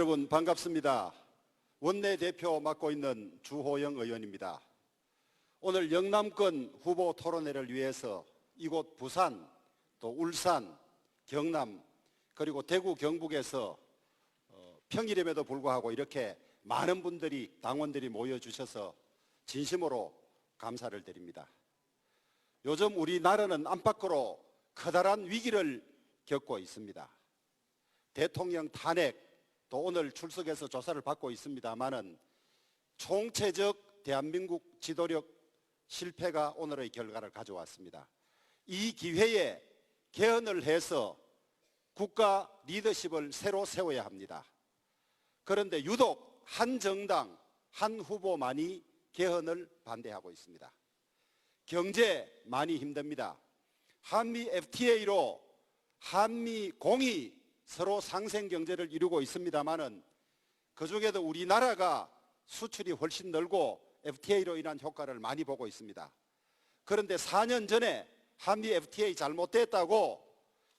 여러분 반갑습니다. 원내대표 맡고 있는 주호영 의원입니다. 오늘 영남권 후보 토론회를 위해서 이곳 부산, 또 울산, 경남, 그리고 대구, 경북에서 평일임에도 불구하고 이렇게 많은 분들이, 당원들이 모여주셔서 진심으로 감사를 드립니다. 요즘 우리나라는 안팎으로 커다란 위기를 겪고 있습니다. 대통령 탄핵, 또 오늘 출석해서 조사를 받고 있습니다마는 총체적 대한민국 지도력 실패가 오늘의 결과를 가져왔습니다. 이 기회에 개헌을 해서 국가 리더십을 새로 세워야 합니다. 그런데 유독 한 정당, 한 후보만이 개헌을 반대하고 있습니다. 경제 많이 힘듭니다. 한미 FTA로 한미 공이 서로 상생 경제를 이루고 있습니다마는 그중에도 우리나라가 수출이 훨씬 늘고 FTA로 인한 효과를 많이 보고 있습니다. 그런데 4년 전에 한미 FTA 잘못됐다고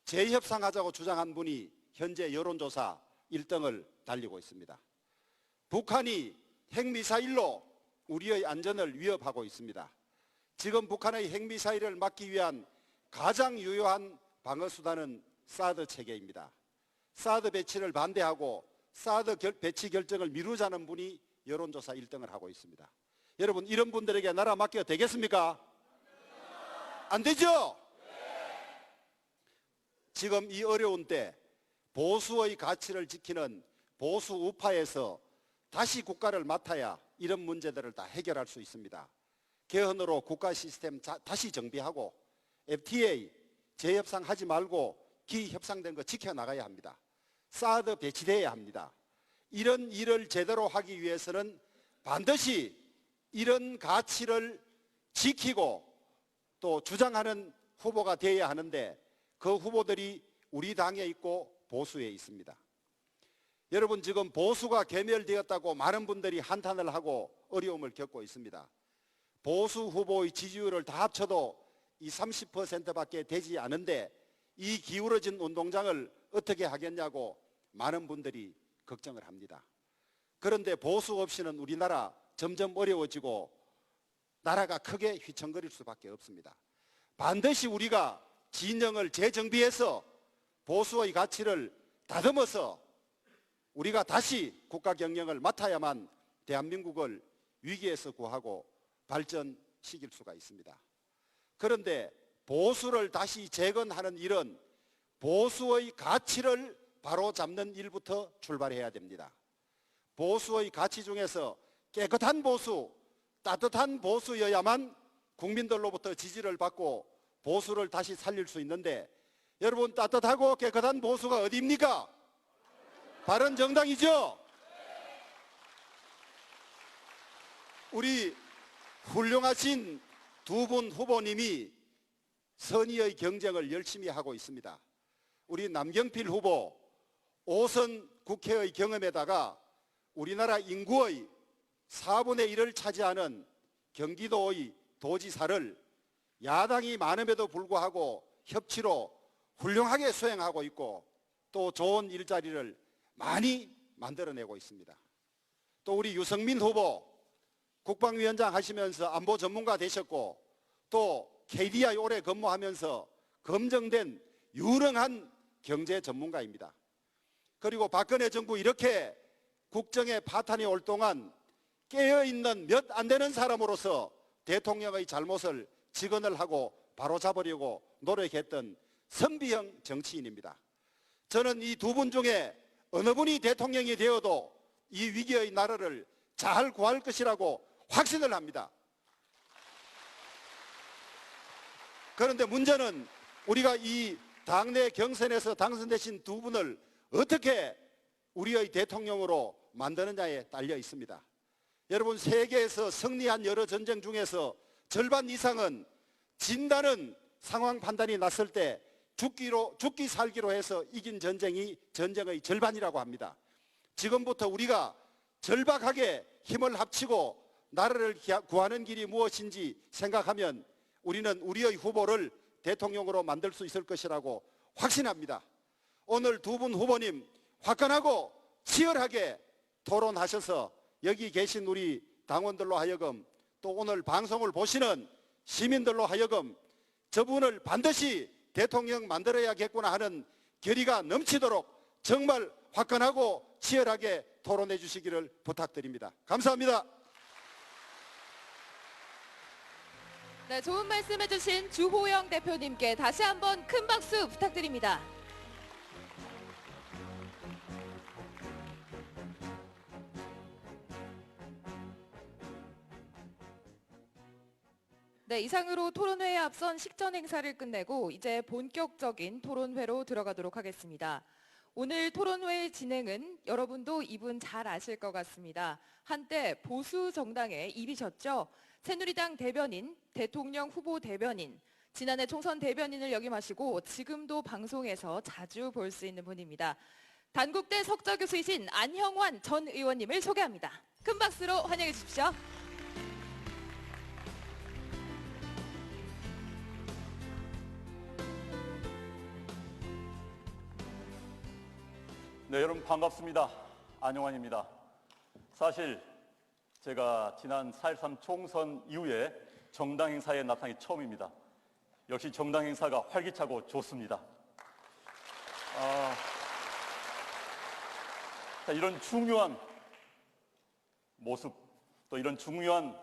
재협상하자고 주장한 분이 현재 여론조사 1등을 달리고 있습니다. 북한이 핵미사일로 우리의 안전을 위협하고 있습니다. 지금 북한의 핵미사일을 막기 위한 가장 유효한 방어수단은 사드 체계입니다. 사드 배치를 반대하고 사드 배치 결정을 미루자는 분이 여론조사 1등을 하고 있습니다. 여러분, 이런 분들에게 나라 맡겨도 되겠습니까? 안 되죠? 지금 이 어려운 때 보수의 가치를 지키는 보수 우파에서 다시 국가를 맡아야 이런 문제들을 다 해결할 수 있습니다. 개헌으로 국가 시스템 다시 정비하고 FTA 재협상 하지 말고 기협상된 거 지켜나가야 합니다. 사드 배치돼야 합니다. 이런 일을 제대로 하기 위해서는 반드시 이런 가치를 지키고 또 주장하는 후보가 되어야 하는데 그 후보들이 우리 당에 있고 보수에 있습니다. 여러분, 지금 보수가 괴멸되었다고 많은 분들이 한탄을 하고 어려움을 겪고 있습니다. 보수 후보의 지지율을 다 합쳐도 이 30%밖에 되지 않은데 이 기울어진 운동장을 어떻게 하겠냐고 많은 분들이 걱정을 합니다. 그런데 보수 없이는 우리나라 점점 어려워지고 나라가 크게 휘청거릴 수밖에 없습니다. 반드시 우리가 진영을 재정비해서 보수의 가치를 다듬어서 우리가 다시 국가 경영을 맡아야만 대한민국을 위기에서 구하고 발전시킬 수가 있습니다. 그런데 보수를 다시 재건하는 일은 보수의 가치를 바로잡는 일부터 출발해야 됩니다. 보수의 가치 중에서 깨끗한 보수, 따뜻한 보수여야만 국민들로부터 지지를 받고 보수를 다시 살릴 수 있는데, 여러분, 따뜻하고 깨끗한 보수가 어디입니까? 바른정당이죠? 우리 훌륭하신 두 분 후보님이 선의의 경쟁을 열심히 하고 있습니다. 우리 남경필 후보 5선 국회의 경험에다가 우리나라 인구의 4분의 1을 차지하는 경기도의 도지사를 야당이 많음에도 불구하고 협치로 훌륭하게 수행하고 있고 또 좋은 일자리를 많이 만들어내고 있습니다. 또 우리 유승민 후보 국방위원장 하시면서 안보 전문가 되셨고 또 KDI 오래 근무하면서 검증된 유능한 경제 전문가입니다. 그리고 박근혜 정부 이렇게 국정에 파탄이 올 동안 깨어있는 몇 안 되는 사람으로서 대통령의 잘못을 직언을 하고 바로잡으려고 노력했던 선비형 정치인입니다. 저는 이 두 분 중에 어느 분이 대통령이 되어도 이 위기의 나라를 잘 구할 것이라고 확신을 합니다. 그런데 문제는 우리가 이 당내 경선에서 당선되신 두 분을 어떻게 우리의 대통령으로 만드느냐에 딸려 있습니다. 여러분, 세계에서 승리한 여러 전쟁 중에서 절반 이상은 진다는 상황 판단이 났을 때 죽기 살기로 해서 이긴 전쟁이 전쟁의 절반이라고 합니다. 지금부터 우리가 절박하게 힘을 합치고 나라를 구하는 길이 무엇인지 생각하면 우리는 우리의 후보를 대통령으로 만들 수 있을 것이라고 확신합니다. 오늘 두 분 후보님 화끈하고 치열하게 토론하셔서 여기 계신 우리 당원들로 하여금 또 오늘 방송을 보시는 시민들로 하여금 저분을 반드시 대통령 만들어야겠구나 하는 결의가 넘치도록 정말 화끈하고 치열하게 토론해 주시기를 부탁드립니다. 감사합니다. 네, 좋은 말씀 해주신 주호영 대표님께 다시 한번 큰 박수 부탁드립니다. 네, 이상으로 토론회에 앞선 식전 행사를 끝내고 이제 본격적인 토론회로 들어가도록 하겠습니다. 오늘 토론회의 진행은 여러분도 이분 잘 아실 것 같습니다. 한때 보수 정당의 일이셨죠. 새누리당 대변인, 대통령 후보 대변인, 지난해 총선 대변인을 역임하시고 지금도 방송에서 자주 볼 수 있는 분입니다. 단국대 석좌 교수이신 안형환 전 의원님을 소개합니다. 큰 박수로 환영해 주십시오. 네, 여러분 반갑습니다. 안형환입니다. 사실 제가 지난 4.13 총선 이후에 정당 행사에 나타나기 처음입니다. 역시 정당 행사가 활기차고 좋습니다. 이런 중요한 모습, 또 이런 중요한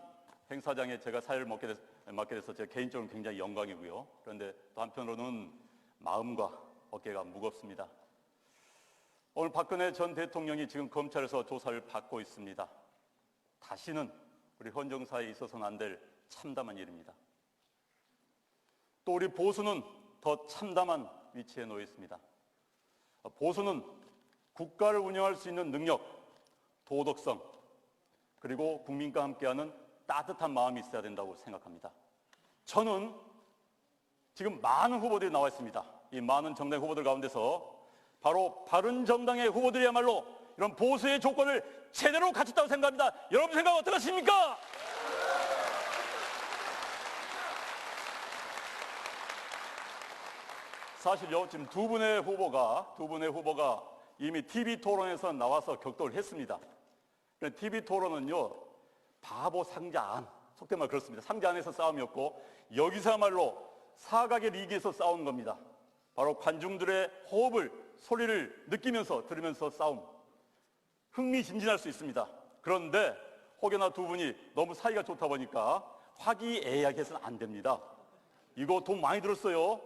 행사장에 제가 사회를 맡게 돼서 제가 개인적으로 굉장히 영광이고요. 그런데 또 한편으로는 마음과 어깨가 무겁습니다. 오늘 박근혜 전 대통령이 지금 검찰에서 조사를 받고 있습니다. 다시는 우리 헌정사에 있어서는 안 될 참담한 일입니다. 또 우리 보수는 더 참담한 위치에 놓여 있습니다. 보수는 국가를 운영할 수 있는 능력, 도덕성, 그리고 국민과 함께하는 따뜻한 마음이 있어야 된다고 생각합니다. 저는 지금 많은 후보들이 나와 있습니다. 이 많은 정당 후보들 가운데서 바로 바른정당의 후보들이야말로 이런 보수의 조건을 제대로 갖췄다고 생각합니다. 여러분 생각 어떠십니까? 사실요, 지금 두 분의 후보가 이미 TV 토론에서 나와서 격돌을 했습니다. TV 토론은요, 바보 상자 안, 속된 말 그렇습니다. 상자 안에서 싸움이었고, 여기서야말로 사각의 리기에서 싸우는 겁니다. 바로 관중들의 호흡을, 소리를 느끼면서 들으면서 싸움. 흥미진진할 수 있습니다. 그런데 혹여나 두 분이 너무 사이가 좋다 보니까 화기애애하게서는 안 됩니다. 이거 돈 많이 들었어요.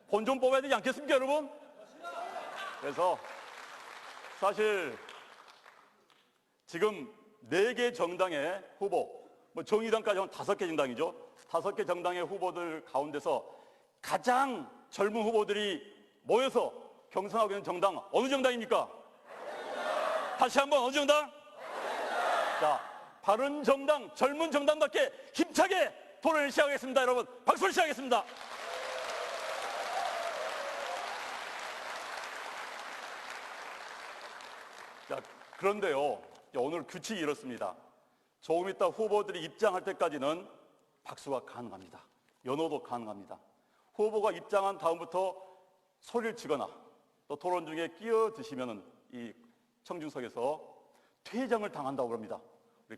본 좀 뽑아야 되지 않겠습니까, 여러분? 그래서 사실 지금 4개 정당의 후보, 정의당까지 하면 5개 정당이죠. 5개 정당의 후보들 가운데서 가장 젊은 후보들이 모여서 경선하고 있는 정당 어느 정당입니까? 다시 한번 어느 정당? 자, 바른정당, 젊은 정당답게 힘차게 토론을 시작하겠습니다. 여러분, 박수를 시작하겠습니다. 자, 그런데요, 오늘 규칙이 이렇습니다. 조금 이따 후보들이 입장할 때까지는 박수가 가능합니다. 연호도 가능합니다. 후보가 입장한 다음부터 소리를 치거나 또 토론 중에 끼어드시면 이 청중석에서 퇴장을 당한다고 합니다.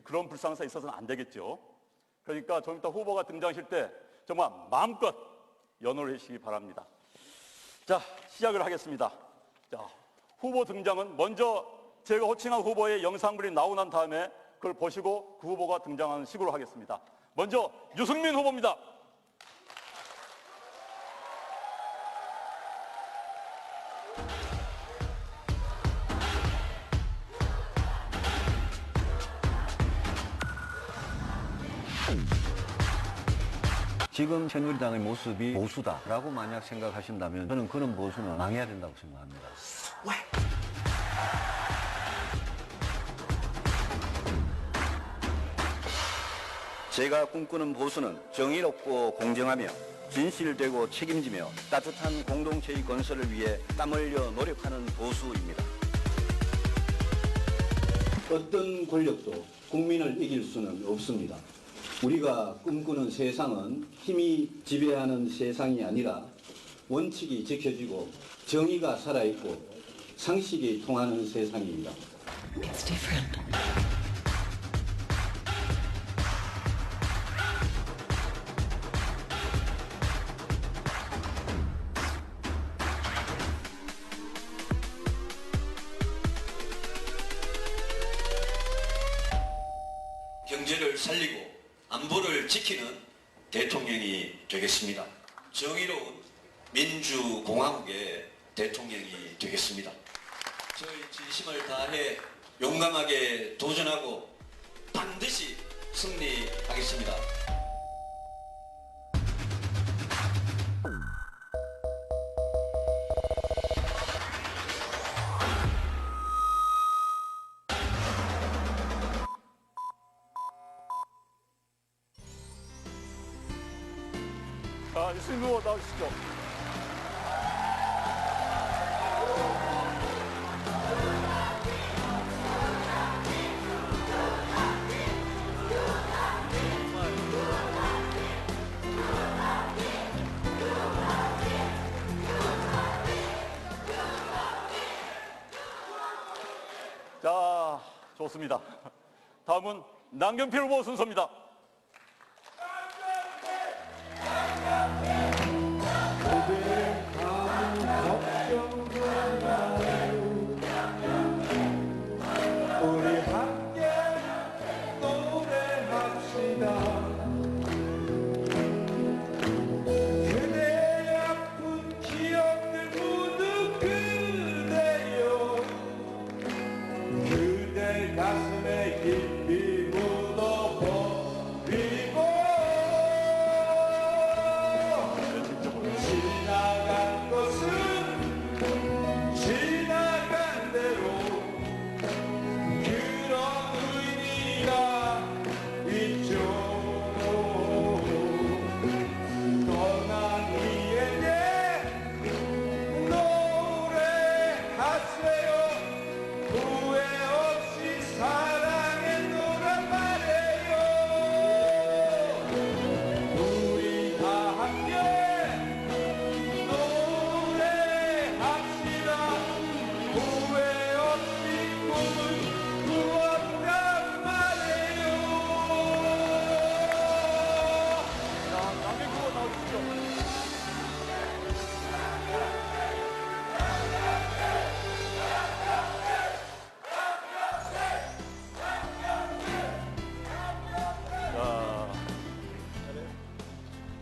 그런 불상사 있어서는 안 되겠죠. 그러니까 좀 이따 후보가 등장하실 때 정말 마음껏 연호를 해주시기 바랍니다. 자, 시작을 하겠습니다. 자, 후보 등장은 먼저 제가 호칭한 후보의 영상물이 나오고 난 다음에 그걸 보시고 그 후보가 등장하는 식으로 하겠습니다. 먼저 유승민 후보입니다. 지금 새누리당의 모습이 보수다라고 만약 생각하신다면 저는 그런 보수는 망해야 된다고 생각합니다. 제가 꿈꾸는 보수는 정의롭고 공정하며 진실되고 책임지며 따뜻한 공동체의 건설을 위해 땀 흘려 노력하는 보수입니다. 어떤 권력도 국민을 이길 수는 없습니다. 우리가 꿈꾸는 세상은 힘이 지배하는 세상이 아니라 원칙이 지켜지고 정의가 살아있고 상식이 통하는 세상입니다. 경제를 살리고 안보를 지키는 대통령이 되겠습니다. 정의로운 민주공화국의 대통령이 되겠습니다. 저희 진심을 다해 용감하게 도전하고 반드시 승리하겠습니다. 자, 유승민 후보 나오시죠. 자, 좋습니다. 다음은 남경필 후보 순서입니다. 우리 함께 노래합시다. 그대의 아픈 기억들 모두 그대여 그대 가슴에 깊이 묻어버리고 지나간 것은 지나간 대로 그런 의미가 있죠. 떠난 이에게 노래하세요. 후회 없이 사랑했노란 말해요. 우리 다 함께 노래합시다. 후회 없이 꿈을 꾸었단 말이에요. 자, 남경필 후보 나오시죠.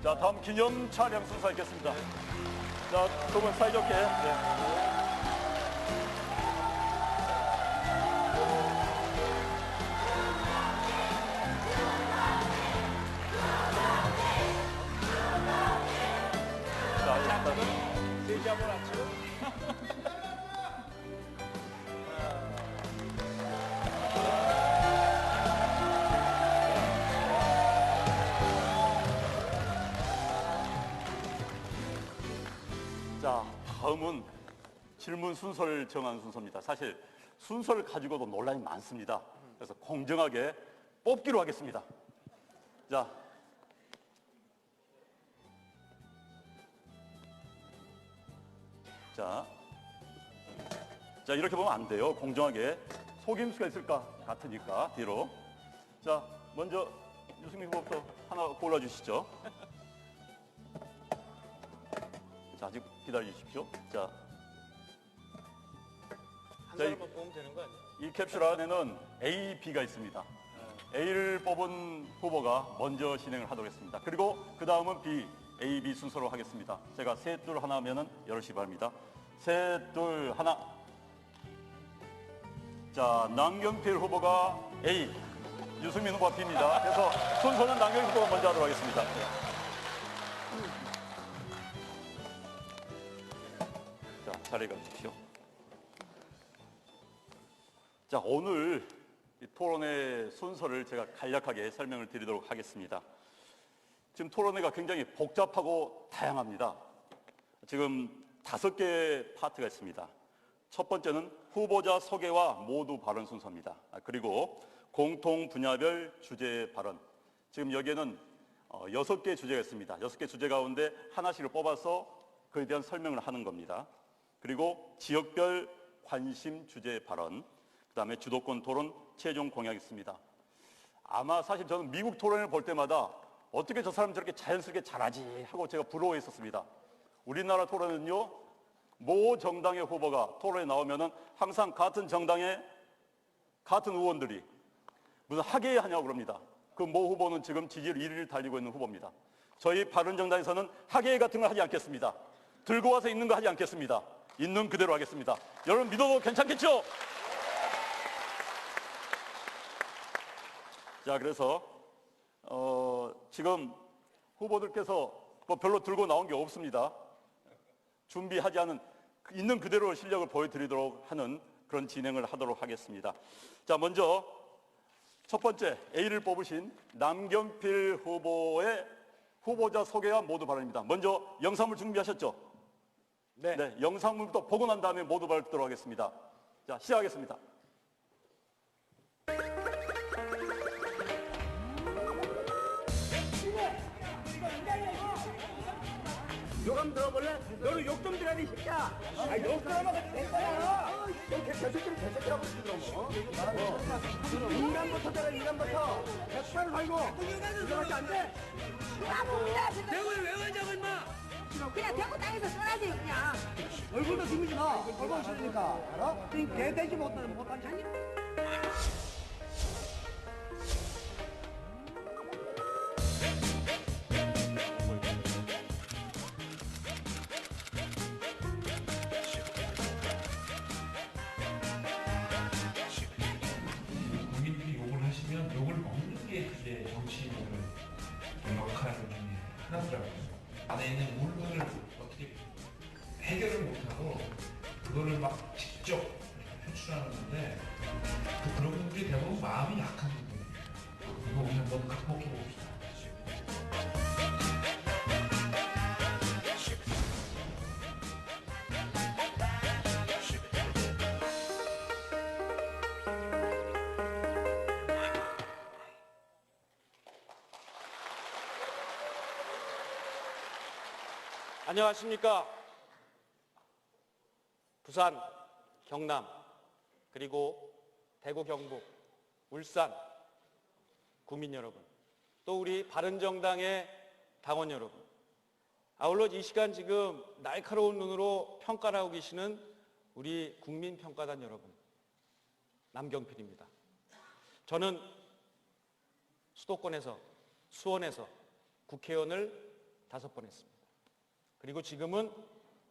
자, 다음 기념 촬영 순서 있겠습니다. 자, 두 분 사이좋게. 네. 자, 일단은 세지 한번 합시다. 자, 다음은 질문 순서를 정하는 순서입니다. 사실 순서를 가지고도 논란이 많습니다. 그래서 공정하게 뽑기로 하겠습니다. 자, 자, 이렇게 보면 안 돼요. 공정하게 속임수가 있을까 같으니까 뒤로. 자, 먼저 유승민 후보부터 하나 골라주시죠. 자, 아직 기다려 주십시오. 자, 한 사람만 뽑으면 되는 거 아니야? 이 캡슐 안에는 A, B가 있습니다. A를 뽑은 후보가 먼저 진행을 하도록 했습니다. 그리고 그 다음은 B, A, B 순서로 하겠습니다. 제가 셋, 둘, 하나 하면은 열으시 바랍니다. 셋, 둘, 하나. 자, 남경필 후보가 A, 유승민 후보가 B입니다. 그래서 순서는 남경필 후보가 먼저 하도록 하겠습니다. 자, 자리에 가주십시오. 자, 오늘 이 토론회 순서를 제가 간략하게 설명을 드리도록 하겠습니다. 지금 토론회가 굉장히 복잡하고 다양합니다. 지금 5개의 파트가 있습니다. 첫 번째는 후보자 소개와 모두 발언 순서입니다. 그리고 공통 분야별 주제 발언. 지금 여기에는 6개 주제가 있습니다. 6개 주제 가운데 하나씩을 뽑아서 그에 대한 설명을 하는 겁니다. 그리고 지역별 관심 주제 발언, 그 다음에 주도권 토론, 최종 공약이 있습니다. 아마 사실 저는 미국 토론을 볼 때마다 어떻게 저 사람 저렇게 자연스럽게 잘하지 하고 제가 부러워했었습니다. 우리나라 토론은요, 모 정당의 후보가 토론에 나오면은 항상 같은 정당의 같은 의원들이 무슨 하게 하냐고 그럽니다. 그 모 후보는 지금 지지율 1위를 달리고 있는 후보입니다. 저희 바른정당에서는 학예회 같은 거 하지 않겠습니다. 들고 와서 있는 거 하지 않겠습니다. 있는 그대로 하겠습니다. 여러분 믿어도 괜찮겠죠? 자, 그래서 지금 후보들께서 뭐 별로 들고 나온 게 없습니다. 준비하지 않은 있는 그대로 실력을 보여드리도록 하는 그런 진행을 하도록 하겠습니다. 자, 먼저 첫 번째 A를 뽑으신 남경필 후보의 후보자 소개와 모두 발언입니다. 먼저 영상물 준비하셨죠? 네. 영상물부터 보고 난 다음에 모두 발언 듣도록 하겠습니다. 자, 시작하겠습니다. 욕 한번 들어볼래? 너는 욕 좀 들어야 돼, 이 새끼야. 아, 욕 들어봐서 됐잖아. 너 개새끼를 개새끼라고 그러면. 인간부터 들어, 인간부터. 100발 살고. 이거밖에 안 돼? 대구에 왜 가자고, 임마? 그냥 대구 땅에서 떠나지 그냥. 얼굴도 드미지 마. 얼굴 싫으니까. 알아? 개돼지 못한 자니? 국민들이 욕을 하시면 욕을 먹는 게 그게 정치인의 역할 중에 하나더라고요. 안에 있는 울분을 어떻게 해결을 못하고 그거를 막 직접 표출하는 건데 그런 분들이 대부분 마음이 약한 분들이에요. 이거 우리 한번 극복해 봅시다. 안녕하십니까. 부산, 경남, 그리고 대구, 경북, 울산 국민 여러분, 또 우리 바른정당의 당원 여러분, 아울러 이 시간 지금 날카로운 눈으로 평가를 하고 계시는 우리 국민평가단 여러분, 남경필입니다. 저는 수도권에서, 수원에서 국회의원을 5번 했습니다. 그리고 지금은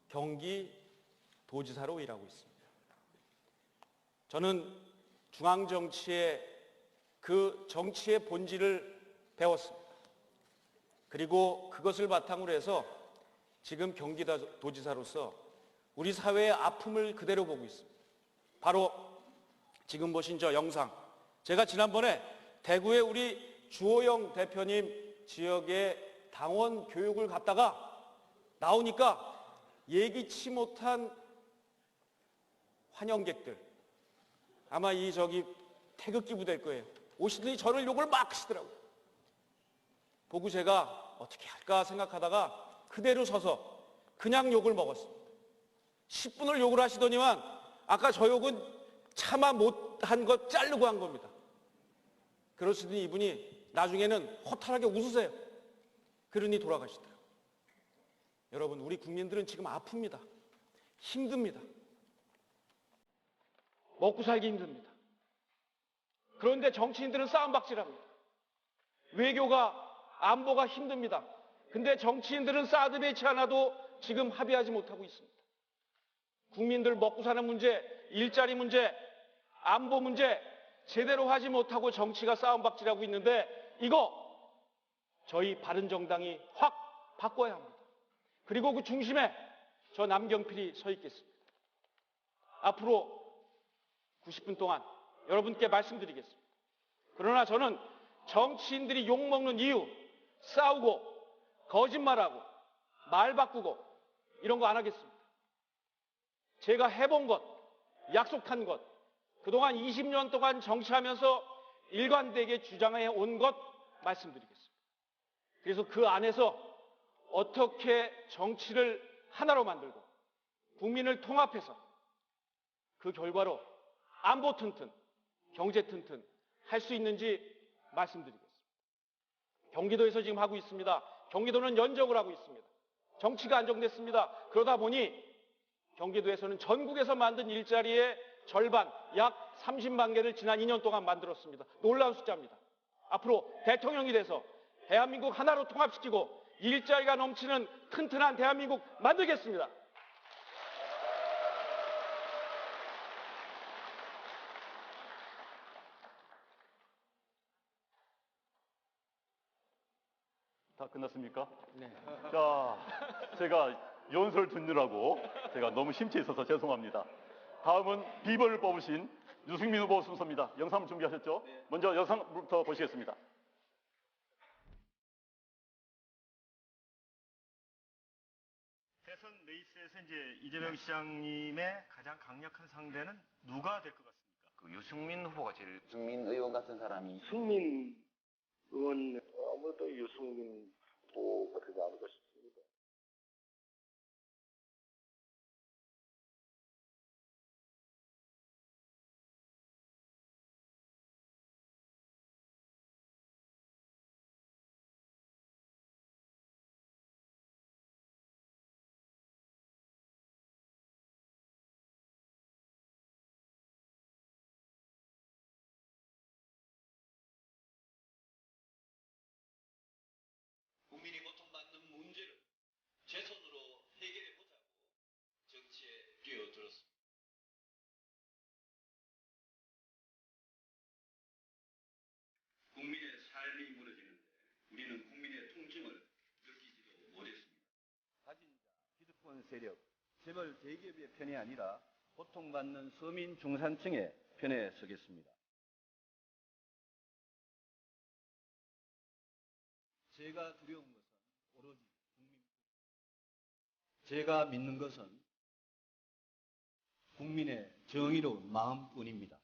경기도지사로 일하고 있습니다. 저는 중앙정치의 그 정치의 본질을 배웠습니다. 그리고 그것을 바탕으로 해서 지금 경기도지사로서 우리 사회의 아픔을 그대로 보고 있습니다. 바로 지금 보신 저 영상, 제가 지난번에 대구의 우리 주호영 대표님 지역의 당원 교육을 갔다가 나오니까 예기치 못한 환영객들, 아마 이 태극기 부대일 거예요. 오시더니 저를 욕을 막 하시더라고요. 보고 제가 어떻게 할까 생각하다가 그대로 서서 그냥 욕을 먹었습니다. 10분을 욕을 하시더니만 아까 저 욕은 차마 못한 것 자르고 한 겁니다. 그러시더니 이분이 나중에는 허탈하게 웃으세요. 그러니 돌아가시더라고요. 여러분, 우리 국민들은 지금 아픕니다. 힘듭니다. 먹고 살기 힘듭니다. 그런데 정치인들은 싸움박질합니다. 외교가, 안보가 힘듭니다. 근데 정치인들은 싸움에치 않아도 지금 합의하지 못하고 있습니다. 국민들 먹고 사는 문제, 일자리 문제, 안보 문제 제대로 하지 못하고 정치가 싸움박질하고 있는데 이거 저희 바른정당이 확 바꿔야 합니다. 그리고 그 중심에 저 남경필이 서 있겠습니다. 앞으로 90분 동안 여러분께 말씀드리겠습니다. 그러나 저는 정치인들이 욕먹는 이유, 싸우고, 거짓말하고, 말 바꾸고 이런 거 안 하겠습니다. 제가 해본 것, 약속한 것, 그동안 20년 동안 정치하면서 일관되게 주장해 온 것 말씀드리겠습니다. 그래서 그 안에서 어떻게 정치를 하나로 만들고 국민을 통합해서 그 결과로 안보 튼튼, 경제 튼튼 할 수 있는지 말씀드리겠습니다. 경기도에서 지금 하고 있습니다. 경기도는 연정을 하고 있습니다. 정치가 안정됐습니다. 그러다 보니 경기도에서는 전국에서 만든 일자리의 절반, 약 30만 개를 지난 2년 동안 만들었습니다. 놀라운 숫자입니다. 앞으로 대통령이 돼서 대한민국 하나로 통합시키고 일자리가 넘치는 튼튼한 대한민국 만들겠습니다. 다 끝났습니까? 네. 자, 제가 연설 듣느라고 제가 너무 심취해 있어서 죄송합니다. 다음은 비번을 뽑으신 유승민 후보 순서입니다. 영상 준비하셨죠? 네. 먼저 영상부터 보시겠습니다. 대선 레이스에서 이제 이재명 시장님의 가장 강력한 상대는 누가 될 것 같습니까? 그 유승민 후보가 제일 유승민 의원 같은 사람이 유승민 의원 아무래도 유승민 후보가 되지 않을까 싶습니다. 국민이 고통받는 문제를 제 손으로 해결해보자고 정치에 뛰어들었습니다. 국민의 삶이 무너지는데 우리는 국민의 통증을 느끼지도 못했습니다. 가진 자, 기득권 세력, 재벌 대기업의 편이 아니라 고통받는 서민 중산층의 편에 서겠습니다. 제가 두려운 것은 오로지 국민입니다. 제가 믿는 것은 국민의 정의로운 마음뿐입니다.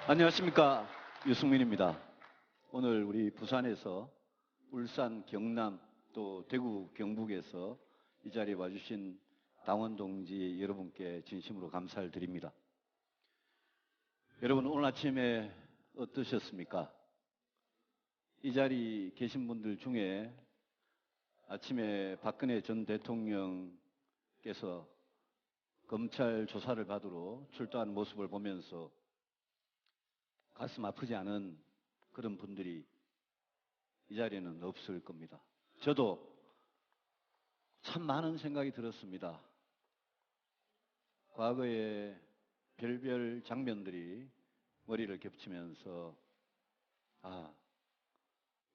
안녕하십니까, 유승민입니다. 오늘 우리 부산에서 울산, 경남 또 대구, 경북에서 이 자리에 와주신 당원 동지 여러분께 진심으로 감사를 드립니다. 여러분 오늘 아침에 어떠셨습니까? 이 자리 계신 분들 중에 아침에 박근혜 전 대통령께서 검찰 조사를 받으러 출두한 모습을 보면서 가슴 아프지 않은 그런 분들이 이 자리에는 없을 겁니다. 저도 참 많은 생각이 들었습니다. 과거에 별별 장면들이 머리를 겹치면서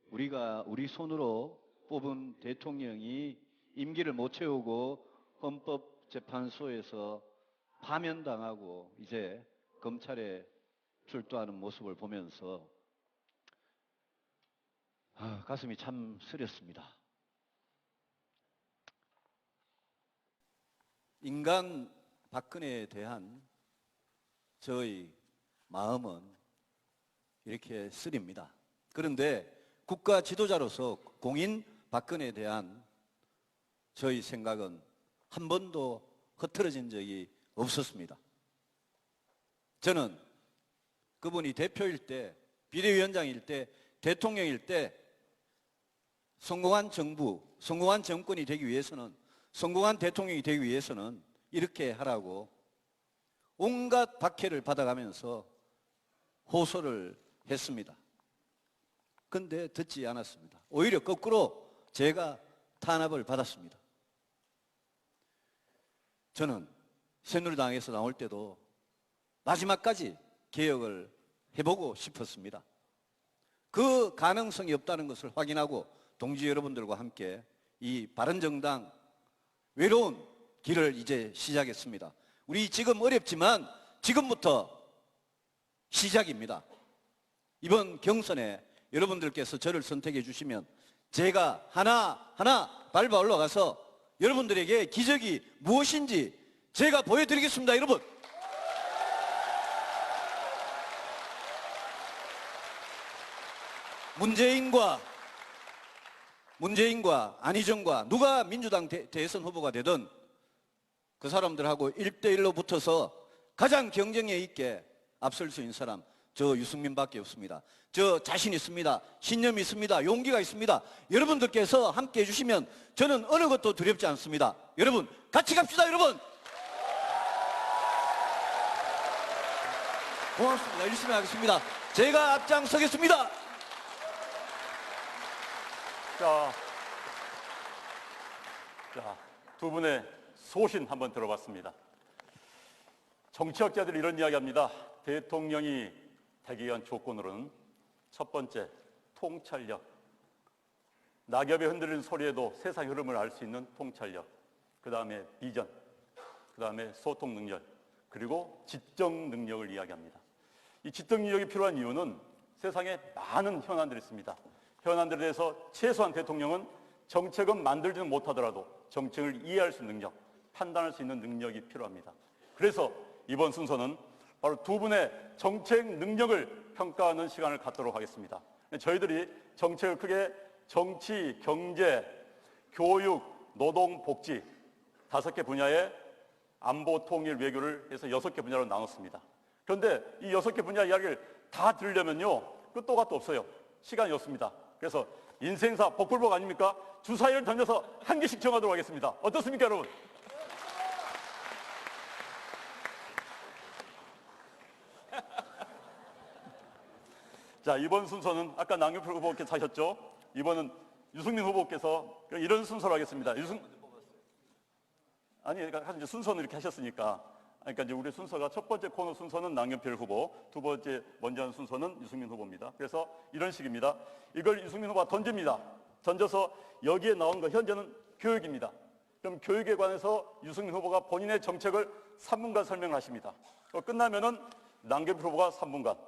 우리가 우리 손으로 뽑은 대통령이 임기를 못 채우고 헌법재판소에서 파면당하고 이제 검찰에 출두하는 모습을 보면서 가슴이 참 쓰렸습니다. 인간 박근혜에 대한 저의 마음은 이렇게 쓰립니다. 그런데 국가 지도자로서 공인 박근혜에 대한 저의 생각은 한 번도 흐트러진 적이 없었습니다. 저는 그분이 대표일 때, 비대위원장일 때, 대통령일 때 성공한 정부, 성공한 정권이 되기 위해서는, 성공한 대통령이 되기 위해서는 이렇게 하라고 온갖 박해를 받아가면서 호소를 했습니다. 그런데 듣지 않았습니다. 오히려 거꾸로 제가 탄압을 받았습니다. 저는 새누리당에서 나올 때도 마지막까지 개혁을 해보고 싶었습니다. 그 가능성이 없다는 것을 확인하고 동지 여러분들과 함께 이 바른정당 외로운 길을 이제 시작했습니다. 우리 지금 어렵지만 지금부터 시작입니다. 이번 경선에 여러분들께서 저를 선택해 주시면 제가 하나하나 밟아 올라가서 여러분들에게 기적이 무엇인지 제가 보여드리겠습니다, 여러분. 문재인과 안희정과 누가 민주당 대선 후보가 되든 그 사람들하고 1대1로 붙어서 가장 경쟁력 있게 앞설 수 있는 사람, 저 유승민밖에 없습니다. 저 자신 있습니다. 신념이 있습니다. 용기가 있습니다. 여러분들께서 함께 해주시면 저는 어느 것도 두렵지 않습니다. 여러분 같이 갑시다, 여러분. 고맙습니다. 열심히 하겠습니다. 제가 앞장서겠습니다. 자, 두 분의 소신 한번 들어봤습니다. 정치학자들이 이런 이야기합니다. 대통령이 되기 위한 조건으로는 첫 번째, 통찰력. 낙엽이 흔들리는 소리에도 세상 흐름을 알 수 있는 통찰력. 그 다음에 비전. 그 다음에 소통 능력. 그리고 지적 능력을 이야기합니다. 이 지적 능력이 필요한 이유는 세상에 많은 현안들이 있습니다. 현안들에 대해서 최소한 대통령은 정책은 만들지는 못하더라도 정책을 이해할 수 있는 능력, 판단할 수 있는 능력이 필요합니다. 그래서 이번 순서는 바로 두 분의 정책 능력을 평가하는 시간을 갖도록 하겠습니다. 저희들이 정책을 크게 정치, 경제, 교육, 노동, 복지 5개 분야에 안보, 통일, 외교를 해서 6개 분야로 나눴습니다. 그런데 이 6개 분야 이야기를 다 들으려면요, 끝도 갓도 없어요. 시간이 없습니다. 그래서 인생사 복불복 아닙니까? 주사위를 던져서 한 개씩 정하도록 하겠습니다. 어떻습니까, 여러분? 자, 이번 순서는 아까 남경필 후보께서 하셨죠? 이번은 유승민 후보께서 이런 순서로 하겠습니다. 아니, 그러니까 이제 순서는 이렇게 하셨으니까. 그러니까 이제 우리 순서가 첫 번째 코너 순서는 남경필 후보, 두 번째 먼저 하는 순서는 유승민 후보입니다. 그래서 이런 식입니다. 이걸 유승민 후보가 던집니다. 던져서 여기에 나온 거 현재는 교육입니다. 그럼 교육에 관해서 유승민 후보가 본인의 정책을 3분간 설명을 하십니다. 끝나면은 남경필 후보가 3분간.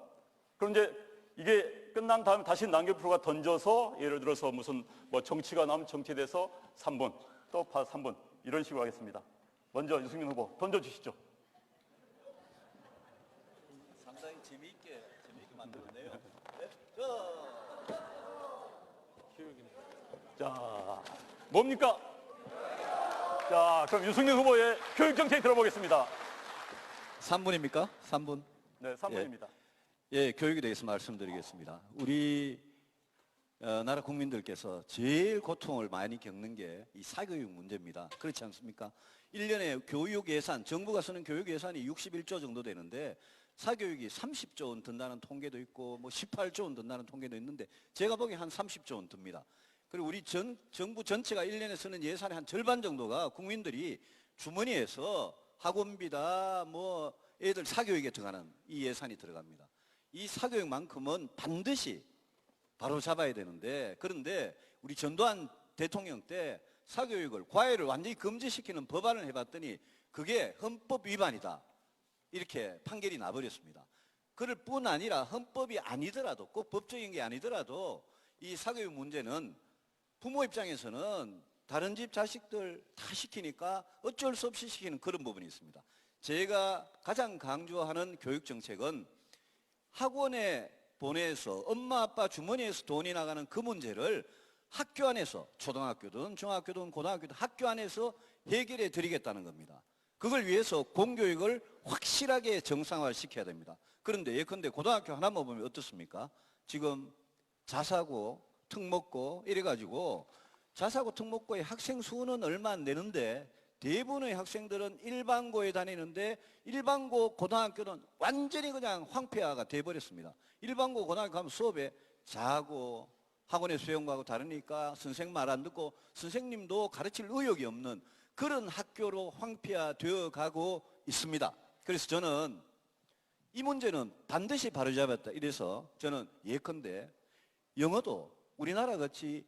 그럼 이제 이게 끝난 다음에 다시 남경필 후보가 던져서 예를 들어서 무슨 뭐 정치가 나오면 정치에 대해서 3분, 또 3분 이런 식으로 하겠습니다. 먼저 유승민 후보 던져주시죠. 상당히 재미있게 만들었네요. 자, 뭡니까? 자, 그럼 유승민 후보의 교육 정책 들어보겠습니다. 3분입니까? 3분? 네, 3분입니다. 예, 교육에 대해서 말씀드리겠습니다. 우리 나라 국민들께서 제일 고통을 많이 겪는 게 이 사교육 문제입니다. 그렇지 않습니까? 1년에 교육 예산, 정부가 쓰는 교육 예산이 61조 정도 되는데 사교육이 30조 원 든다는 통계도 있고 뭐 18조 원 든다는 통계도 있는데 제가 보기엔 한 30조 원 듭니다. 그리고 우리 정부 전체가 1년에 쓰는 예산의 한 절반 정도가 국민들이 주머니에서 학원비다 뭐 애들 사교육에 들어가는 이 예산이 들어갑니다. 이 사교육만큼은 반드시 바로 잡아야 되는데, 그런데 우리 전두환 대통령 때 사교육을 과외를 완전히 금지시키는 법안을 해봤더니 그게 헌법 위반이다 이렇게 판결이 나버렸습니다. 그럴 뿐 아니라 헌법이 아니더라도 꼭 법적인 게 아니더라도 이 사교육 문제는 부모 입장에서는 다른 집 자식들 다 시키니까 어쩔 수 없이 시키는 그런 부분이 있습니다. 제가 가장 강조하는 교육 정책은 학원에 보내서 엄마 아빠 주머니에서 돈이 나가는 그 문제를 학교 안에서 초등학교든 중학교든 고등학교든 학교 안에서 해결해 드리겠다는 겁니다. 그걸 위해서 공교육을 확실하게 정상화시켜야 됩니다. 그런데 예컨대 고등학교 하나만 보면 어떻습니까? 지금 자사고, 특목고 이래가지고 자사고, 특목고의 학생 수는 얼마 안 되는데 대부분의 학생들은 일반고에 다니는데 일반고 고등학교는 완전히 그냥 황폐화가 돼버렸습니다. 일반고 고등학교 가면 수업에 자고 학원에 수영 가고 다르니까 선생님 말 안 듣고 선생님도 가르칠 의욕이 없는 그런 학교로 황폐화되어 가고 있습니다. 그래서 저는 이 문제는 반드시 바로잡았다. 이래서 저는 예컨대 영어도 우리나라 같이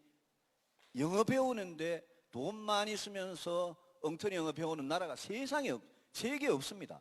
영어 배우는데 돈 많이 쓰면서 엉터리 영어 배우는 나라가 세상에 세계에 없습니다.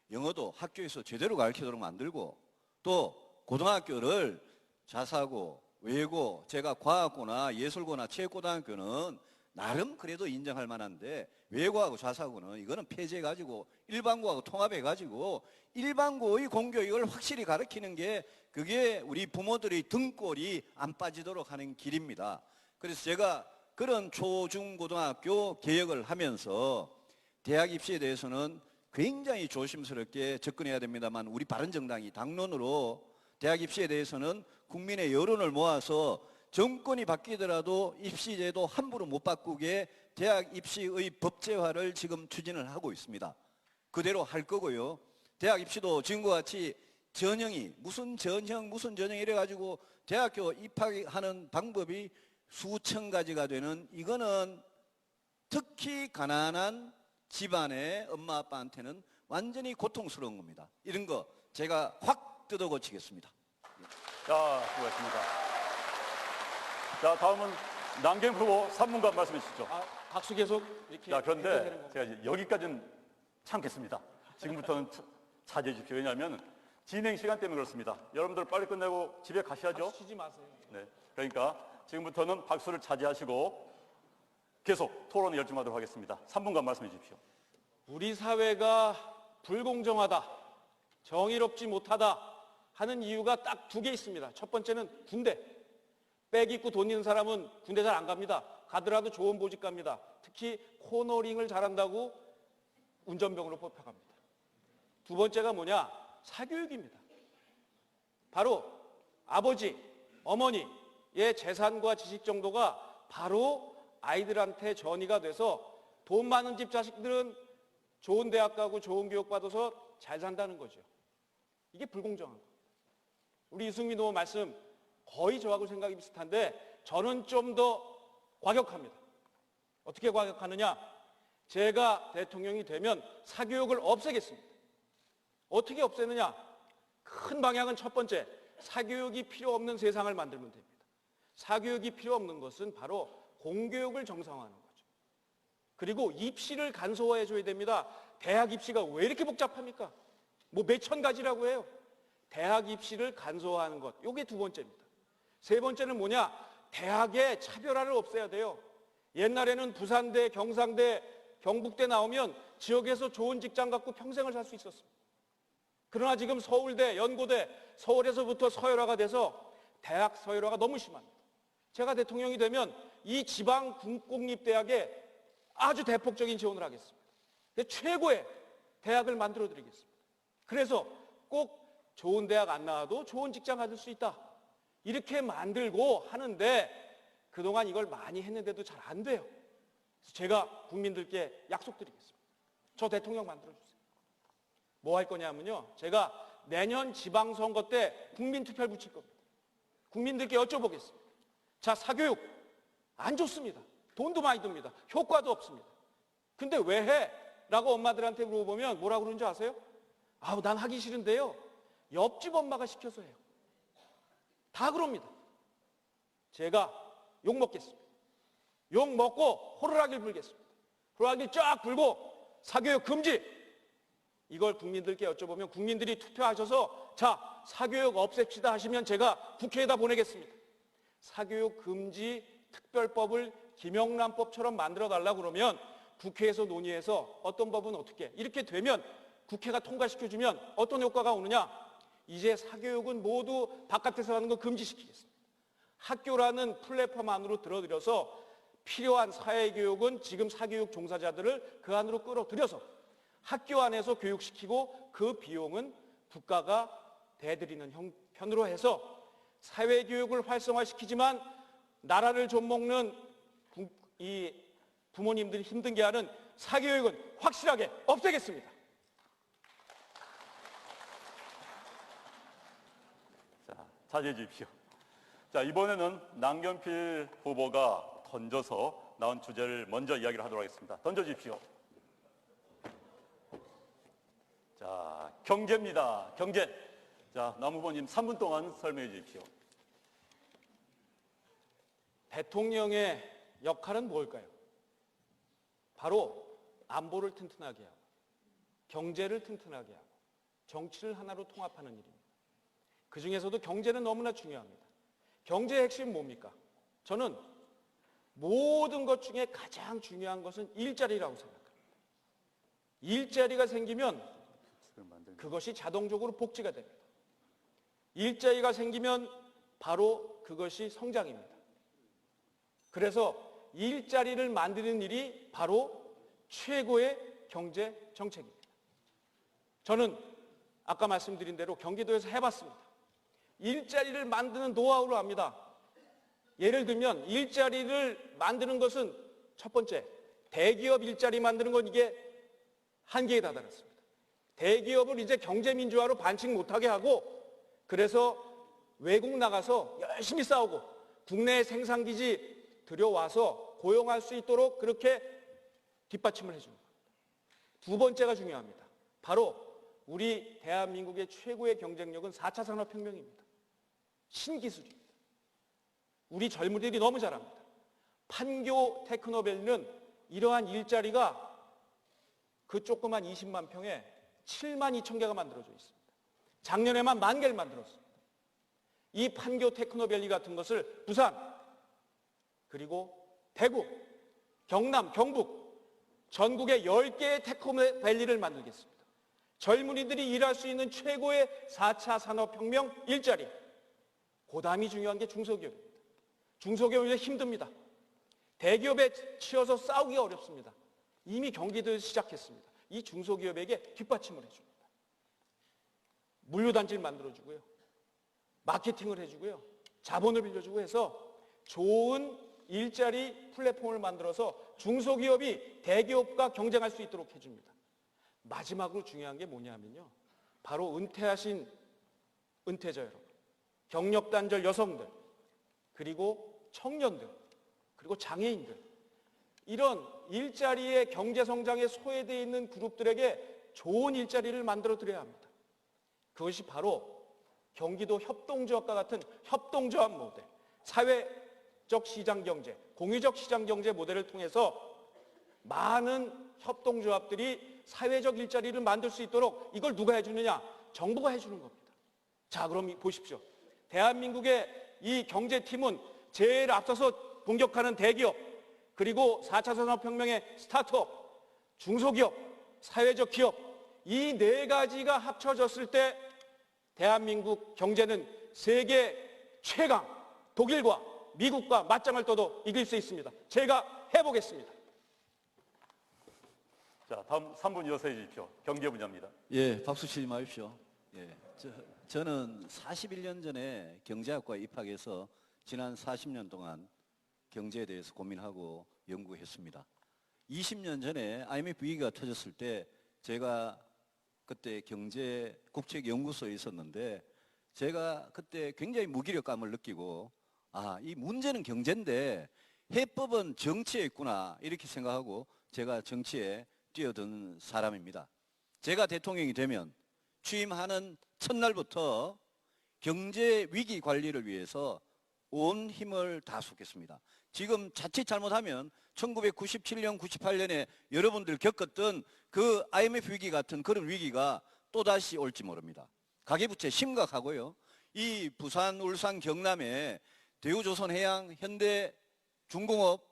영어도 학교에서 제대로 가르치도록 만들고 또 고등학교를 자사고, 외고, 제가 과학고나 예술고나 체육고등학교는 나름 그래도 인정할 만한데 외고하고 좌사고는 이거는 폐지해가지고 일반고하고 통합해가지고 일반고의 공교육을 확실히 가르치는 게 그게 우리 부모들의 등골이 안 빠지도록 하는 길입니다. 그래서 제가 그런 초중고등학교 개혁을 하면서 대학 입시에 대해서는 굉장히 조심스럽게 접근해야 됩니다만 우리 바른정당이 당론으로 대학 입시에 대해서는 국민의 여론을 모아서 정권이 바뀌더라도 입시제도 함부로 못 바꾸게 대학 입시의 법제화를 지금 추진을 하고 있습니다. 그대로 할 거고요. 대학 입시도 지금과 같이 전형이 무슨 전형 이래가지고 대학교 입학하는 방법이 수천 가지가 되는 이거는 특히 가난한 집안의 엄마 아빠한테는 완전히 고통스러운 겁니다. 이런 거 제가 확 뜯어 고치겠습니다. 자, 수고하셨습니다. 자, 다음은 남경 후보 3분간 말씀해 주시죠. 박수 계속 이렇게. 자, 그런데 제가 이제 여기까지는 참겠습니다. 지금부터는 자제해 주십시오. 왜냐하면 진행 시간 때문에 그렇습니다. 여러분들 빨리 끝내고 집에 가셔야죠. 박수 치지 마세요. 네, 그러니까 지금부터는 박수를 자제하시고 계속 토론에 열중하도록 하겠습니다. 3분간 말씀해 주십시오. 우리 사회가 불공정하다, 정의롭지 못하다 하는 이유가 딱 두 개 있습니다. 첫 번째는 군대. 백 입고 돈 있는 사람은 군대 잘 안 갑니다. 가더라도 좋은 보직 갑니다. 특히 코너링을 잘한다고 운전병으로 뽑혀갑니다. 두 번째가 뭐냐? 사교육입니다. 바로 아버지, 어머니의 재산과 지식 정도가 바로 아이들한테 전이가 돼서 돈 많은 집 자식들은 좋은 대학 가고 좋은 교육 받아서 잘 산다는 거죠. 이게 불공정한 거예요. 우리 유승민 후보 말씀 거의 저하고 생각이 비슷한데 저는 좀 더 과격합니다. 어떻게 과격하느냐? 제가 대통령이 되면 사교육을 없애겠습니다. 어떻게 없애느냐? 큰 방향은 첫 번째, 사교육이 필요 없는 세상을 만들면 됩니다. 사교육이 필요 없는 것은 바로 공교육을 정상화하는 거죠. 그리고 입시를 간소화해 줘야 됩니다. 대학 입시가 왜 이렇게 복잡합니까? 뭐 몇천 가지라고 해요. 대학 입시를 간소화하는 것, 이게 두 번째입니다. 세 번째는 뭐냐? 대학의 차별화를 없애야 돼요. 옛날에는 부산대, 경상대, 경북대 나오면 지역에서 좋은 직장 갖고 평생을 살 수 있었습니다. 그러나 지금 서울대, 연고대, 서울에서부터 서열화가 돼서 대학 서열화가 너무 심합니다. 제가 대통령이 되면 이 지방 공립대학에 아주 대폭적인 지원을 하겠습니다. 최고의 대학을 만들어 드리겠습니다. 그래서 꼭 좋은 대학 안 나와도 좋은 직장 가질 수 있다. 이렇게 만들고 하는데 그동안 이걸 많이 했는데도 잘 안 돼요. 그래서 제가 국민들께 약속드리겠습니다. 저 대통령 만들어주세요. 뭐 할 거냐면요. 제가 내년 지방선거 때 국민투표를 붙일 겁니다. 국민들께 여쭤보겠습니다. 자, 사교육 안 좋습니다. 돈도 많이 듭니다. 효과도 없습니다. 근데 왜 해? 라고 엄마들한테 물어보면 뭐라고 그러는지 아세요? 아우, 난 하기 싫은데요. 옆집 엄마가 시켜서 해요. 다 그럽니다. 제가 욕 먹겠습니다. 욕 먹고 호루라기를 불겠습니다. 호루라기를 쫙 불고 사교육 금지! 이걸 국민들께 여쭤보면 국민들이 투표하셔서 자, 사교육 없앱시다 하시면 제가 국회에다 보내겠습니다. 사교육 금지 특별법을 김영란법처럼 만들어달라고 그러면 국회에서 논의해서 어떤 법은 어떻게 이렇게 되면 국회가 통과시켜주면 어떤 효과가 오느냐? 이제 사교육은 모두 바깥에서 하는 거 금지시키겠습니다. 학교라는 플랫폼 안으로 들어들여서 필요한 사회교육은 지금 사교육 종사자들을 그 안으로 끌어들여서 학교 안에서 교육시키고 그 비용은 국가가 대드리는 형편으로 해서 사회교육을 활성화시키지만 나라를 좀먹는 이 부모님들이 힘든 게 하는 사교육은 확실하게 없애겠습니다. 자, 자제해 주십시오. 자, 이번에는 남경필 후보가 던져서 나온 주제를 먼저 이야기를 하도록 하겠습니다. 던져 주십시오. 자, 경제입니다. 경제. 자, 남 후보님 3분 동안 설명해 주십시오. 대통령의 역할은 뭘까요? 바로 안보를 튼튼하게 하고 경제를 튼튼하게 하고 정치를 하나로 통합하는 일입니다. 그중에서도 경제는 너무나 중요합니다. 경제의 핵심은 뭡니까? 저는 모든 것 중에 가장 중요한 것은 일자리라고 생각합니다. 일자리가 생기면 그것이 자동적으로 복지가 됩니다. 일자리가 생기면 바로 그것이 성장입니다. 그래서 일자리를 만드는 일이 바로 최고의 경제 정책입니다. 저는 아까 말씀드린 대로 경기도에서 해봤습니다. 일자리를 만드는 노하우를 압니다. 예를 들면 일자리를 만드는 것은 첫 번째, 대기업 일자리 만드는 건 이게 한계에 다다랐습니다. 대기업을 이제 경제민주화로 반칙 못하게 하고 그래서 외국 나가서 열심히 싸우고 국내 생산기지 들여와서 고용할 수 있도록 그렇게 뒷받침을 해줍니다. 두 번째가 중요합니다. 바로 우리 대한민국의 최고의 경쟁력은 4차 산업혁명입니다. 신기술입니다. 우리 젊은이들이 너무 잘합니다. 판교 테크노밸리는 이러한 일자리가 그 조그만 20만 평에 7만 2천 개가 만들어져 있습니다. 작년에만 1만 개를 만들었습니다. 이 판교 테크노밸리 같은 것을 부산, 그리고 대구, 경남, 경북, 전국에 10개의 테크노밸리를 만들겠습니다. 젊은이들이 일할 수 있는 최고의 4차 산업혁명 일자리. 그다음이 중요한 게 중소기업입니다. 중소기업이 힘듭니다. 대기업에 치여서 싸우기가 어렵습니다. 이미 경기도에서 시작했습니다. 이 중소기업에게 뒷받침을 해줍니다. 물류단지를 만들어주고요. 마케팅을 해주고요. 자본을 빌려주고 해서 좋은 일자리 플랫폼을 만들어서 중소기업이 대기업과 경쟁할 수 있도록 해줍니다. 마지막으로 중요한 게 뭐냐면요. 바로 은퇴하신 은퇴자 여러분, 경력단절 여성들, 그리고 청년들, 그리고 장애인들, 이런 일자리의 경제성장에 소외되어 있는 그룹들에게 좋은 일자리를 만들어 드려야 합니다. 그것이 바로 경기도 협동조합과 같은 협동조합 모델, 사회적 시장경제, 공유적 시장경제 모델을 통해서 많은 협동조합들이 사회적 일자리를 만들 수 있도록 이걸 누가 해주느냐? 정부가 해주는 겁니다. 자, 그럼 보십시오. 대한민국의 이 경제팀은 제일 앞서서 공격하는 대기업, 그리고 4차 산업혁명의 스타트업, 중소기업, 사회적 기업, 이 네 가지가 합쳐졌을 때 대한민국 경제는 세계 최강, 독일과 미국과 맞짱을 떠도 이길 수 있습니다. 제가 해보겠습니다. 자, 다음 3분 이어서 해주십시오. 경제 분야입니다. 예, 박수 치지 마십시오. 예, 저는 41년 전에 경제학과에 입학해서 지난 40년 동안 경제에 대해서 고민하고 연구했습니다. 20년 전에 IMF 위기가 터졌을 때 제가 그때 국책연구소에 있었는데 제가 그때 굉장히 무기력감을 느끼고 이 문제는 경제인데 해법은 정치에 있구나 이렇게 생각하고 제가 정치에 뛰어든 사람입니다. 제가 대통령이 되면 취임하는 첫날부터 경제 위기 관리를 위해서 온 힘을 다 쏟겠습니다. 지금 자칫 잘못하면 1997년, 98년에 여러분들 겪었던 그 IMF 위기 같은 그런 위기가 또다시 올지 모릅니다. 가계부채 심각하고요. 이 부산, 울산, 경남에 대우조선해양, 현대중공업,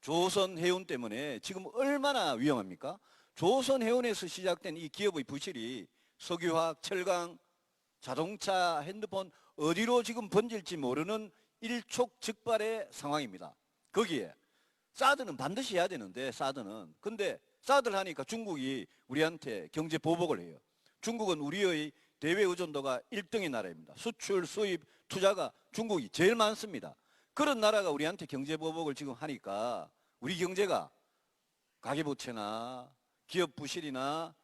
조선해운 때문에 지금 얼마나 위험합니까? 조선해운에서 시작된 이 기업의 부실이 석유화학, 철강, 자동차, 핸드폰 어디로 지금 번질지 모르는 일촉즉발의 상황입니다. 거기에 사드는 반드시 해야 되는데 근데 사드를 하니까 중국이 우리한테 경제 보복을 해요. 중국은 우리의 대외 의존도가 1등의 나라입니다. 수출, 수입, 투자가 중국이 제일 많습니다. 그런 나라가 우리한테 경제 보복을 지금 하니까 우리 경제가 가계부채나 기업 부실이나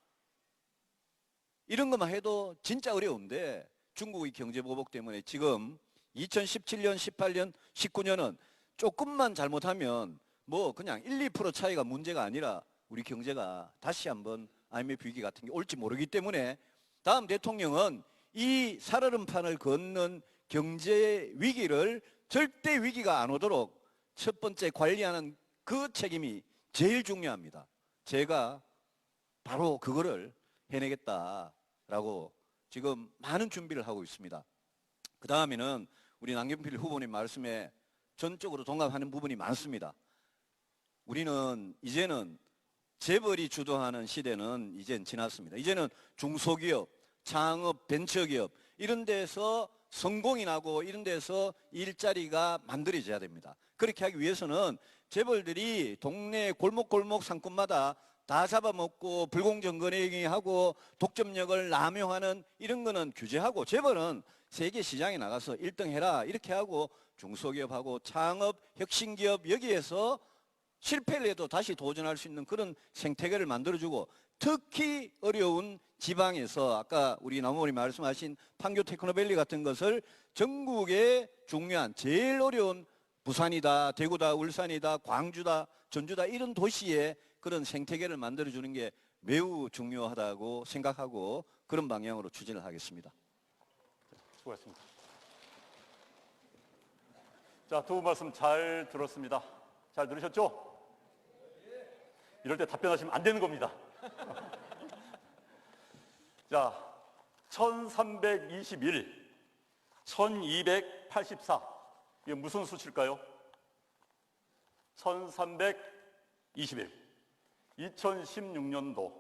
이런 것만 해도 진짜 어려운데 중국의 경제 보복 때문에 지금 2017년, 18년, 19년은 조금만 잘못하면 뭐 그냥 1, 2% 차이가 문제가 아니라 우리 경제가 다시 한번 IMF 위기 같은 게 올지 모르기 때문에 다음 대통령은 이 살얼음판을 걷는 경제 위기를 절대 위기가 안 오도록 첫 번째 관리하는 그 책임이 제일 중요합니다. 제가 바로 그거를 해내겠다라고 지금 많은 준비를 하고 있습니다. 그 다음에는 우리 남경필 후보님 말씀에 전적으로 동감하는 부분이 많습니다. 우리는 이제는 재벌이 주도하는 시대는 이젠 지났습니다. 이제는 중소기업, 창업, 벤처기업 이런 데서 성공이 나고 이런 데서 일자리가 만들어져야 됩니다. 그렇게 하기 위해서는 재벌들이 동네 골목골목 상권마다 다 잡아먹고 불공정거래하고 독점력을 남용하는 이런 거는 규제하고, 재벌은 세계 시장에 나가서 1등 해라 이렇게 하고, 중소기업하고 창업, 혁신기업 여기에서 실패를 해도 다시 도전할 수 있는 그런 생태계를 만들어주고, 특히 어려운 지방에서 아까 우리 남원이 말씀하신 판교 테크노밸리 같은 것을 전국의 중요한 제일 어려운 부산이다, 대구다, 울산이다, 광주다, 전주다 이런 도시에 그런 생태계를 만들어주는 게 매우 중요하다고 생각하고 그런 방향으로 추진을 하겠습니다. 수고하셨습니다. 자, 두 분 말씀 잘 들었습니다. 잘 들으셨죠? 이럴 때 답변하시면 안 되는 겁니다. 자, 1321, 1284 이게 무슨 수치일까요? 1321 2016년도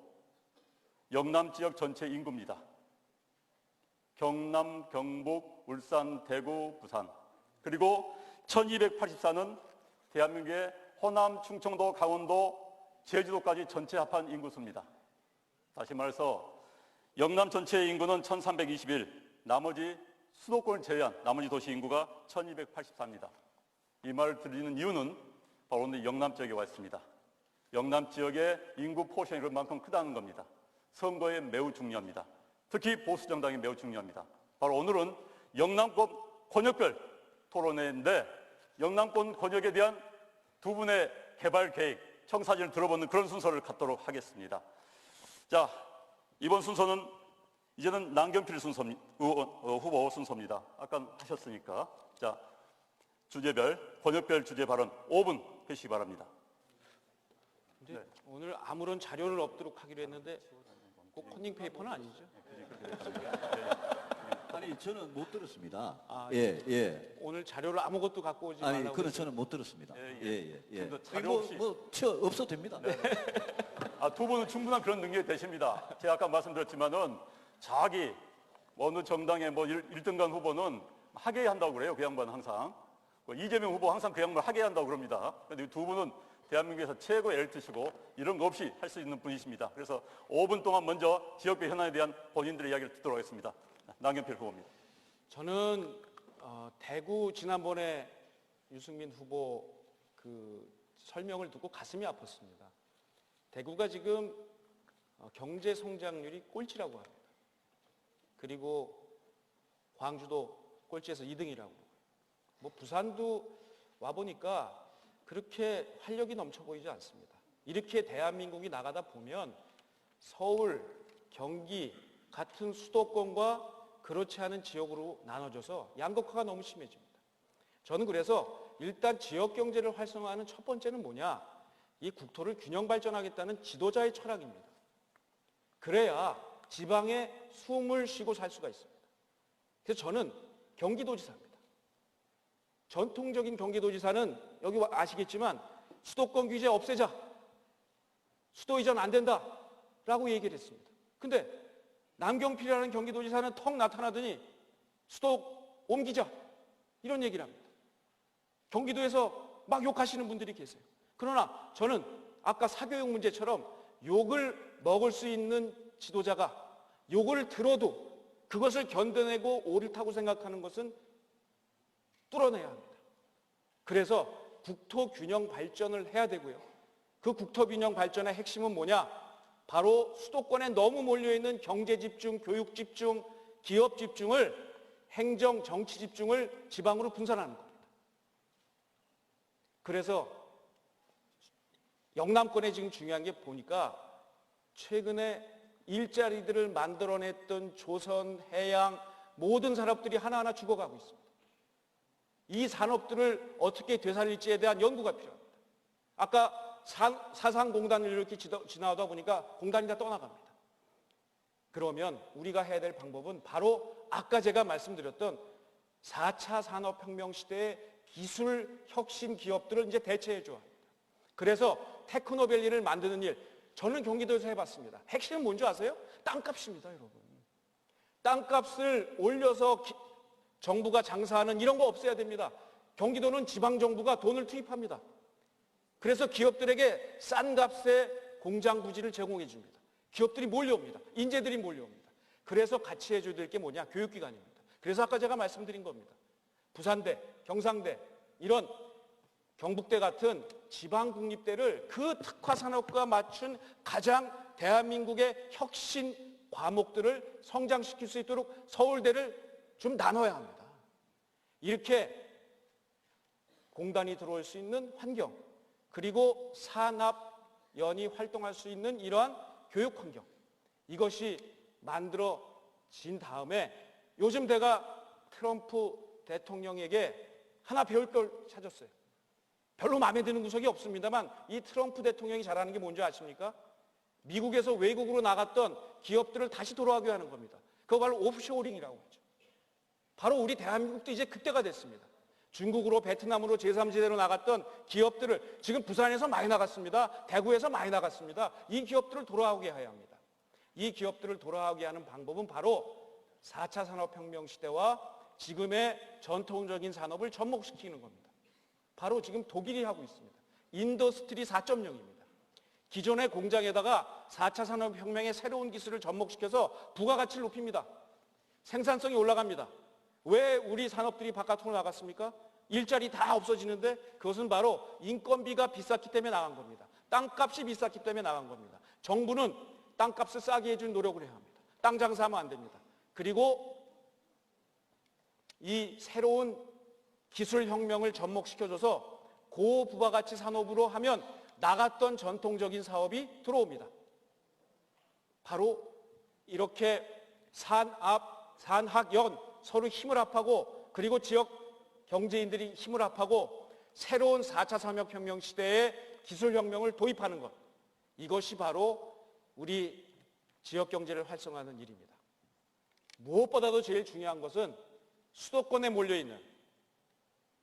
영남 지역 전체 인구입니다. 경남, 경북, 울산, 대구, 부산. 그리고 1284는 대한민국의 호남, 충청도, 강원도, 제주도까지 전체 합한 인구수입니다. 다시 말해서 영남 전체의 인구는 1321, 나머지 수도권을 제외한 나머지 도시 인구가 1284입니다. 이 말을 드리는 이유는 바로 오늘 영남 지역에 와 있습니다. 영남 지역의 인구 포션이 그만큼 크다는 겁니다. 선거에 매우 중요합니다. 특히 보수 정당이 매우 중요합니다. 바로 오늘은 영남권 권역별 토론회인데, 영남권 권역에 대한 두 분의 개발 계획, 청사진을 들어보는 그런 순서를 갖도록 하겠습니다. 자, 이번 순서는 이제는 남경필 후보 순서입니다. 아까 하셨으니까. 자, 주제별, 권역별 주제 발언 5분 해주시기 바랍니다. 근데 오늘 아무런 자료를 없도록 하기로 했는데 꼭 컨닝 페이퍼는 아니죠? 아니, 저는 못 들었습니다. 예. 오늘 자료를 아무것도 갖고 오지 말라고. 아니, 그건 저는 못 들었습니다. 예. 자료 없이. 없어도 됩니다. 두 분은 충분한 그런 능력이 되십니다. 제가 아까 말씀드렸지만은 자기 어느 정당의 뭐 1등간 후보는 하게 한다고 그래요. 그 양반은 항상. 이재명 후보 항상 그 양반 하게 한다고 그럽니다. 그런데 두 분은 대한민국에서 최고의 엘리트시고 이런 거 없이 할 수 있는 분이십니다. 그래서 5분 동안 먼저 지역별 현안에 대한 본인들의 이야기를 듣도록 하겠습니다. 남경필 후보입니다. 저는 대구 지난번에 유승민 후보 그 설명을 듣고 가슴이 아팠습니다. 대구가 지금 경제 성장률이 꼴찌라고 합니다. 그리고 광주도 꼴찌에서 2등이라고. 뭐 부산도 와보니까 그렇게 활력이 넘쳐 보이지 않습니다. 이렇게 대한민국이 나가다 보면 서울, 경기 같은 수도권과 그렇지 않은 지역으로 나눠져서 양극화가 너무 심해집니다. 저는 그래서 일단 지역 경제를 활성화하는 첫 번째는 뭐냐? 이 국토를 균형 발전하겠다는 지도자의 철학입니다. 그래야 지방에 숨을 쉬고 살 수가 있습니다. 그래서 저는 경기도지사입니다. 전통적인 경기도지사는 여기 아시겠지만 수도권 규제 없애자, 수도 이전 안 된다라고 얘기를 했습니다. 근데 남경필이라는 경기도지사는 턱 나타나더니 수도 옮기자 이런 얘기를 합니다. 경기도에서 막 욕하시는 분들이 계세요. 그러나 저는 아까 사교육 문제처럼 욕을 먹을 수 있는 지도자가 욕을 들어도 그것을 견뎌내고 옳다고 생각하는 것은 뚫어내야 합니다. 그래서 국토 균형 발전을 해야 되고요. 그 국토 균형 발전의 핵심은 뭐냐? 바로 수도권에 너무 몰려있는 경제 집중, 교육 집중, 기업 집중을, 행정, 정치 집중을 지방으로 분산하는 겁니다. 그래서 영남권에 지금 중요한 게 보니까 최근에 일자리들을 만들어냈던 조선, 해양 모든 산업들이 하나하나 죽어가고 있습니다. 이 산업들을 어떻게 되살릴지에 대한 연구가 필요합니다. 아까 사상공단을 이렇게 지나다 보니까 공단이 다 떠나갑니다. 그러면 우리가 해야 될 방법은 바로 아까 제가 말씀드렸던 4차 산업혁명 시대의 기술 혁신 기업들을 이제 대체해 줘야 합니다. 그래서 테크노밸리를 만드는 일, 저는 경기도에서 해봤습니다. 핵심은 뭔지 아세요? 땅값입니다, 여러분. 땅값을 올려서 정부가 장사하는 이런 거 없애야 됩니다. 경기도는 지방정부가 돈을 투입합니다. 그래서 기업들에게 싼 값에 공장 부지를 제공해 줍니다. 기업들이 몰려옵니다. 인재들이 몰려옵니다. 그래서 같이 해줘야 될 게 뭐냐? 교육기관입니다. 그래서 아까 제가 말씀드린 겁니다. 부산대, 경상대, 이런 경북대 같은 지방국립대를 그 특화산업과 맞춘 가장 대한민국의 혁신 과목들을 성장시킬 수 있도록 서울대를 좀 나눠야 합니다. 이렇게 공단이 들어올 수 있는 환경, 그리고 산업연이 활동할 수 있는 이러한 교육 환경, 이것이 만들어진 다음에 요즘 제가 트럼프 대통령에게 하나 배울 걸 찾았어요. 별로 마음에 드는 구석이 없습니다만 이 트럼프 대통령이 잘하는 게 뭔지 아십니까? 미국에서 외국으로 나갔던 기업들을 다시 돌아오게 하는 겁니다. 그거 바로 오프쇼어링이라고 하죠. 바로 우리 대한민국도 이제 그때가 됐습니다. 중국으로 베트남으로 제3지대로 나갔던 기업들을 지금 부산에서 많이 나갔습니다. 대구에서 많이 나갔습니다. 이 기업들을 돌아오게 해야 합니다. 이 기업들을 돌아오게 하는 방법은 바로 4차 산업혁명 시대와 지금의 전통적인 산업을 접목시키는 겁니다. 바로 지금 독일이 하고 있습니다. 인더스트리 4.0입니다. 기존의 공장에다가 4차 산업혁명의 새로운 기술을 접목시켜서 부가가치를 높입니다. 생산성이 올라갑니다. 왜 우리 산업들이 바깥으로 나갔습니까? 일자리 다 없어지는데 그것은 바로 인건비가 비쌌기 때문에 나간 겁니다. 땅값이 비쌌기 때문에 나간 겁니다. 정부는 땅값을 싸게 해줄 노력을 해야 합니다. 땅 장사하면 안 됩니다. 그리고 이 새로운 기술혁명을 접목시켜줘서 고부가가치 산업으로 하면 나갔던 전통적인 사업이 들어옵니다. 바로 이렇게 산학연 서로 힘을 합하고 그리고 지역 경제인들이 힘을 합하고 새로운 4차 산업혁명 시대의 기술혁명을 도입하는 것, 이것이 바로 우리 지역 경제를 활성화하는 일입니다. 무엇보다도 제일 중요한 것은 수도권에 몰려있는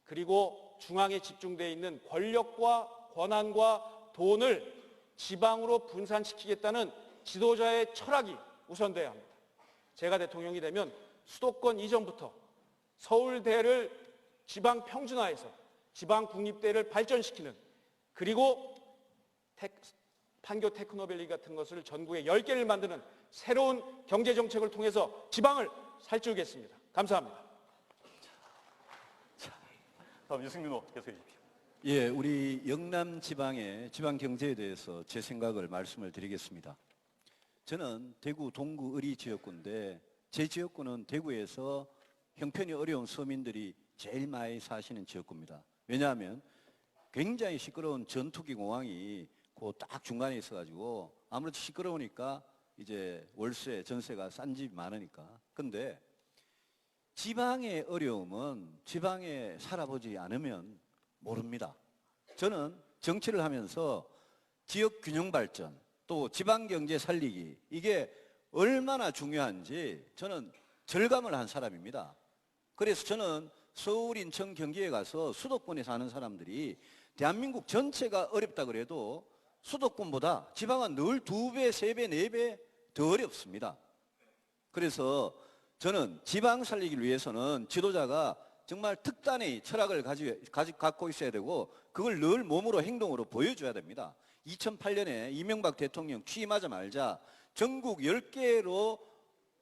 그리고 중앙에 집중되어 있는 권력과 권한과 돈을 지방으로 분산시키겠다는 지도자의 철학이 우선돼야 합니다. 제가 대통령이 되면 수도권 이전부터 서울대를 지방 평준화해서 지방 국립대를 발전시키는, 그리고 판교 테크노밸리 같은 것을 전국에 10개를 만드는 새로운 경제정책을 통해서 지방을 살찌우겠습니다. 감사합니다. 다음 유승민 의원 계속해 주십시오. 예, 우리 영남 지방의 지방 경제에 대해서 제 생각을 말씀을 드리겠습니다. 저는 대구 동구 의리 지역구인데 제 지역구는 대구에서 형편이 어려운 서민들이 제일 많이 사시는 지역구입니다. 왜냐하면 굉장히 시끄러운 전투기 공항이 그 딱 중간에 있어가지고 아무래도 시끄러우니까 이제 월세, 전세가 싼 집이 많으니까. 근데 지방의 어려움은 지방에 살아보지 않으면 모릅니다. 저는 정치를 하면서 지역 균형 발전, 또 지방 경제 살리기, 이게 얼마나 중요한지 저는 절감을 한 사람입니다. 그래서 저는 서울, 인천, 경기에 가서 수도권에 사는 사람들이 대한민국 전체가 어렵다 그래도 수도권보다 지방은 늘 2배, 3배, 4배 더 어렵습니다. 그래서 저는 지방 살리기를 위해서는 지도자가 정말 특단의 철학을 갖고 있어야 되고 그걸 늘 몸으로 행동으로 보여줘야 됩니다. 2008년에 이명박 대통령 취임하자마자 전국 10개로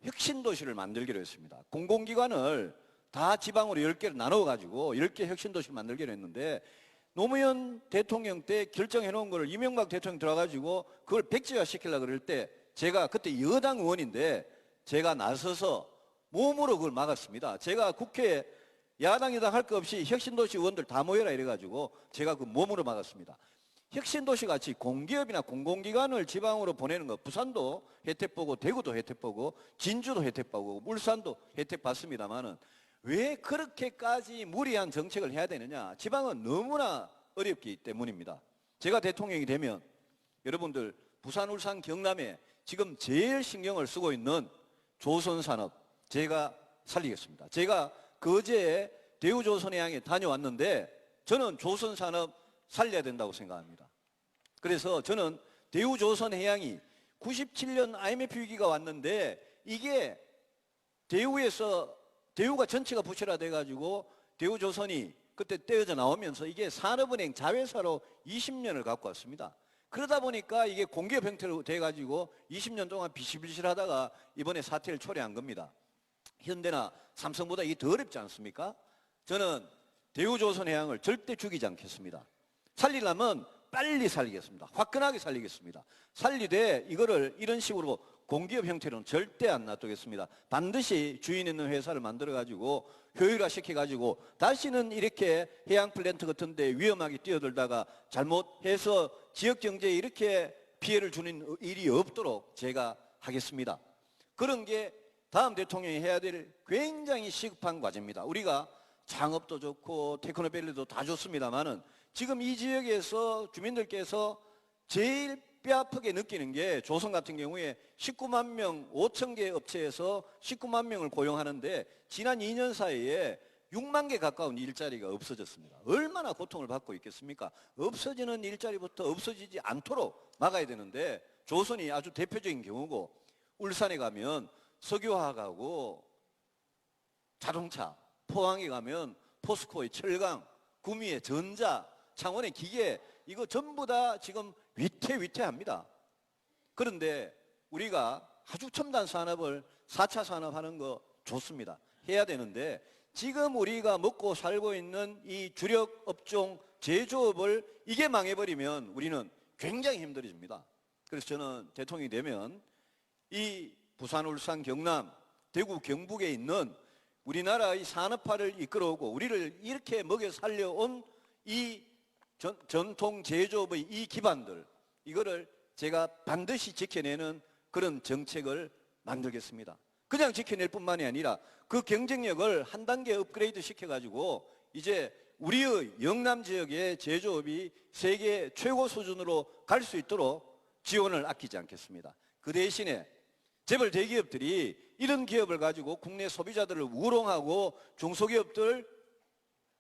혁신도시를 만들기로 했습니다. 공공기관을 다 지방으로 10개로 나눠가지고 10개 혁신도시를 만들기로 했는데 노무현 대통령 때 결정해 놓은 거를 이명박 대통령 들어가지고 그걸 백지화 시키려고 그럴 때 제가 그때 여당 의원인데 제가 나서서 몸으로 그걸 막았습니다. 제가 국회에 야당 여당 할 거 없이 혁신도시 의원들 다 모여라 이래가지고 제가 그 몸으로 막았습니다. 혁신도시 같이 공기업이나 공공기관을 지방으로 보내는 거, 부산도 혜택 보고 대구도 혜택 보고 진주도 혜택 보고 울산도 혜택 받습니다만은 왜 그렇게까지 무리한 정책을 해야 되느냐? 지방은 너무나 어렵기 때문입니다. 제가 대통령이 되면 여러분들 부산, 울산, 경남에 지금 제일 신경을 쓰고 있는 조선산업 제가 살리겠습니다. 제가 거제에 대우조선해양에 다녀왔는데 저는 조선산업 살려야 된다고 생각합니다. 그래서 저는 대우조선해양이 97년 IMF 위기가 왔는데 이게 대우가 전체가 부실화돼 가지고 대우조선이 그때 떼어져 나오면서 이게 산업은행 자회사로 20년을 갖고 왔습니다. 그러다 보니까 이게 공기업 형태로 돼 가지고 20년 동안 비실비실하다가 이번에 사태를 초래한 겁니다. 현대나 삼성보다 이게 더 어렵지 않습니까? 저는 대우조선해양을 절대 죽이지 않겠습니다. 살리려면 빨리 살리겠습니다. 화끈하게 살리겠습니다. 살리되 이거를 이런 식으로 공기업 형태로는 절대 안 놔두겠습니다. 반드시 주인 있는 회사를 만들어가지고 효율화 시켜가지고 다시는 이렇게 해양 플랜트 같은 데 위험하게 뛰어들다가 잘못해서 지역 경제에 이렇게 피해를 주는 일이 없도록 제가 하겠습니다. 그런 게 다음 대통령이 해야 될 굉장히 시급한 과제입니다. 우리가 창업도 좋고 테크노밸리도 다 좋습니다만은 지금 이 지역에서 주민들께서 제일 뼈아프게 느끼는 게 조선 같은 경우에 19만 명, 5천 개 업체에서 19만 명을 고용하는데 지난 2년 사이에 6만 개 가까운 일자리가 없어졌습니다. 얼마나 고통을 받고 있겠습니까? 없어지는 일자리부터 없어지지 않도록 막아야 되는데 조선이 아주 대표적인 경우고 울산에 가면 석유화학하고 자동차, 포항에 가면 포스코의 철강, 구미의 전자, 창원의 기계 이거 전부 다 지금 위태위태합니다. 그런데 우리가 아주 첨단 산업을 4차 산업하는 거 좋습니다. 해야 되는데 지금 우리가 먹고 살고 있는 이 주력 업종 제조업을 이게 망해버리면 우리는 굉장히 힘들어집니다. 그래서 저는 대통령이 되면 이 부산, 울산, 경남, 대구, 경북에 있는 우리나라의 산업화를 이끌어오고 우리를 이렇게 먹여 살려온 이 전통 제조업의 이 기반들 이거를 제가 반드시 지켜내는 그런 정책을 만들겠습니다. 그냥 지켜낼 뿐만이 아니라 그 경쟁력을 한 단계 업그레이드 시켜가지고 이제 우리의 영남 지역의 제조업이 세계 최고 수준으로 갈 수 있도록 지원을 아끼지 않겠습니다. 그 대신에 재벌 대기업들이 이런 기업을 가지고 국내 소비자들을 우롱하고 중소기업들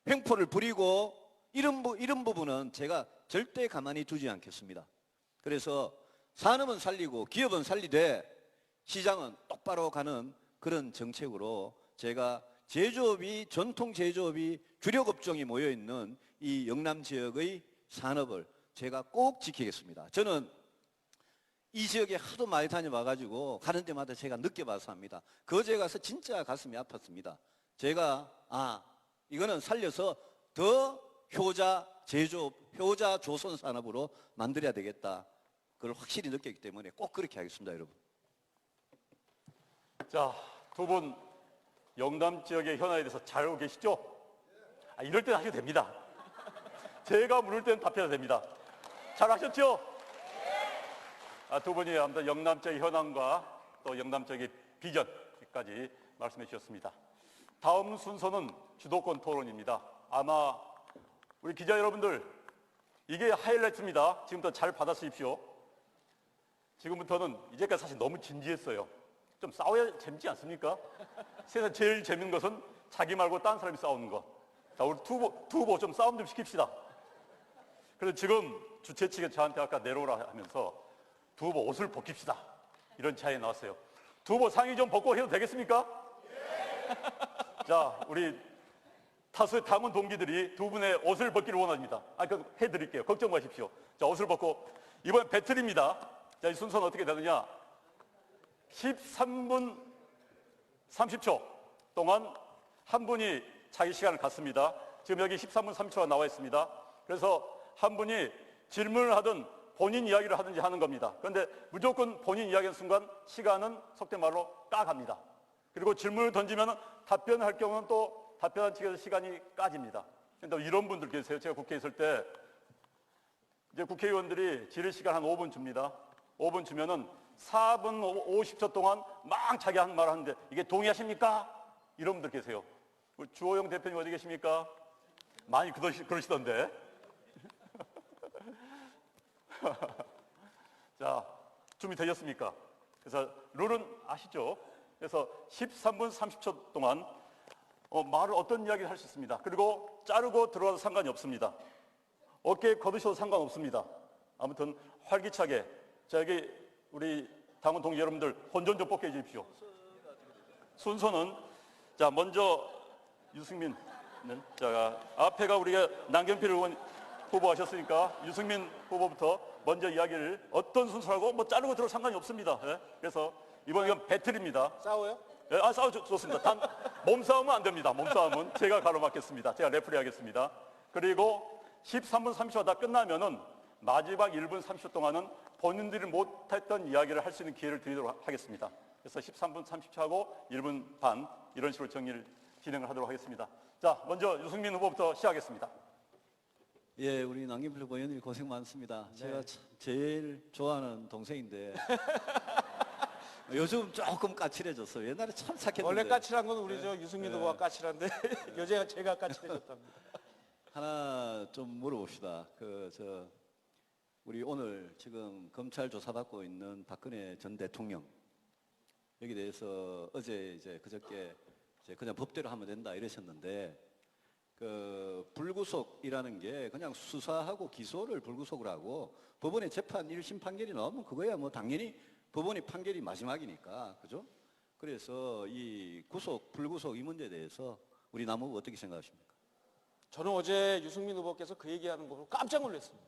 횡포를 부리고 이런 부분은 제가 절대 가만히 두지 않겠습니다. 그래서 산업은 살리고 기업은 살리되 시장은 똑바로 가는 그런 정책으로 제가 제조업이 전통 제조업이 주력 업종이 모여있는 이 영남 지역의 산업을 제가 꼭 지키겠습니다. 저는 이 지역에 하도 많이 다녀봐가지고 가는 데마다 제가 느껴봐서 합니다. 거제에 가서 진짜 가슴이 아팠습니다. 제가 이거는 살려서 더 효자 제조업, 효자 조선 산업으로 만들어야 되겠다. 그걸 확실히 느꼈기 때문에 꼭 그렇게 하겠습니다, 여러분. 자, 두 분 영남 지역의 현안에 대해서 잘 알고 계시죠? 이럴 땐 하셔도 됩니다. 제가 물을 땐 답해도 됩니다. 잘 하셨죠? 두 분이 아무튼 영남 지역의 현안과 또 영남 지역의 비전까지 말씀해 주셨습니다. 다음 순서는 주도권 토론입니다. 아마 우리 기자 여러분들 이게 하이라이트입니다. 지금부터 잘 받아쓰십시오. 지금부터는 이제까지 사실 너무 진지했어요. 좀 싸워야 재밌지 않습니까? 세상 제일 재밌는 것은 자기 말고 딴 사람이 싸우는 거. 자, 우리 두 후보 좀 싸움 좀 시킵시다. 그래서 지금 주최 측에 저한테 아까 내려오라 하면서 두 후보 옷을 벗깁시다. 이런 차이 나왔어요. 두 후보 상의 좀 벗고 해도 되겠습니까? 자, 우리 타수의 당원 동기들이 두 분의 옷을 벗기를 원합니다. 그럼 해드릴게요. 걱정 마십시오. 자, 옷을 벗고 이번 배틀입니다. 자, 이 순서는 어떻게 되느냐? 13분 30초 동안 한 분이 자기 시간을 갖습니다. 지금 여기 13분 30초가 나와 있습니다. 그래서 한 분이 질문을 하든 본인 이야기를 하든지 하는 겁니다. 그런데 무조건 본인 이야기하는 순간 시간은 속된 말로 까갑니다. 그리고 질문을 던지면 답변할 경우는 또 답변한 측에서 시간이 까집니다. 그런데 이런 분들 계세요. 제가 국회에 있을 때 이제 국회의원들이 질의 시간 한 5분 줍니다. 5분 주면은 4분 50초 동안 막 자기 한 말 하는데 이게 동의하십니까? 이런 분들 계세요. 우리 주호영 대표님 어디 계십니까? 많이 그러시던데. 자, 준비되셨습니까? 그래서 룰은 아시죠? 그래서 13분 30초 동안 말을 어떤 이야기를 할 수 있습니다. 그리고 자르고 들어가도 상관이 없습니다. 어깨에 걷으셔도 상관없습니다. 아무튼 활기차게 저기 우리 당원 동지 여러분들 혼전 좀 뽑게 해주십시오. 순서는 자 먼저 유승민 자 앞에가 우리가 남경필 의원 후보 하셨으니까 유승민 후보부터 먼저 이야기를 어떤 순서라고 뭐 자르고 들어도 상관이 없습니다. 예? 그래서 이건 배틀입니다. 싸워요? 예, 싸워 좋습니다. 단 몸싸움은 안 됩니다. 몸싸움은 제가 가로막겠습니다. 제가 레프리 하겠습니다. 그리고 13분 30초 다 끝나면은 마지막 1분 30초 동안은 본인들이 못했던 이야기를 할 수 있는 기회를 드리도록 하겠습니다. 그래서 13분 30초 하고 1분 반 이런 식으로 진행을 하도록 하겠습니다. 자, 먼저 유승민 후보부터 시작하겠습니다. 예, 우리 남경필 의원님 고생 많습니다. 네. 제가 참 제일 좋아하는 동생인데 요즘 조금 까칠해졌어요. 옛날에 참 착했는데. 원래 까칠한 건 우리 저 유승민 네. 후보가 까칠한데 요새 제가 까칠해졌답니다. 하나 좀 물어봅시다. 우리 오늘 지금 검찰 조사받고 있는 박근혜 전 대통령 여기 대해서 어제 이제 그저께 이제 그냥 법대로 하면 된다 이러셨는데 불구속이라는 게 그냥 수사하고 기소를 불구속을 하고 법원의 재판 1심 판결이 나오면 그거야 뭐 당연히 법원의 판결이 마지막이니까 그죠? 그래서 이 불구속 이 문제에 대해서 우리 남 후보 어떻게 생각하십니까? 저는 어제 유승민 후보께서 그 얘기하는 거 보고 깜짝 놀랐습니다.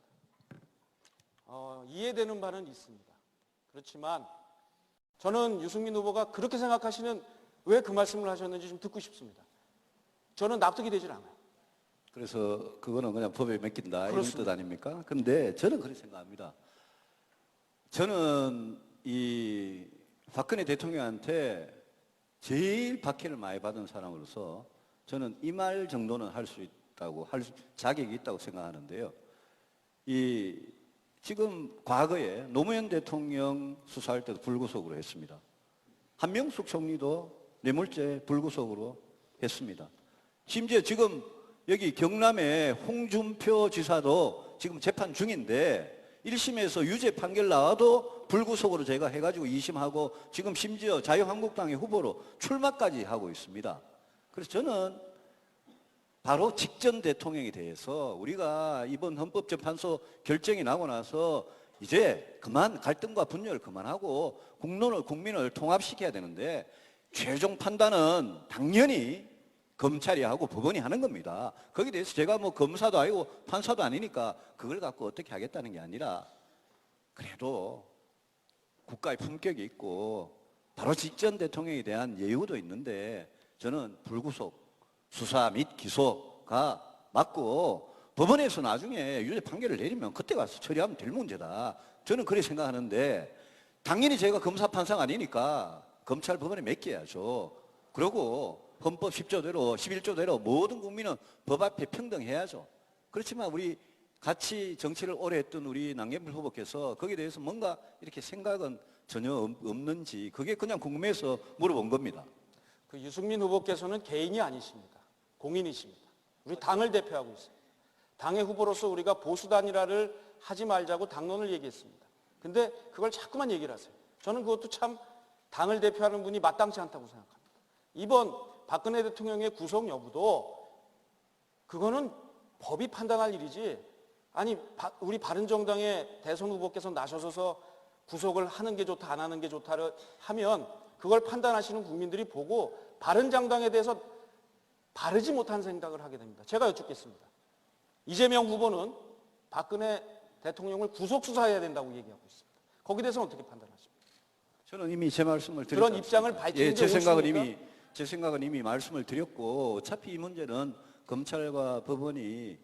이해되는 바는 있습니다. 그렇지만 저는 유승민 후보가 그렇게 생각하시는 왜 그 말씀을 하셨는지 좀 듣고 싶습니다. 저는 납득이 되질 않아요. 그래서 그거는 그냥 법에 맡긴다 이런 그렇습니다. 뜻 아닙니까? 그런데 저는 그렇게 생각합니다. 저는 이 박근혜 대통령한테 제일 박해를 많이 받은 사람으로서 저는 이 말 정도는 할 수 있다고 할 자격이 있다고 생각하는데요. 지금 과거에 노무현 대통령 수사할 때도 불구속으로 했습니다. 한명숙 총리도 뇌물죄 불구속으로 했습니다. 심지어 지금 여기 경남의 홍준표 지사도 지금 재판 중인데 1심에서 유죄 판결 나와도 불구속으로 제가 해가지고 2심하고 지금 심지어 자유한국당의 후보로 출마까지 하고 있습니다. 그래서 저는 바로 직전 대통령에 대해서 우리가 이번 헌법재판소 결정이 나고 나서 이제 그만 갈등과 분열을 그만하고 국민을 통합시켜야 되는데 최종 판단은 당연히 검찰이 하고 법원이 하는 겁니다. 거기에 대해서 제가 뭐 검사도 아니고 판사도 아니니까 그걸 갖고 어떻게 하겠다는 게 아니라 그래도 국가의 품격이 있고 바로 직전 대통령에 대한 예우도 있는데 저는 불구속 수사 및 기소가 맞고 법원에서 나중에 유죄 판결을 내리면 그때 가서 처리하면 될 문제다. 저는 그렇게 생각하는데 당연히 제가 검사 판사가 아니니까 검찰 법원에 맡겨야죠. 그리고 헌법 10조대로 11조대로 모든 국민은 법 앞에 평등해야죠. 그렇지만 우리 같이 정치를 오래 했던 우리 남경필 후보께서 거기에 대해서 뭔가 이렇게 생각은 전혀 없는지 그게 그냥 궁금해서 물어본 겁니다. 그 유승민 후보께서는 개인이 아니십니다. 공인이십니다. 우리 당을 대표하고 있습니다. 당의 후보로서 우리가 보수 단일화를 하지 말자고 당론을 얘기했습니다. 근데 그걸 자꾸만 얘기를 하세요. 저는 그것도 참 당을 대표하는 분이 마땅치 않다고 생각합니다. 이번 박근혜 대통령의 구속 여부도 그거는 법이 판단할 일이지 아니 우리 바른정당의 대선 후보께서 나서서 구속을 하는 게 좋다 안 하는 게 좋다를 하면 그걸 판단하시는 국민들이 보고 바른정당에 대해서 바르지 못한 생각을 하게 됩니다. 제가 여쭙겠습니다. 이재명 후보는 박근혜 대통령을 구속 수사해야 된다고 얘기하고 있습니다. 거기에 대해서는 어떻게 판단하십니까? 저는 이미 제 말씀을 드렸습니다. 그런 입장을 밝히는 게 제 생각은 이미 말씀을 드렸고 어차피 이 문제는 검찰과 법원이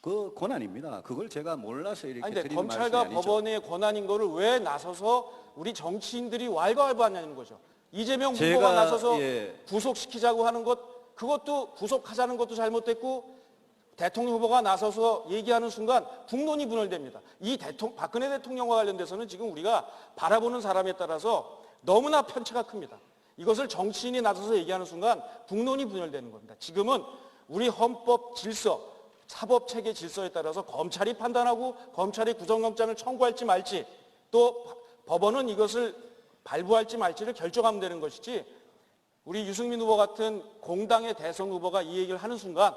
그 권한입니다. 그걸 제가 몰라서 이렇게 아니, 근데 드리는 말씀이 검찰과 아니죠. 법원의 권한인 거를 왜 나서서 우리 정치인들이 왈가왈부하냐는 거죠. 이재명 후보가 나서서 구속시키자고 하는 것, 그것도 구속하자는 것도 잘못됐고 대통령 후보가 나서서 얘기하는 순간 국론이 분열됩니다. 박근혜 대통령과 관련돼서는 지금 우리가 바라보는 사람에 따라서 너무나 편차가 큽니다. 이것을 정치인이 나서서 얘기하는 순간 국론이 분열되는 겁니다. 지금은 우리 헌법 질서, 사법체계 질서에 따라서 검찰이 판단하고 검찰이 구속영장을 청구할지 말지 또 법원은 이것을 발부할지 말지를 결정하면 되는 것이지 우리 유승민 후보 같은 공당의 대선 후보가 이 얘기를 하는 순간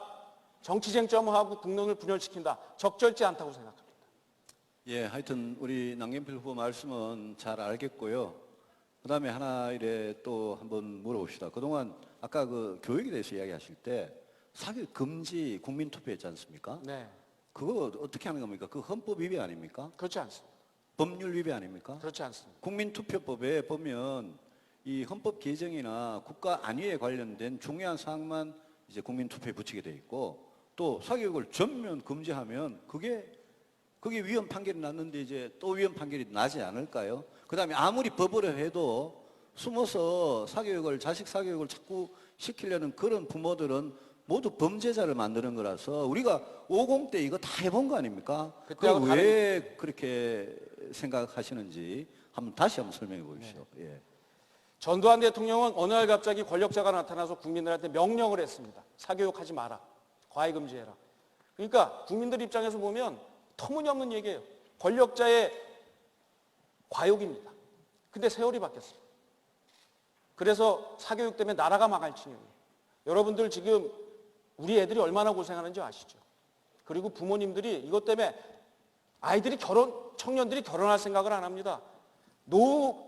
정치 쟁점하고 국론을 분열시킨다. 적절치 않다고 생각합니다. 예, 하여튼 우리 남경필 후보 말씀은 잘 알겠고요. 그 다음에 하나 이래 또 한번 물어봅시다. 그동안 아까 그 교육에 대해서 이야기하실 때 사교육 금지 국민투표했지 않습니까? 네. 그거 어떻게 하는 겁니까? 그 헌법 위배 아닙니까? 그렇지 않습니다. 법률 위배 아닙니까? 그렇지 않습니다. 국민투표법에 보면 이 헌법 개정이나 국가 안위에 관련된 중요한 사항만 이제 국민투표에 붙이게 돼 있고 또 사교육을 전면 금지하면 그게 위헌 판결이 났는데 이제 또 위헌 판결이 나지 않을까요? 그 다음에 아무리 법으로 해도 숨어서 자식 사교육을 자꾸 시키려는 그런 부모들은 모두 범죄자를 만드는 거라서 우리가 50 때 이거 다 해본 거 아닙니까? 그때하고 그걸 왜 그렇게 생각하시는지 다시 한번 설명해 보십시오. 네. 예. 전두환 대통령은 어느 날 갑자기 권력자가 나타나서 국민들한테 명령을 했습니다. 사교육하지 마라. 과외 금지해라. 그러니까 국민들 입장에서 보면 터무니없는 얘기예요. 권력자의 과욕입니다. 근데 세월이 바뀌었어요. 그래서 사교육 때문에 나라가 망할 지경이에요. 여러분들 지금 우리 애들이 얼마나 고생하는지 아시죠? 그리고 부모님들이 이것 때문에 청년들이 결혼할 생각을 안 합니다. 노후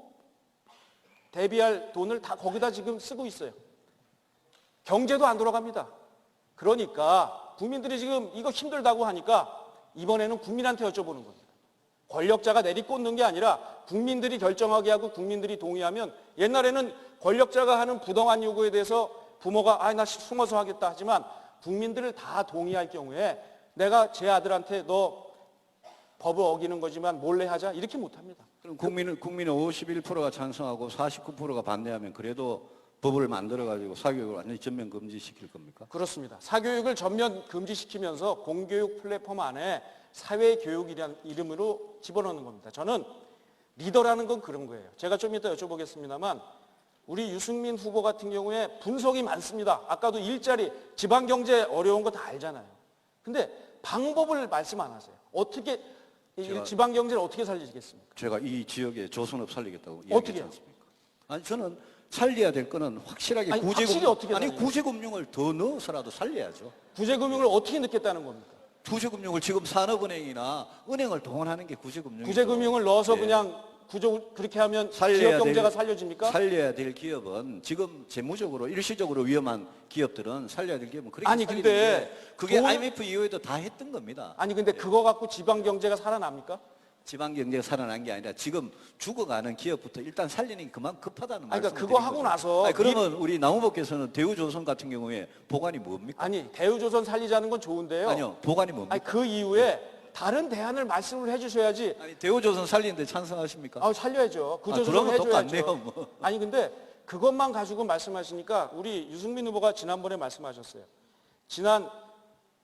대비할 돈을 다 거기다 지금 쓰고 있어요. 경제도 안 돌아갑니다. 그러니까 국민들이 지금 이거 힘들다고 하니까 이번에는 국민한테 여쭤보는 겁니다. 권력자가 내리꽂는 게 아니라 국민들이 결정하게 하고 국민들이 동의하면 옛날에는 권력자가 하는 부당한 요구에 대해서 부모가 나 숨어서 하겠다 하지만 국민들을 다 동의할 경우에 내가 제 아들한테 너 법을 어기는 거지만 몰래 하자 이렇게 못합니다. 그럼 국민의 51%가 찬성하고 49%가 반대하면 그래도 법을 만들어가지고 사교육을 완전히 전면 금지시킬 겁니까? 그렇습니다. 사교육을 전면 금지시키면서 공교육 플랫폼 안에 사회교육이라는 이름으로 집어넣는 겁니다. 저는 리더라는 건 그런 거예요. 제가 좀 이따 여쭤보겠습니다만 우리 유승민 후보 같은 경우에 분석이 많습니다. 아까도 일자리, 지방경제 어려운 거 다 알잖아요. 근데 방법을 말씀 안 하세요. 어떻게 지방경제를 어떻게 살리겠습니까? 제가 이 지역에 조선업 살리겠다고 어떻게 이야기했지 않습니까? 아니 저는 살려야 될 거는 확실하게 구제금융을 더 넣어서라도 살려야죠. 구제금융을 어떻게 넣겠다는 겁니까? 구제금융을 지금 산업은행이나 은행을 동원하는 게 구제금융이죠. 구제금융을 넣어서 예. 그냥 그렇게 하면 지역경제가 살려집니까? 살려야 될 기업은 지금 재무적으로 일시적으로 위험한 기업들은 살려야 될 기업은 그렇게 아니 근데 그게 IMF 이후에도 다 했던 겁니다. 아니 근데 그거 갖고 지방경제가 살아납니까? 지방경제가 살아난 게 아니라 지금 죽어가는 기업부터 일단 살리는 게 그만 급하다는 말씀을 그러니까 그거 하고 나서 그러면 우리 남 후보께서는 대우조선 같은 경우에 보관이 뭡니까? 아니 대우조선 살리자는 건 좋은데요. 아니요, 보관이 뭡니까? 아니 그 이후에 다른 대안을 말씀을 해주셔야지. 아니 대우조선 살리는데 찬성하십니까? 살려야죠. 구조조선 그러면 해줘야죠. 똑같네요, 뭐. 아니 근데 그것만 가지고 말씀하시니까 우리 유승민 후보가 지난번에 말씀하셨어요. 지난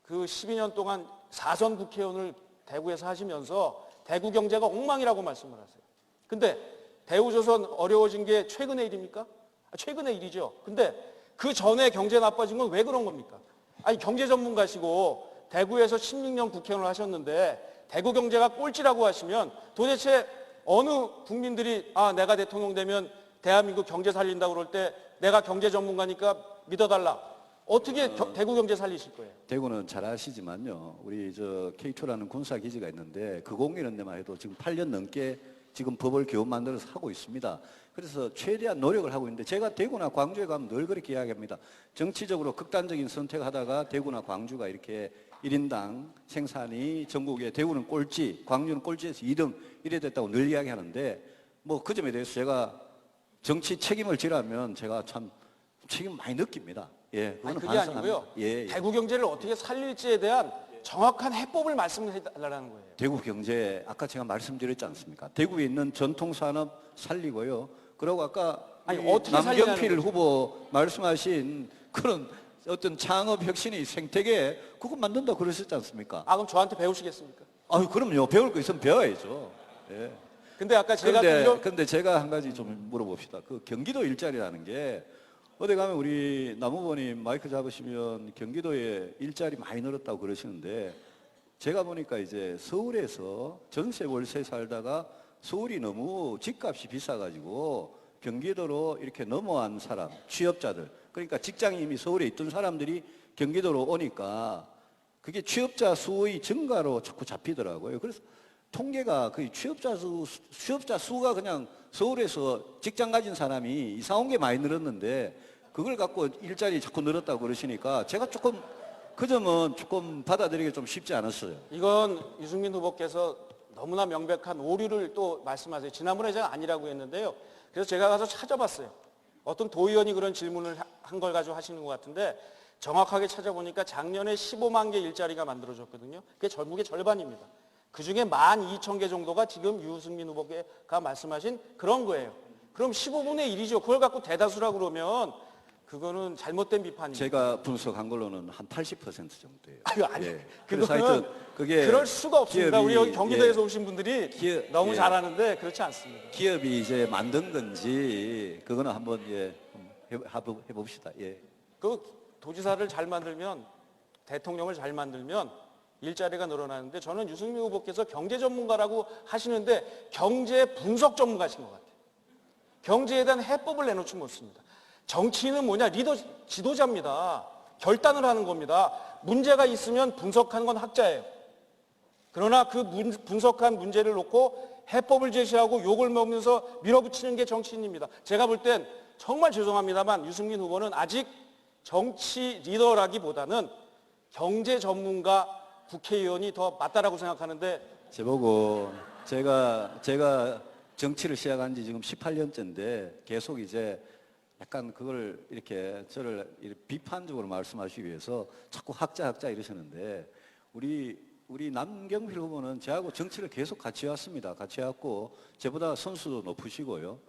그 12년 동안 4선 국회의원을 대구에서 하시면서 대구 경제가 엉망이라고 말씀을 하세요. 근데 대우조선 어려워진 게 최근의 일입니까? 최근의 일이죠. 근데 그 전에 경제 나빠진 건 왜 그런 겁니까? 아니 경제 전문가시고 대구에서 16년 국회의원을 하셨는데 대구 경제가 꼴찌라고 하시면 도대체 어느 국민들이 내가 대통령 되면 대한민국 경제 살린다고 그럴 때 내가 경제 전문가니까 믿어달라. 어떻게 대구 경제 살리실 거예요? 대구는 잘 아시지만요. 우리 K2라는 군사기지가 있는데 그 공기는 데만 해도 지금 8년 넘게 지금 법을 겨우 만들어서 하고 있습니다. 그래서 최대한 노력을 하고 있는데 제가 대구나 광주에 가면 늘 그렇게 이야기합니다. 정치적으로 극단적인 선택하다가 대구나 광주가 이렇게 1인당 생산이 전국에 대구는 꼴찌, 광주는 꼴찌에서 2등 이래 됐다고 늘 이야기하는데 뭐 그 점에 대해서 제가 정치 책임을 지라면 제가 참 책임 많이 느낍니다. 예, 아니, 그게 아니고요. 대구 경제를 어떻게 살릴지에 대한 정확한 해법을 말씀해 달라는 거예요. 대구 경제 아까 제가 말씀드렸지 않습니까? 대구에 있는 전통 산업 살리고요. 그리고 아까 어떻게 남경필 후보 말씀하신 그런 어떤 창업 혁신의 생태계 그거 만든다 그러셨지 않습니까? 그럼 저한테 배우시겠습니까? 그럼요. 배울 거 있으면 배워야죠. 예. 근데 아까 제가 근데 제가 한 가지 좀 물어봅시다. 그 경기도 일자리라는 게 어디 가면 우리 남 후보님 마이크 잡으시면 경기도에 일자리 많이 늘었다고 그러시는데 제가 보니까 이제 서울에서 전세 월세 살다가 서울이 너무 집값이 비싸가지고 경기도로 이렇게 넘어온 사람, 취업자들, 그러니까 직장이 이미 서울에 있던 사람들이 경기도로 오니까 그게 취업자 수의 증가로 자꾸 잡히더라고요. 그래서 통계가 그 취업자 수가 그냥 서울에서 직장 가진 사람이 이사 온 게 많이 늘었는데 그걸 갖고 일자리 자꾸 늘었다고 그러시니까 제가 조금 그 점은 조금 받아들이기 좀 쉽지 않았어요. 이건 유승민 후보께서 너무나 명백한 오류를 또 말씀하세요. 지난번에 제가 아니라고 했는데요. 그래서 제가 가서 찾아봤어요. 어떤 도의원이 그런 질문을 한 걸 가지고 하시는 것 같은데 정확하게 찾아보니까 작년에 15만 개 일자리가 만들어졌거든요. 그게 전국의 절반입니다. 그중에 12,000개 정도가 지금 유승민 후보가 말씀하신 그런 거예요. 그럼 15분의 1이죠. 그걸 갖고 대다수라고 그러면 그거는 잘못된 비판입니다. 제가 분석한 걸로는 한 80% 정도예요. 아니, 예. 그거는 그래서 하여튼 그게 그럴 수가 없습니다. 우리 여기 경기도에서 예. 오신 분들이 너무 잘하는데 그렇지 않습니다. 기업이 이제 만든 건지 그거는 한번 해봅시다. 예. 그 도지사를 잘 만들면 대통령을 잘 만들면 일자리가 늘어나는데 저는 유승민 후보께서 경제 전문가라고 하시는데 경제 분석 전문가신 것 같아요. 경제에 대한 해법을 내놓지 못습니다. 정치인은 뭐냐? 리더, 지도자입니다. 결단을 하는 겁니다. 문제가 있으면 분석하는 건 학자예요. 그러나 그 분석한 문제를 놓고 해법을 제시하고 욕을 먹으면서 밀어붙이는 게 정치인입니다. 제가 볼 땐 정말 죄송합니다만 유승민 후보는 아직 정치 리더라기보다는 경제 전문가 국회의원이 더 맞다라고 생각하는데 저보고 제가 정치를 시작한 지 지금 18년째인데 계속 이제 약간 그걸 이렇게 저를 이렇게 비판적으로 말씀하시기 위해서 자꾸 학자 이러시는데 우리 남경필 후보는 저하고 정치를 계속 같이 왔습니다. 같이 왔고 저보다 선수도 높으시고요.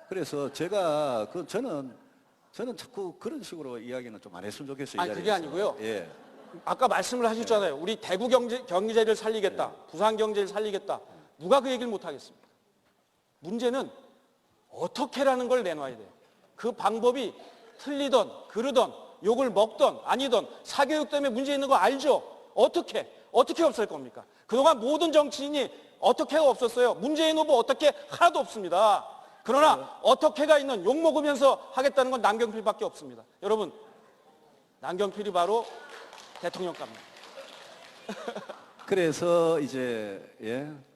그래서 제가 저는 자꾸 그런 식으로 이야기는 좀 안 했으면 좋겠어요. 아니 그게 아니고요. 예. 아까 말씀을 하셨잖아요. 우리 대구 경제를 살리겠다. 부산 경제를 살리겠다. 누가 그 얘기를 못 하겠습니까? 문제는 어떻게라는 걸 내놔야 돼요. 그 방법이 틀리던 그르던 욕을 먹던 아니던 사교육 때문에 문제 있는 거 알죠? 어떻게 없앨 겁니까? 그동안 모든 정치인이 어떻게가 없었어요. 문재인 후보 어떻게 하나도 없습니다. 그러나 어떻게가 있는 욕 먹으면서 하겠다는 건 남경필밖에 없습니다. 여러분 남경필이 바로 대통령감입니다. 그래서 이제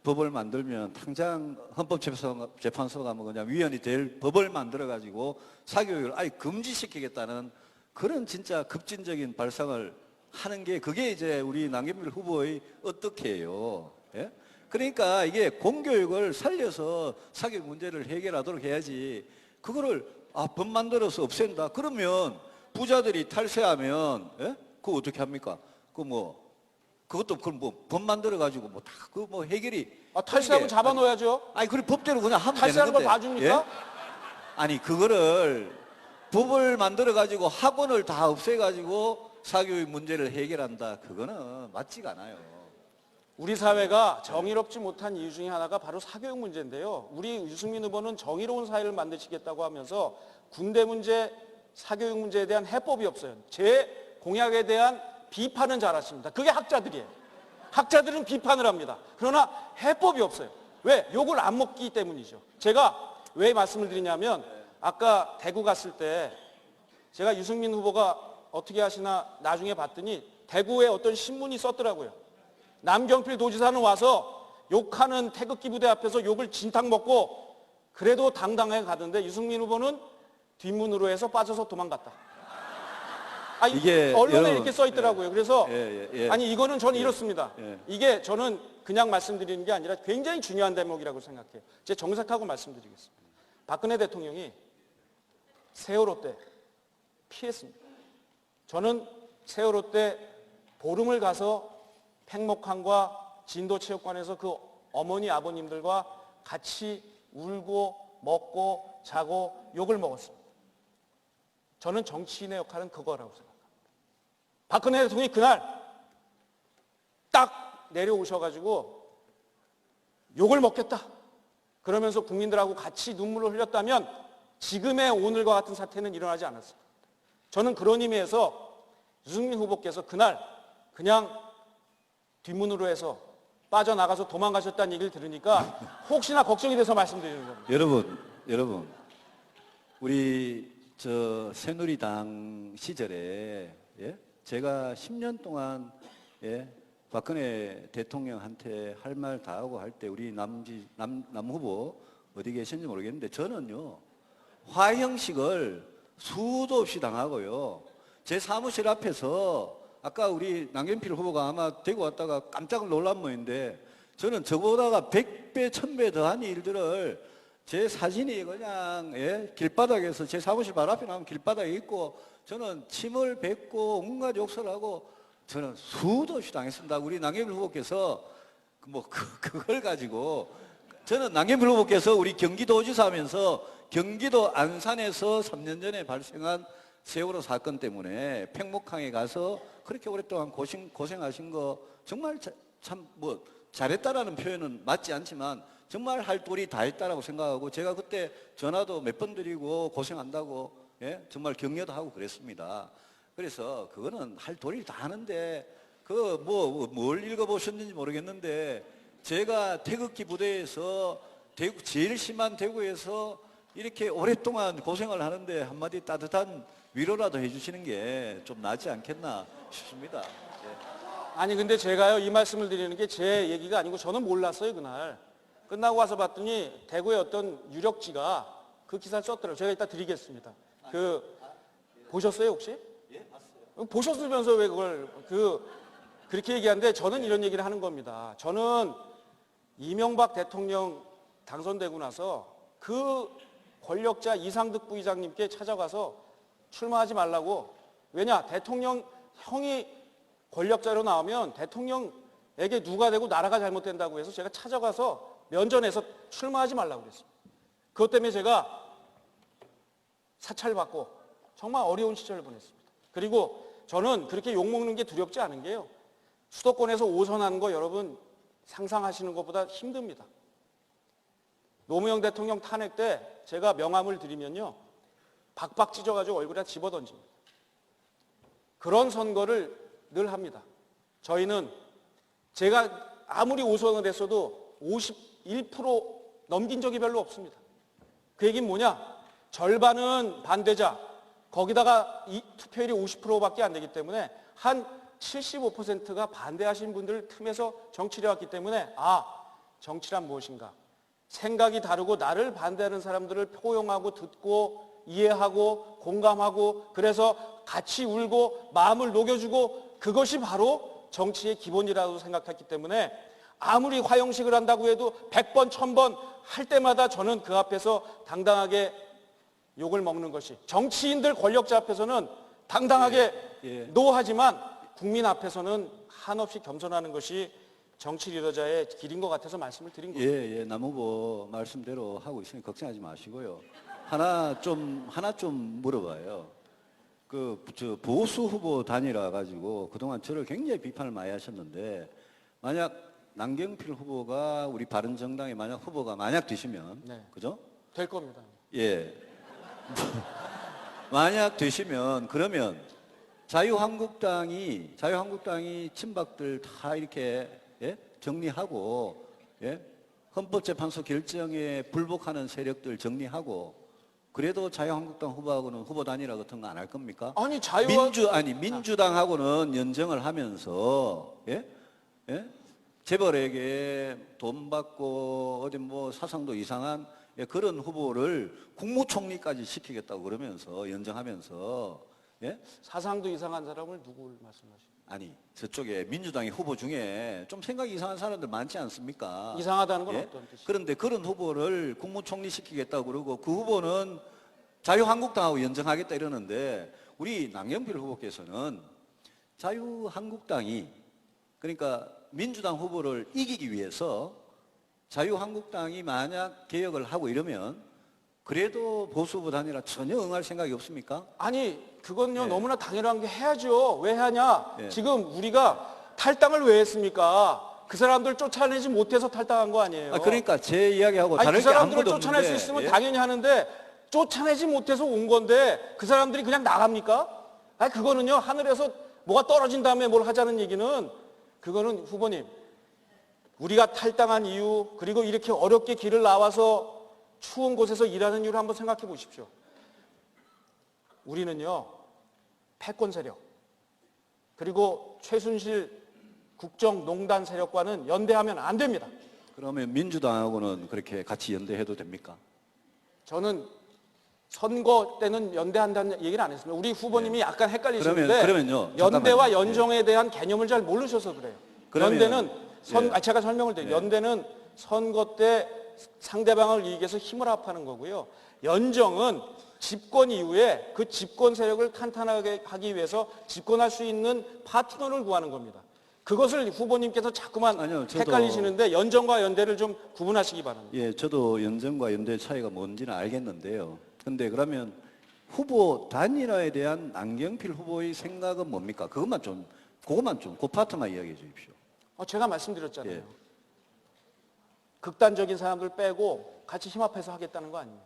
법을 만들면 당장 헌법재판소 가면 그냥 위원이 될 법을 만들어 가지고 사교육을 아예 금지시키겠다는 그런 진짜 급진적인 발상을 하는 게 그게 이제 우리 남경필 후보의 어떻게 해요. 예? 그러니까 이게 공교육을 살려서 사교육 문제를 해결하도록 해야지 그거를 법 만들어서 없앤다. 그러면 부자들이 탈세하면 그거 어떻게 합니까? 그것도 그럼 법 만들어 가지고 해결이 탈세하면 잡아놓아야죠. 아니 그래 법대로 그냥 하면 되는 탈세하는 건데. 걸 봐줍니까? 예? 아니 그거를 법을 만들어 가지고 학원을 다 없애 가지고 사교육 문제를 해결한다. 그거는 맞지가 않아요. 우리 사회가 정의롭지 못한 이유 중에 하나가 바로 사교육 문제인데요. 우리 유승민 후보는 정의로운 사회를 만드시겠다고 하면서 군대 문제, 사교육 문제에 대한 해법이 없어요. 제 공약에 대한 비판은 잘하십니다. 그게 학자들이에요. 학자들은 비판을 합니다. 그러나 해법이 없어요. 왜? 욕을 안 먹기 때문이죠. 제가 왜 말씀을 드리냐면 아까 대구 갔을 때 제가 유승민 후보가 어떻게 하시나 나중에 봤더니 대구에 어떤 신문이 썼더라고요. 남경필 도지사는 와서 욕하는 태극기 부대 앞에서 욕을 진탕 먹고 그래도 당당하게 가던데 유승민 후보는 뒷문으로 해서 빠져서 도망갔다. 이게 언론에 여러분, 이렇게 써 있더라고요. 그래서 아니 이거는 저는 예. 이렇습니다. 이게 저는 그냥 말씀드리는 게 아니라 굉장히 중요한 대목이라고 생각해요. 제 정색하고 말씀드리겠습니다. 박근혜 대통령이 세월호 때 피했습니다. 저는 세월호 때 보름을 가서 팽목항과 진도체육관에서 그 어머니 아버님들과 같이 울고 먹고 자고 욕을 먹었습니다. 저는 정치인의 역할은 그거라고 생각합니다. 박근혜 대통령이 그날 딱 내려오셔가지고 욕을 먹겠다. 그러면서 국민들하고 같이 눈물을 흘렸다면 지금의 오늘과 같은 사태는 일어나지 않았습니다. 저는 그런 의미에서 유승민 후보께서 그날 그냥 뒷문으로 해서 빠져나가서 도망가셨다는 얘기를 들으니까 혹시나 걱정이 돼서 말씀드리는 겁니다. 여러분, 우리 저 새누리당 시절에 예? 제가 10년 동안 예? 박근혜 대통령한테 할 말 다 하고 할 때 우리 남 후보 어디 계신지 모르겠는데 저는요 화형식을 수도 없이 당하고요. 제 사무실 앞에서 아까 우리 남경필 후보가 아마 대구 왔다가 깜짝 놀란 모인데 저는 저보다가 100배, 1000배 더한 일들을 제 사진이 그냥 예? 길바닥에서 제 사무실 바로 앞에 나오면 길바닥에 있고 저는 침을 뱉고 온갖 욕설을 하고 저는 수도 없이 당했습니다. 우리 남경필 후보께서 그걸 가지고 저는 남경필 후보께서 우리 경기도지사 하면서 경기도 안산에서 3년 전에 발생한 세월호 사건 때문에 팽목항에 가서 그렇게 오랫동안 고생하신 거 정말 참 잘했다라는 표현은 맞지 않지만 정말 할 도리 다 했다라고 생각하고 제가 그때 전화도 몇 번 드리고 고생한다고 예? 정말 격려도 하고 그랬습니다. 그래서 그거는 할 도리 다 하는데 뭘 읽어보셨는지 모르겠는데 제가 태극기 부대에서 제일 심한 대구에서 이렇게 오랫동안 고생을 하는데 한마디 따뜻한 위로라도 해주시는 게 좀 낫지 않겠나 싶습니다. 예. 아니 근데 제가요 이 말씀을 드리는 게 제 얘기가 아니고 저는 몰랐어요. 그날 끝나고 와서 봤더니 대구의 어떤 유력지가 그 기사를 썼더라고요. 제가 이따 드리겠습니다. 보셨어요 혹시? 예, 봤어요. 보셨으면서 왜 그걸 그렇게 얘기하는데 저는 이런 얘기를 하는 겁니다. 저는 이명박 대통령 당선되고 나서 그 권력자 이상득 부의장님께 찾아가서 출마하지 말라고. 왜냐? 대통령 형이 권력자로 나오면 대통령에게 누가 되고 나라가 잘못된다고 해서 제가 찾아가서 면전에서 출마하지 말라고 그랬습니다. 그것 때문에 제가 사찰받고 정말 어려운 시절을 보냈습니다. 그리고 저는 그렇게 욕먹는 게 두렵지 않은 게요. 수도권에서 5선하는 거 여러분 상상하시는 것보다 힘듭니다. 노무현 대통령 탄핵 때 제가 명함을 드리면요. 박박 찢어가지고 얼굴에 집어던집니다. 그런 선거를 늘 합니다. 저희는 제가 아무리 5선을 했어도 51% 넘긴 적이 별로 없습니다. 그 얘기는 뭐냐? 절반은 반대자, 거기다가 이 투표율이 50%밖에 안 되기 때문에 한 75%가 반대하신 분들 틈에서 정치를 해왔기 때문에 정치란 무엇인가? 생각이 다르고 나를 반대하는 사람들을 포용하고 듣고 이해하고 공감하고 그래서 같이 울고 마음을 녹여주고 그것이 바로 정치의 기본이라고 생각했기 때문에 아무리 화형식을 한다고 해도 100번, 1000번 할 때마다 저는 그 앞에서 당당하게 욕을 먹는 것이 정치인들 권력자 앞에서는 당당하게 노하지만 국민 앞에서는 한없이 겸손하는 것이 정치 리더자의 길인 것 같아서 말씀을 드린 겁니다. 예, 남 후보 말씀대로 하고 있으니 걱정하지 마시고요. 하나 좀 물어봐요. 보수 후보 단일화 가지고 그동안 저를 굉장히 비판을 많이 하셨는데 만약 남경필 후보가 우리 바른정당의 후보가 되시면 네. 그죠? 될 겁니다. 예. 만약 되시면 그러면 자유한국당이 친박들 다 이렇게 정리하고 헌법재판소 결정에 불복하는 세력들 정리하고 그래도 자유한국당 후보하고는 후보 단일화 같은 거 안 할 겁니까? 아니 민주당하고는 연정을 하면서 재벌에게 돈 받고 어디 사상도 이상한 그런 후보를 국무총리까지 시키겠다고 그러면서 연정하면서 사상도 이상한 사람을 누굴 말씀하시죠? 아니 저쪽에 민주당의 후보 중에 좀 생각이 이상한 사람들 많지 않습니까? 이상하다는 건 어떤 뜻이에요? 그런데 그런 후보를 국무총리 시키겠다고 그러고 그 후보는 자유한국당하고 연정하겠다 이러는데 우리 남경필 후보께서는 자유한국당이 그러니까 민주당 후보를 이기기 위해서 자유한국당이 만약 개혁을 하고 이러면 그래도 보수 후보 단일화 전혀 응할 생각이 없습니까? 아니 그건요 너무나 당연한 게 해야죠. 왜 하냐? 지금 우리가 탈당을 왜 했습니까? 그 사람들 쫓아내지 못해서 탈당한 거 아니에요? 그러니까 제 이야기하고 다를 그 게 아무것도 사람들을 없는데 쫓아낼 수 있으면 당연히 하는데 쫓아내지 못해서 온 건데 그 사람들이 그냥 나갑니까? 그거는요 하늘에서 뭐가 떨어진 다음에 뭘 하자는 얘기는 그거는 후보님 우리가 탈당한 이유 그리고 이렇게 어렵게 길을 나와서 추운 곳에서 일하는 이유를 한번 생각해 보십시오. 우리는요, 패권 세력, 그리고 최순실 국정농단 세력과는 연대하면 안 됩니다. 그러면 민주당하고는 그렇게 같이 연대해도 됩니까? 저는 선거 때는 연대한다는 얘기는 안 했습니다. 우리 후보님이 약간 헷갈리시는데 그러면요, 연대와 잠깐만요. 연정에 대한 개념을 잘 모르셔서 그래요. 그러면- 연대는 제가 설명을 드릴게요. 연대는 선거 때 상대방을 이기기 위해서 힘을 합하는 거고요. 연정은 집권 이후에 그 집권 세력을 탄탄하게 하기 위해서 집권할 수 있는 파트너를 구하는 겁니다. 그것을 후보님께서 자꾸만 헷갈리시는데 연정과 연대를 좀 구분하시기 바랍니다. 예, 저도 연정과 연대 차이가 뭔지는 알겠는데요. 근데 그러면 후보 단일화에 대한 남경필 후보의 생각은 뭡니까? 그것만 좀, 그 파트만 이야기해 주십시오. 제가 말씀드렸잖아요. 예. 극단적인 사람들 빼고 같이 힘합해서 하겠다는 거 아닙니까?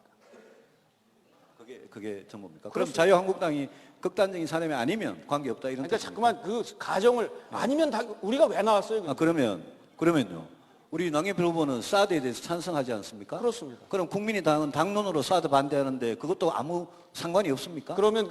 그게 전부입니까? 그럼 자유한국당이 극단적인 사람이 아니면 관계없다 이런 그러니까 뜻입니까? 자꾸만 그 가정을 아니면 다 우리가 왜 나왔어요? 그러면요. 우리 남경필 후보는 사드에 대해서 찬성하지 않습니까? 그렇습니다. 그럼 국민의당은 당론으로 사드 반대하는데 그것도 아무 상관이 없습니까? 그러면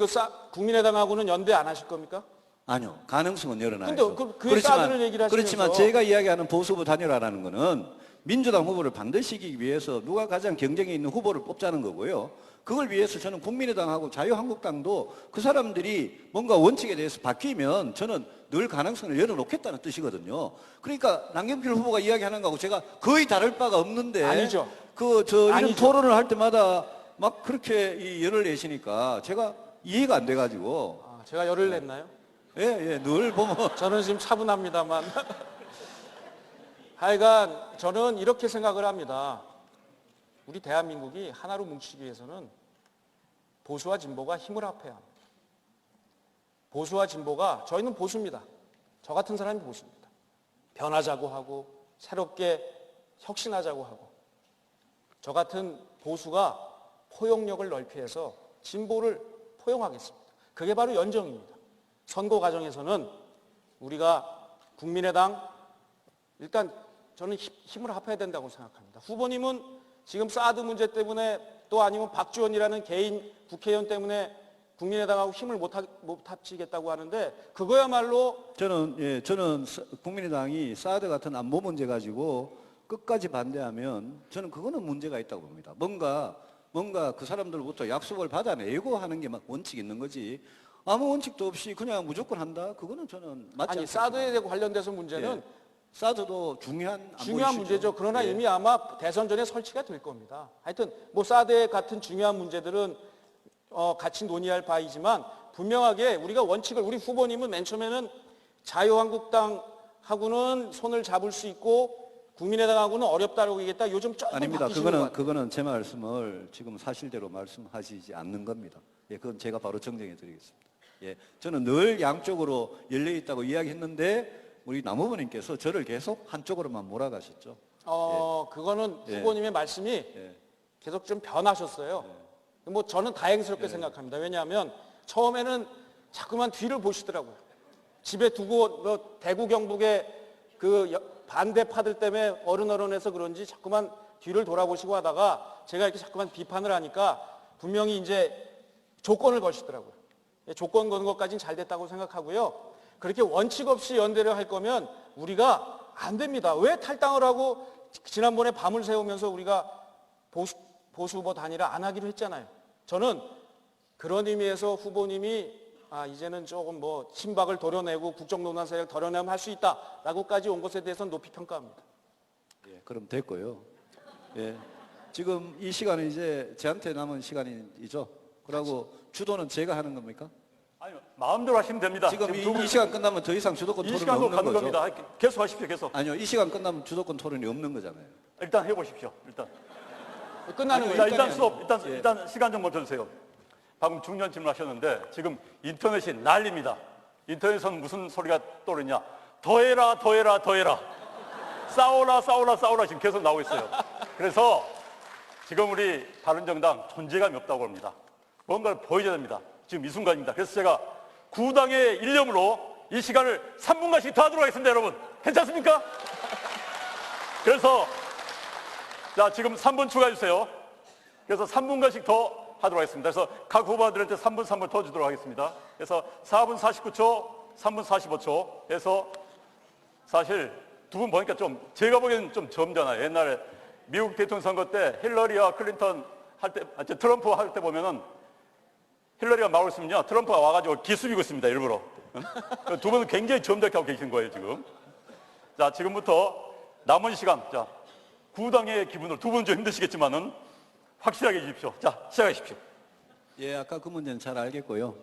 국민의당하고는 연대 안 하실 겁니까? 아니요. 가능성은 열어놔야죠. 근데 그 사드를 얘기를 하시면서 그렇지만 제가 이야기하는 보수부 단일화라는 거는 민주당 후보를 반드시 이기기 위해서 누가 가장 경쟁에 있는 후보를 뽑자는 거고요. 그걸 위해서 저는 국민의당하고 자유한국당도 그 사람들이 뭔가 원칙에 대해서 바뀌면 저는 늘 가능성을 열어놓겠다는 뜻이거든요. 그러니까 남경필 후보가 이야기하는 거하고 제가 거의 다를 바가 없는데 아니죠. 이런 아니죠. 토론을 할 때마다 막 그렇게 열을 내시니까 제가 이해가 안 돼가지고. 제가 열을 냈나요? 예, 늘 보면. 저는 지금 차분합니다만. 하여간 저는 이렇게 생각을 합니다. 우리 대한민국이 하나로 뭉치기 위해서는 보수와 진보가 힘을 합해야 합니다. 보수와 진보가, 저희는 보수입니다. 저 같은 사람이 보수입니다. 변하자고 하고 새롭게 혁신하자고 하고, 저 같은 보수가 포용력을 넓히해서 진보를 포용하겠습니다. 그게 바로 연정입니다. 선거 과정에서는 우리가 국민의당, 일단 저는 힘을 합해야 된다고 생각합니다. 후보님은 지금 사드 문제 때문에 또 아니면 박지원이라는 개인 국회의원 때문에 국민의당하고 힘을 못 합치겠다고 하는데 그거야말로 저는 국민의당이 사드 같은 안보 문제 가지고 끝까지 반대하면 저는 그거는 문제가 있다고 봅니다. 뭔가 그 사람들로부터 약속을 받아내고 하는 게 막 원칙이 있는 거지. 아무 원칙도 없이 그냥 무조건 한다? 그거는 저는 맞지 않습니다. 사드에 관련돼서 문제는 사드도 중요한 문제죠. 그러나 예. 이미 아마 대선 전에 설치가 될 겁니다. 하여튼 사드 같은 중요한 문제들은 같이 논의할 바이지만 분명하게 우리가 원칙을, 우리 후보님은 맨 처음에는 자유한국당하고는 손을 잡을 수 있고 국민의당하고는 어렵다고 얘기했다. 요즘 조금 아닙니다. 바뀌시는 것 같아요. 그거는 제 말씀을 지금 사실대로 말씀하시지 않는 겁니다. 예, 그건 제가 바로 정정해 드리겠습니다. 예, 저는 늘 양쪽으로 열려 있다고 이야기했는데 우리 남 후보님께서 저를 계속 한쪽으로만 몰아가셨죠. 그거는 예. 후보님의 말씀이 예. 계속 좀 변하셨어요. 저는 다행스럽게 생각합니다. 왜냐하면 처음에는 자꾸만 뒤를 보시더라고요. 집에 두고 대구 경북의 반대파들 때문에 어른어른해서 그런지 자꾸만 뒤를 돌아보시고 하다가 제가 이렇게 자꾸만 비판을 하니까 분명히 이제 조건을 거시더라고요. 조건 거는 것까지는 잘 됐다고 생각하고요. 그렇게 원칙 없이 연대를 할 거면 우리가 안 됩니다. 왜 탈당을 하고 지난번에 밤을 새우면서 우리가 보수 후보 단일화 안 하기로 했잖아요. 저는 그런 의미에서 후보님이 이제는 조금 친박을 도려내고 국정농단 세력 도려내면 할 수 있다라고까지 온 것에 대해서는 높이 평가합니다. 예, 그럼 됐고요. 예, 지금 이 시간은 이제 저한테 남은 시간이죠. 그러고 주도는 제가 하는 겁니까? 아니요, 마음대로 하시면 됩니다. 지금 이 시간 끝나면 더 이상 주도권 이 토론이 시간도 없는 가는 거죠. 겁니다. 계속 하십시오, 계속. 아니요, 이 시간 끝나면 주도권 토론이 없는 거잖아요. 일단 해보십시오. 일단. 끝나는 아니, 거예요. 일단 수업, 예. 일단 시간 좀 멈춰주세요. 방금 중요한 질문하셨는데 지금 인터넷이 난립니다. 인터넷에서는 무슨 소리가 떠오르냐? 더해라, 더해라, 더해라. 싸워라, 싸워라, 싸워라 지금 계속 나오고 있어요. 그래서 지금 우리 바른정당 존재감이 없다고 합니다. 뭔가를 보여줘야 됩니다. 지금 이 순간입니다. 그래서 제가 구당의 일념으로 이 시간을 3분간씩 더 하도록 하겠습니다, 여러분. 괜찮습니까? 그래서 자, 지금 3분 추가해 주세요. 그래서 3분간씩 더 하도록 하겠습니다. 그래서 각 후보들한테 3분 더 주도록 하겠습니다. 그래서 4분 49초, 3분 45초 해서 사실 두 분 보니까 좀 제가 보기에는 좀 점잖아요. 옛날에 미국 대통령 선거 때 힐러리와 클린턴 할 때, 트럼프 할 때 보면은 힐러리가 막고 있으면요. 트럼프가 와가지고 기숙이고 있습니다. 일부러. 두 분은 굉장히 점잖게 하고 계신 거예요, 지금. 자, 지금부터 남은 시간, 자, 구당의 기분으로 두 분 좀 힘드시겠지만은 확실하게 해주십시오. 자, 시작하십시오. 예, 아까 그 문제는 잘 알겠고요.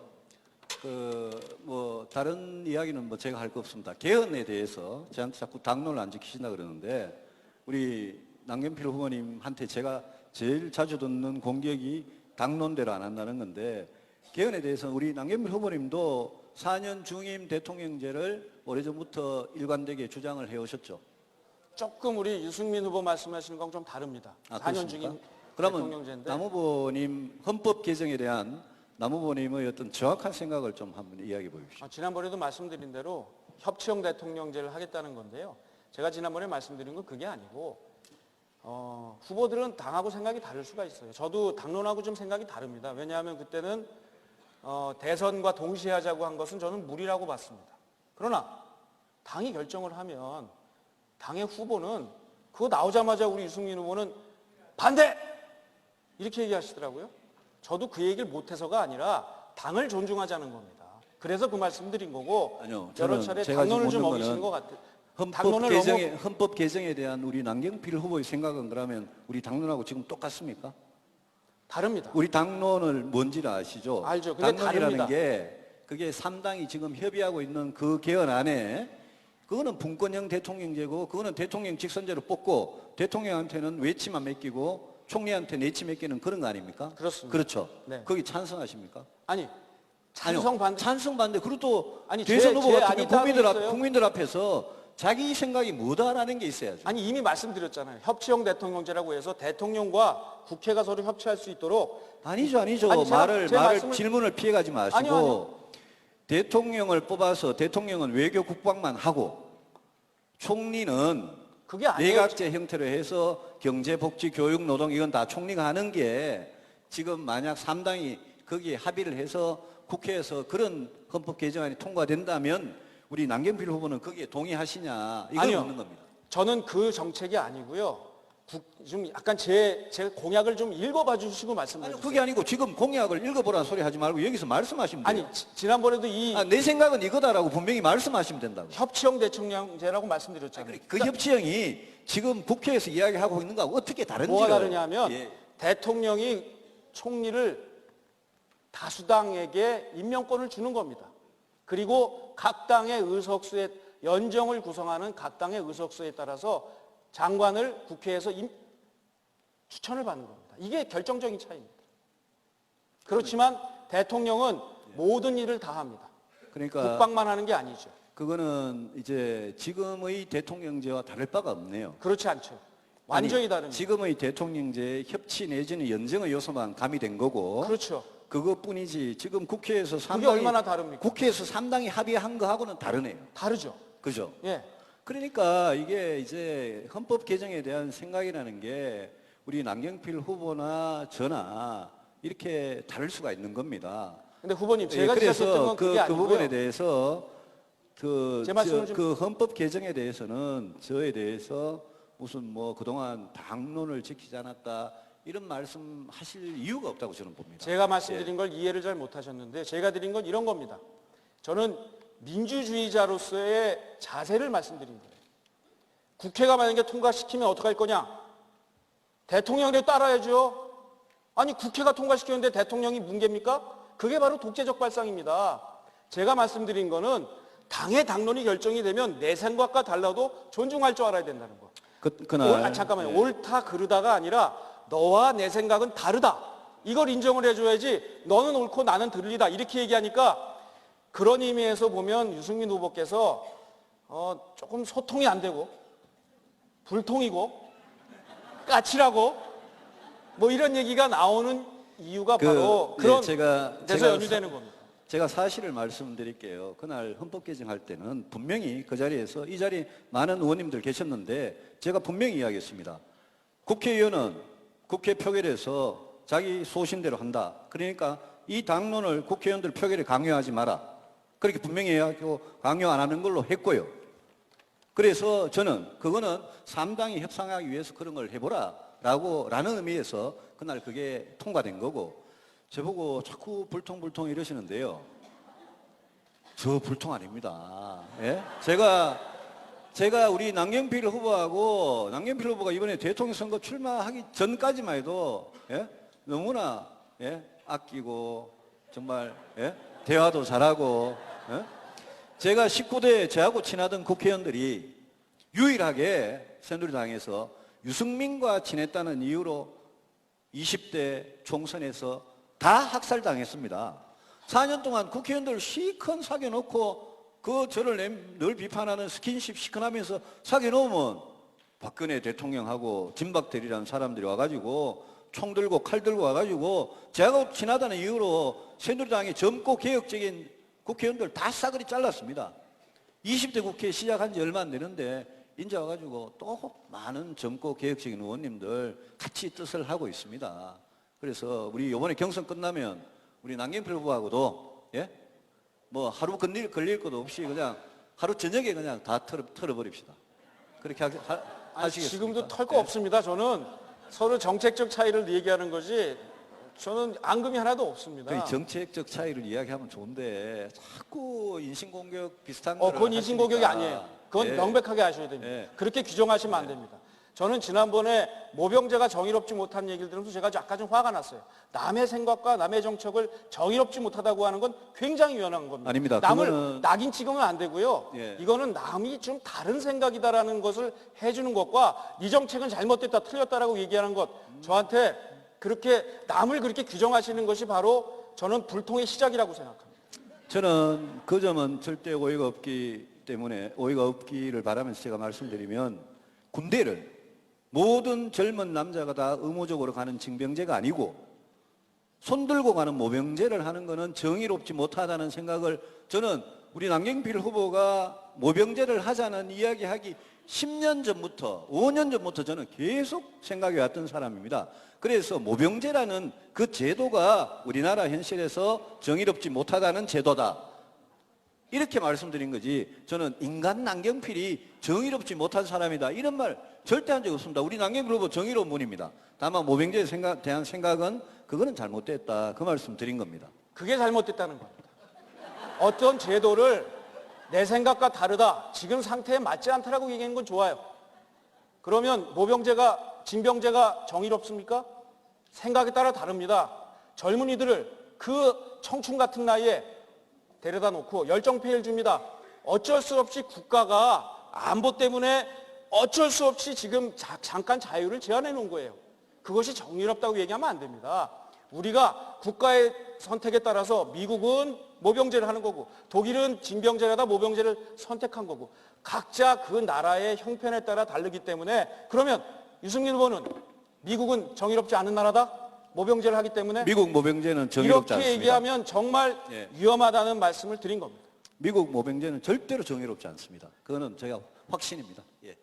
다른 이야기는 제가 할 거 없습니다. 개헌에 대해서 저한테 자꾸 당론을 안 지키신다 그러는데, 우리 남경필 후보님한테 제가 제일 자주 듣는 공격이 당론대로 안 한다는 건데, 개헌에 대해서 우리 남경필 후보님도 4년 중임 대통령제를 오래전부터 일관되게 주장을 해오셨죠. 조금 우리 유승민 후보 말씀하시는 건 좀 다릅니다. 4년 중임 그러면 대통령제인데. 남 후보님 헌법 개정에 대한 남 후보님의 어떤 정확한 생각을 좀 한번 이야기해 보십시오. 지난번에도 말씀드린 대로 협치형 대통령제를 하겠다는 건데요. 제가 지난번에 말씀드린 건 그게 아니고 후보들은 당하고 생각이 다를 수가 있어요. 저도 당론하고 좀 생각이 다릅니다. 왜냐하면 그때는 대선과 동시에 하자고 한 것은 저는 무리라고 봤습니다. 그러나 당이 결정을 하면 당의 후보는 그거 나오자마자 우리 유승민 후보는 반대! 이렇게 얘기하시더라고요. 저도 그 얘기를 못해서가 아니라 당을 존중하자는 겁니다. 그래서 그 말씀 드린 거고, 아니요, 여러 차례 당론을 좀 어기시는 것 같아요. 헌법 개정에 대한 우리 남경필 후보의 생각은 그러면 우리 당론하고 지금 똑같습니까? 다릅니다. 우리 당론을 뭔지를 아시죠? 알죠. 근데 당론이라는 다릅니다. 게 그게 3당이 지금 협의하고 있는 그 개헌 안에 그거는 분권형 대통령제고 그거는 대통령 직선제로 뽑고 대통령한테는 외치만 맡기고 총리한테 내치 맡기는 그런 거 아닙니까? 그렇습니다. 그렇죠. 네. 거기 찬성하십니까? 아니, 찬성 반대. 찬성 반대. 그리고 또 아니, 대선 후보 같은 경우 있어요. 국민들 앞에서 자기 생각이 뭐다라는 게 있어야죠. 아니, 이미 말씀드렸잖아요. 협치형 대통령제라고 해서 대통령과 국회가 서로 협치할 수 있도록. 아니죠. 아니, 질문을 피해가지 마시고 아니요. 대통령을 뽑아서 대통령은 외교 국방만 하고 총리는 그게 아니에요. 내각제 형태로 해서 경제, 복지, 교육, 노동 이건 다 총리가 하는 게 지금 만약 3당이 거기에 합의를 해서 국회에서 그런 헌법 개정안이 통과된다면 우리 남경필 후보는 거기에 동의하시냐 이걸 아니요. 묻는 겁니다. 저는 그 정책이 아니고요. 좀 약간 제 공약을 좀 읽어봐 주시고 말씀해 주세요. 그게 아니고 지금 공약을 읽어보라는 소리 하지 말고 여기서 말씀하시면 돼요. 아니, 지난번에도 내 생각은 이거다라고 분명히 말씀하시면 된다고. 협치형 대통령제라고 말씀드렸잖아요. 그 협치형이 지금 국회에서 이야기하고 있는 거하고 어떻게 다른지를. 뭐가 다르냐면 예. 대통령이 총리를 다수당에게 임명권을 주는 겁니다. 그리고 각 당의 의석수에 연정을 구성하는 각 당의 의석수에 따라서 장관을 국회에서 추천을 받는 겁니다. 이게 결정적인 차이입니다. 그렇지만 대통령은 모든 일을 다 합니다. 그러니까 국방만 하는 게 아니죠. 그거는 이제 지금의 대통령제와 다를 바가 없네요. 그렇지 않죠. 완전히 다릅니다. 지금의 대통령제의 협치 내지는 연정의 요소만 가미된 거고. 그렇죠. 그것뿐이지 지금 국회에서 그게 얼마나 다릅니까? 국회에서 3당이 합의한 거하고는 다르네요. 다르죠. 그죠? 예. 그러니까 이게 이제 헌법 개정에 대한 생각이라는 게 우리 남경필 후보나 저나 이렇게 다를 수가 있는 겁니다. 근데 후보님 제가 지적했던 건 그게 아니고요. 그 부분에 대해서 제 말씀을 좀 그 헌법 개정에 대해서는 저에 대해서 무슨 그동안 당론을 지키지 않았다 이런 말씀 하실 이유가 없다고 저는 봅니다. 제가 말씀드린 걸 이해를 잘 못하셨는데 제가 드린 건 이런 겁니다. 저는 민주주의자로서의 자세를 말씀드린 거예요. 국회가 만약에 통과시키면 어떡할 거냐? 대통령에 따라야죠. 아니 국회가 통과시켰는데 대통령이 문제입니까? 그게 바로 독재적 발상입니다. 제가 말씀드린 거는 당의 당론이 결정이 되면 내 생각과 달라도 존중할 줄 알아야 된다는 거. 그날 잠깐만요. 네. 옳다 그르다가 아니라 너와 내 생각은 다르다. 이걸 인정을 해줘야지 너는 옳고 나는 틀리다. 이렇게 얘기하니까 그런 의미에서 보면 유승민 후보께서 조금 소통이 안 되고 불통이고 까칠하고 이런 얘기가 나오는 이유가 바로 그런 데서 연유되는 겁니다. 제가 사실을 말씀드릴게요. 그날 헌법 개정할 때는 분명히 그 자리에서 이 자리에 많은 의원님들 계셨는데 제가 분명히 이야기했습니다. 국회의원은 국회 표결에서 자기 소신대로 한다. 그러니까 이 당론을 국회의원들 표결에 강요하지 마라. 그렇게 분명히 해가지고 강요 안 하는 걸로 했고요. 그래서 저는 그거는 3당이 협상하기 위해서 그런 걸 해보라 라는 의미에서 그날 그게 통과된 거고, 저보고 자꾸 불통 이러시는데요. 저 불통 아닙니다. 예? 제가 우리 남경필 후보가 이번에 대통령 선거 출마하기 전까지만 해도, 예? 너무나, 예? 아끼고, 정말, 예? 대화도 잘하고, 예? 제가 19대 저하고 친하던 국회의원들이 유일하게 새누리당에서 유승민과 친했다는 이유로 20대 총선에서 다 학살당했습니다. 4년 동안 국회의원들 시큰 사귀어놓고 저를 늘 비판하는 스킨십 시큰하면서 사귀어놓으면 박근혜 대통령하고 진박대리라는 사람들이 와가지고 총 들고 칼 들고 와가지고 제가 친하다는 이유로 새누리당의 젊고 개혁적인 국회의원들 다 싸그리 잘랐습니다. 20대 국회 시작한 지 얼마 안 되는데 이제 와가지고 또 많은 젊고 개혁적인 의원님들 같이 뜻을 하고 있습니다. 그래서 우리 이번에 경선 끝나면 우리 남경필 후보하고도, 예? 뭐 하루 걸릴 것도 없이 그냥 하루 저녁에 그냥 다 털어버립시다. 그렇게 하시겠습니까? 지금도 털 거 없습니다. 저는 서로 정책적 차이를 얘기하는 거지 저는 앙금이 하나도 없습니다. 정책적 차이를 이야기하면 좋은데 자꾸 인신공격 비슷한 그건 인신공격이 아니에요. 그건 예. 명백하게 하셔야 됩니다. 예. 그렇게 규정하시면 안 됩니다. 저는 지난번에 모병제가 정의롭지 못한 얘기를 들으면서 제가 약간 좀 화가 났어요. 남의 생각과 남의 정책을 정의롭지 못하다고 하는 건 굉장히 위험한 겁니다. 아닙니다. 남을 낙인 찍으면 안 되고요. 예. 이거는 남이 좀 다른 생각이다라는 것을 해주는 것과 이 정책은 잘못됐다 틀렸다라고 얘기하는 것, 저한테 그렇게 남을 그렇게 규정하시는 것이 바로 저는 불통의 시작이라고 생각합니다. 저는 그 점은 절대 오해가 없기를 바라면서 제가 말씀드리면, 군대를 모든 젊은 남자가 다 의무적으로 가는 징병제가 아니고 손들고 가는 모병제를 하는 것은 정의롭지 못하다는 생각을 저는 우리 남경필 후보가 모병제를 하자는 이야기하기 10년 전부터 5년 전부터 저는 계속 생각해 왔던 사람입니다. 그래서 모병제라는 그 제도가 우리나라 현실에서 정의롭지 못하다는 제도다, 이렇게 말씀드린 거지, 저는 인간 남경필이 정의롭지 못한 사람이다 이런 말 절대 한 적 없습니다. 우리 남경필 후보 정의로운 분입니다. 다만 모병제에 대한 생각은 그거는 잘못됐다, 그 말씀 드린 겁니다. 그게 잘못됐다는 겁니다. 어떤 제도를 내 생각과 다르다, 지금 상태에 맞지 않다라고 얘기하는 건 좋아요. 그러면 모병제가, 징병제가 정의롭습니까? 생각에 따라 다릅니다. 젊은이들을 그 청춘 같은 나이에 데려다 놓고 열정페이를 줍니다. 어쩔 수 없이 국가가 안보 때문에 어쩔 수 없이 지금 잠깐 자유를 제한해 놓은 거예요. 그것이 정의롭다고 얘기하면 안 됩니다. 우리가 국가의 선택에 따라서 미국은 모병제를 하는 거고 독일은 징병제라다 모병제를 선택한 거고 각자 그 나라의 형편에 따라 다르기 때문에, 그러면 유승민 후보는 미국은 정의롭지 않은 나라다? 모병제를 하기 때문에? 미국 모병제는 정의롭지 이렇게 않습니다. 얘기하면 정말 위험하다는 말씀을 드린 겁니다. 미국 모병제는 절대로 정의롭지 않습니다. 그거는 제가 확신입니다. 예.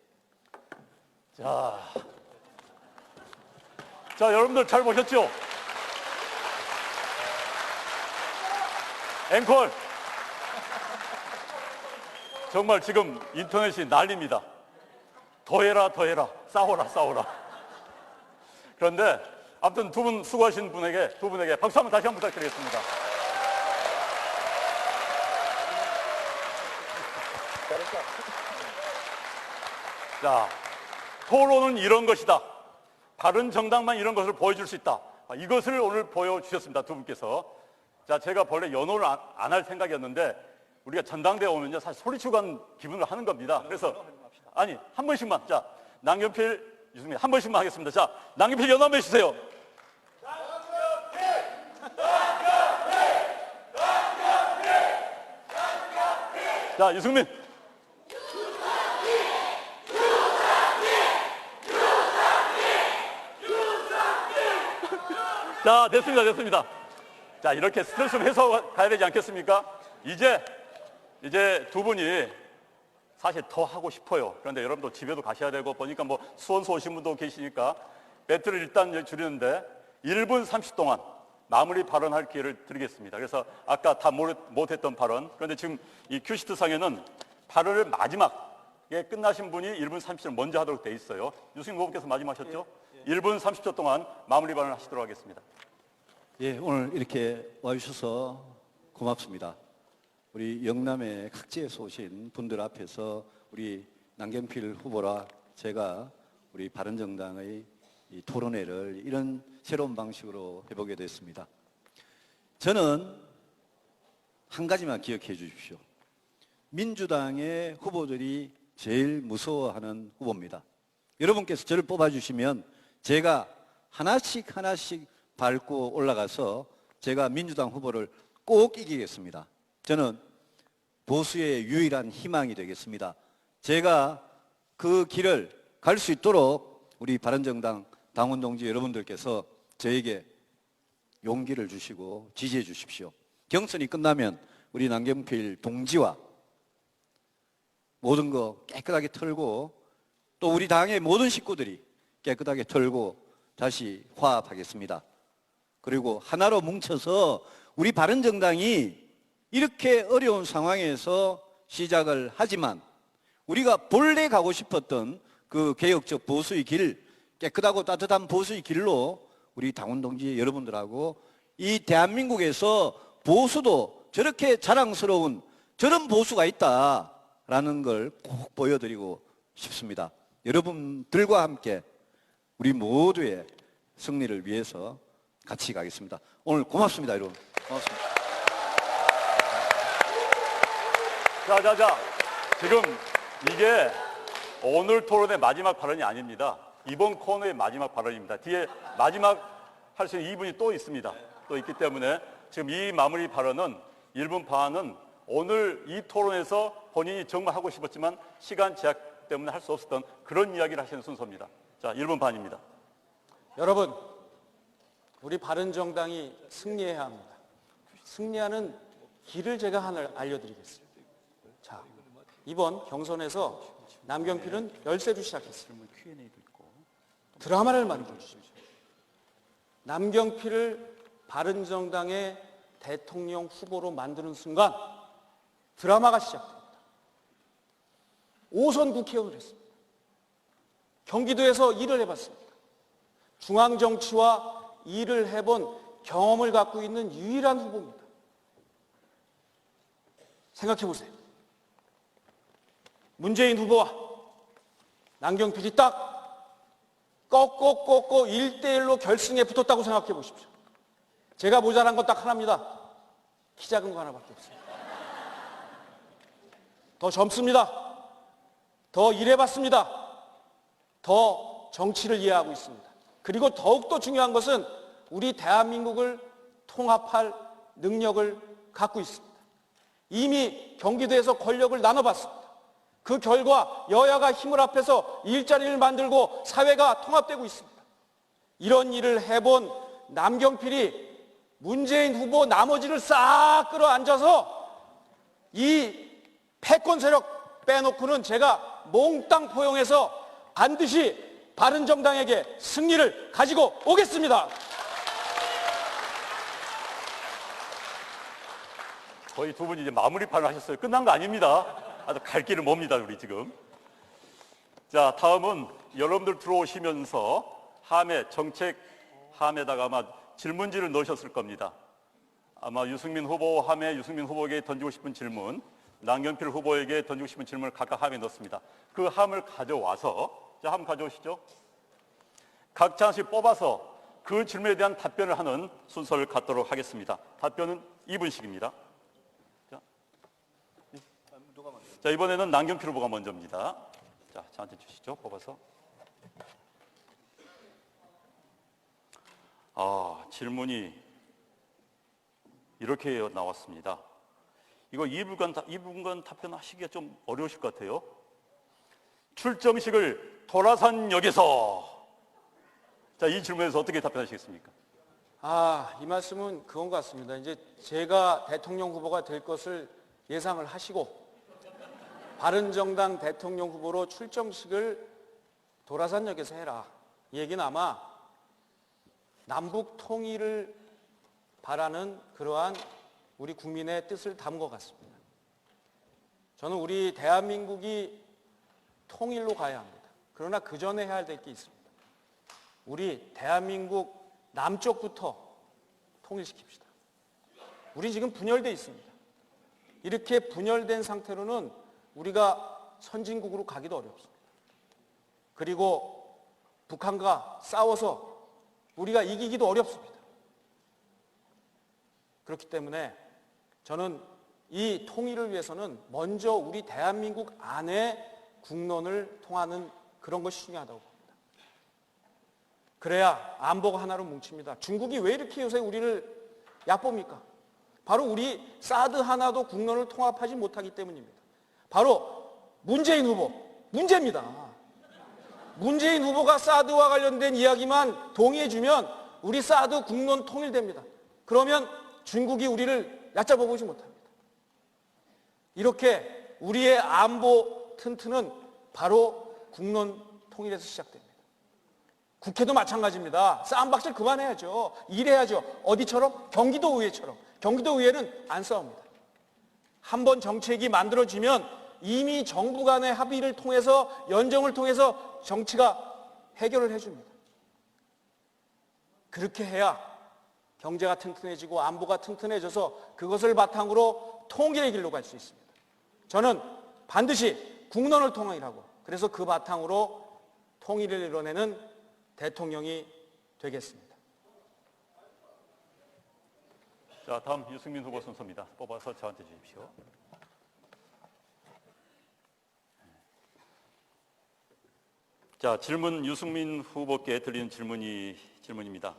자, 여러분들 잘 보셨죠? 앵콜. 정말 지금 인터넷이 난립니다. 더해라, 싸워라. 그런데 아무튼 두 분 수고하신 두 분에게 박수 한번 다시 한번 부탁드리겠습니다. 자, 토론은 이런 것이다. 바른 정당만 이런 것을 보여줄 수 있다. 이것을 오늘 보여주셨습니다, 두 분께서. 자, 제가 원래 연호를 안 할 생각이었는데 우리가 전당대회 오면요, 사실 소리치고 간 기분을 하는 겁니다. 그래서 아니, 한 번씩만. 자, 남경필, 유승민 한 번씩만 하겠습니다. 자, 남경필 연호 한번 해주세요. 자, 유승민. 자, 됐습니다. 자, 이렇게 스트레스 해소 가야 되지 않겠습니까? 이제 두 분이 사실 더 하고 싶어요. 그런데 여러분도 집에도 가셔야 되고 보니까 뭐 수원서 오신 분도 계시니까 배틀을 일단 줄이는데, 1분 30 동안 마무리 발언할 기회를 드리겠습니다. 그래서 아까 다 못했던 발언, 그런데 지금 이 큐시트 상에는 발언을 마지막에 끝나신 분이 1분 30초를 먼저 하도록 돼 있어요. 유승민 후보께서 마지막 하셨죠? 1분 30초 동안 마무리 발언을 하시도록 하겠습니다. 예, 오늘 이렇게 와주셔서 고맙습니다. 우리 영남의 각지에서 오신 분들 앞에서 우리 남경필 후보라 제가 우리 바른정당의 이 토론회를 이런 새로운 방식으로 해보게 됐습니다. 저는 한 가지만 기억해 주십시오. 민주당의 후보들이 제일 무서워하는 후보입니다. 여러분께서 저를 뽑아주시면 제가 하나씩 밟고 올라가서 제가 민주당 후보를 꼭 이기겠습니다. 저는 보수의 유일한 희망이 되겠습니다. 제가 그 길을 갈 수 있도록 우리 바른정당 당원 동지 여러분들께서 저에게 용기를 주시고 지지해 주십시오. 경선이 끝나면 우리 남경필 동지와 모든 거 깨끗하게 털고 또 우리 당의 모든 식구들이 깨끗하게 털고 다시 화합하겠습니다. 그리고 하나로 뭉쳐서 우리 바른정당이 이렇게 어려운 상황에서 시작을 하지만 우리가 본래 가고 싶었던 그 개혁적 보수의 길, 깨끗하고 따뜻한 보수의 길로 우리 당원 동지 여러분들하고 이 대한민국에서 보수도 저렇게 자랑스러운 저런 보수가 있다라는 걸 꼭 보여드리고 싶습니다. 여러분들과 함께 우리 모두의 승리를 위해서 같이 가겠습니다. 오늘 고맙습니다, 여러분. 고맙습니다. 자. 지금 이게 오늘 토론의 마지막 발언이 아닙니다. 이번 코너의 마지막 발언입니다. 뒤에 마지막 할 수 있는 2분이 또 있습니다. 또 있기 때문에 지금 이 마무리 발언은 1분 반은 오늘 이 토론에서 본인이 정말 하고 싶었지만 시간 제약 때문에 할 수 없었던 그런 이야기를 하시는 순서입니다. 자, 1분 반입니다. 여러분, 우리 바른정당이 승리해야 합니다. 승리하는 길을 제가 하나 알려드리겠습니다. 자, 이번 경선에서 남경필은 열세로 시작했어요. 드라마를 만들어주십시오. 남경필을 바른정당의 대통령 후보로 만드는 순간 드라마가 시작됩니다. 5선 국회의원을 했습니다. 경기도에서 일을 해봤습니다. 중앙정치와 일을 해본 경험을 갖고 있는 유일한 후보입니다. 생각해 보세요. 문재인 후보와 남경필이 딱 꺾고 1대1로 결승에 붙었다고 생각해 보십시오. 제가 모자란 건 딱 하나입니다. 키 작은 거 하나밖에 없습니다. 더 젊습니다. 더 일해봤습니다. 더 정치를 이해하고 있습니다. 그리고 더욱더 중요한 것은 우리 대한민국을 통합할 능력을 갖고 있습니다. 이미 경기도에서 권력을 나눠봤습니다. 그 결과 여야가 힘을 합해서 일자리를 만들고 사회가 통합되고 있습니다. 이런 일을 해본 남경필이 문재인 후보 나머지를 싹 끌어안아서 이 패권 세력 빼놓고는 제가 몽땅 포용해서 반드시 바른정당에게 승리를 가지고 오겠습니다. 거의 두 분이 이제 마무리 발언 하셨어요. 끝난 거 아닙니다. 아주 갈 길은 멉니다, 우리 지금. 자, 다음은 여러분들 들어오시면서 정책 함에다가 아마 질문지를 넣으셨을 겁니다. 아마 유승민 후보 함에 유승민 후보에게 던지고 싶은 질문, 남경필 후보에게 던지고 싶은 질문을 각각 함에 넣습니다. 그 함을 가져와서, 자, 함 가져오시죠. 각자 하나씩 뽑아서 그 질문에 대한 답변을 하는 순서를 갖도록 하겠습니다. 답변은 2분씩입니다. 자, 이번에는 남경필 후보가 먼저입니다. 자, 저한테 주시죠. 뽑아서. 질문이 이렇게 나왔습니다. 이거 2분간 답변하시기가 좀 어려우실 것 같아요. 출정식을 도라산역에서. 자, 이 질문에서 어떻게 답변하시겠습니까? 이 말씀은 그건 것 같습니다. 이제 제가 대통령 후보가 될 것을 예상을 하시고 바른정당 대통령 후보로 출정식을 도라산역에서 해라. 이 얘기는 아마 남북 통일을 바라는 그러한 우리 국민의 뜻을 담은 것 같습니다. 저는 우리 대한민국이 통일로 가야 합니다. 그러나 그 전에 해야 될 게 있습니다. 우리 대한민국 남쪽부터 통일시킵시다. 우리 지금 분열되어 있습니다. 이렇게 분열된 상태로는 우리가 선진국으로 가기도 어렵습니다. 그리고 북한과 싸워서 우리가 이기기도 어렵습니다. 그렇기 때문에 저는 이 통일을 위해서는 먼저 우리 대한민국 안에 국론을 통하는 그런 것이 중요하다고 봅니다. 그래야 안보가 하나로 뭉칩니다. 중국이 왜 이렇게 요새 우리를 얕봅니까? 바로 우리 사드 하나도 국론을 통합하지 못하기 때문입니다. 바로 문재인 후보, 문제입니다. 문재인 후보가 사드와 관련된 이야기만 동의해주면 우리 사드 국론 통일됩니다. 그러면 중국이 우리를 얕잡아 보지 못합니다. 이렇게 우리의 안보 튼튼은 바로 국론 통일에서 시작됩니다. 국회도 마찬가지입니다. 싸움박질 그만해야죠. 일해야죠. 어디처럼? 경기도의회처럼. 경기도의회는 안 싸웁니다. 한번 정책이 만들어지면 이미 정부 간의 합의를 통해서 연정을 통해서 정치가 해결을 해줍니다. 그렇게 해야 경제가 튼튼해지고 안보가 튼튼해져서 그것을 바탕으로 통일의 길로 갈 수 있습니다. 저는 반드시 국론을 통일하고 그래서 그 바탕으로 통일을 이뤄내는 대통령이 되겠습니다. 자, 다음 유승민 후보 순서입니다. 뽑아서 저한테 주십시오. 자, 질문 유승민 후보께 드리는 질문입니다.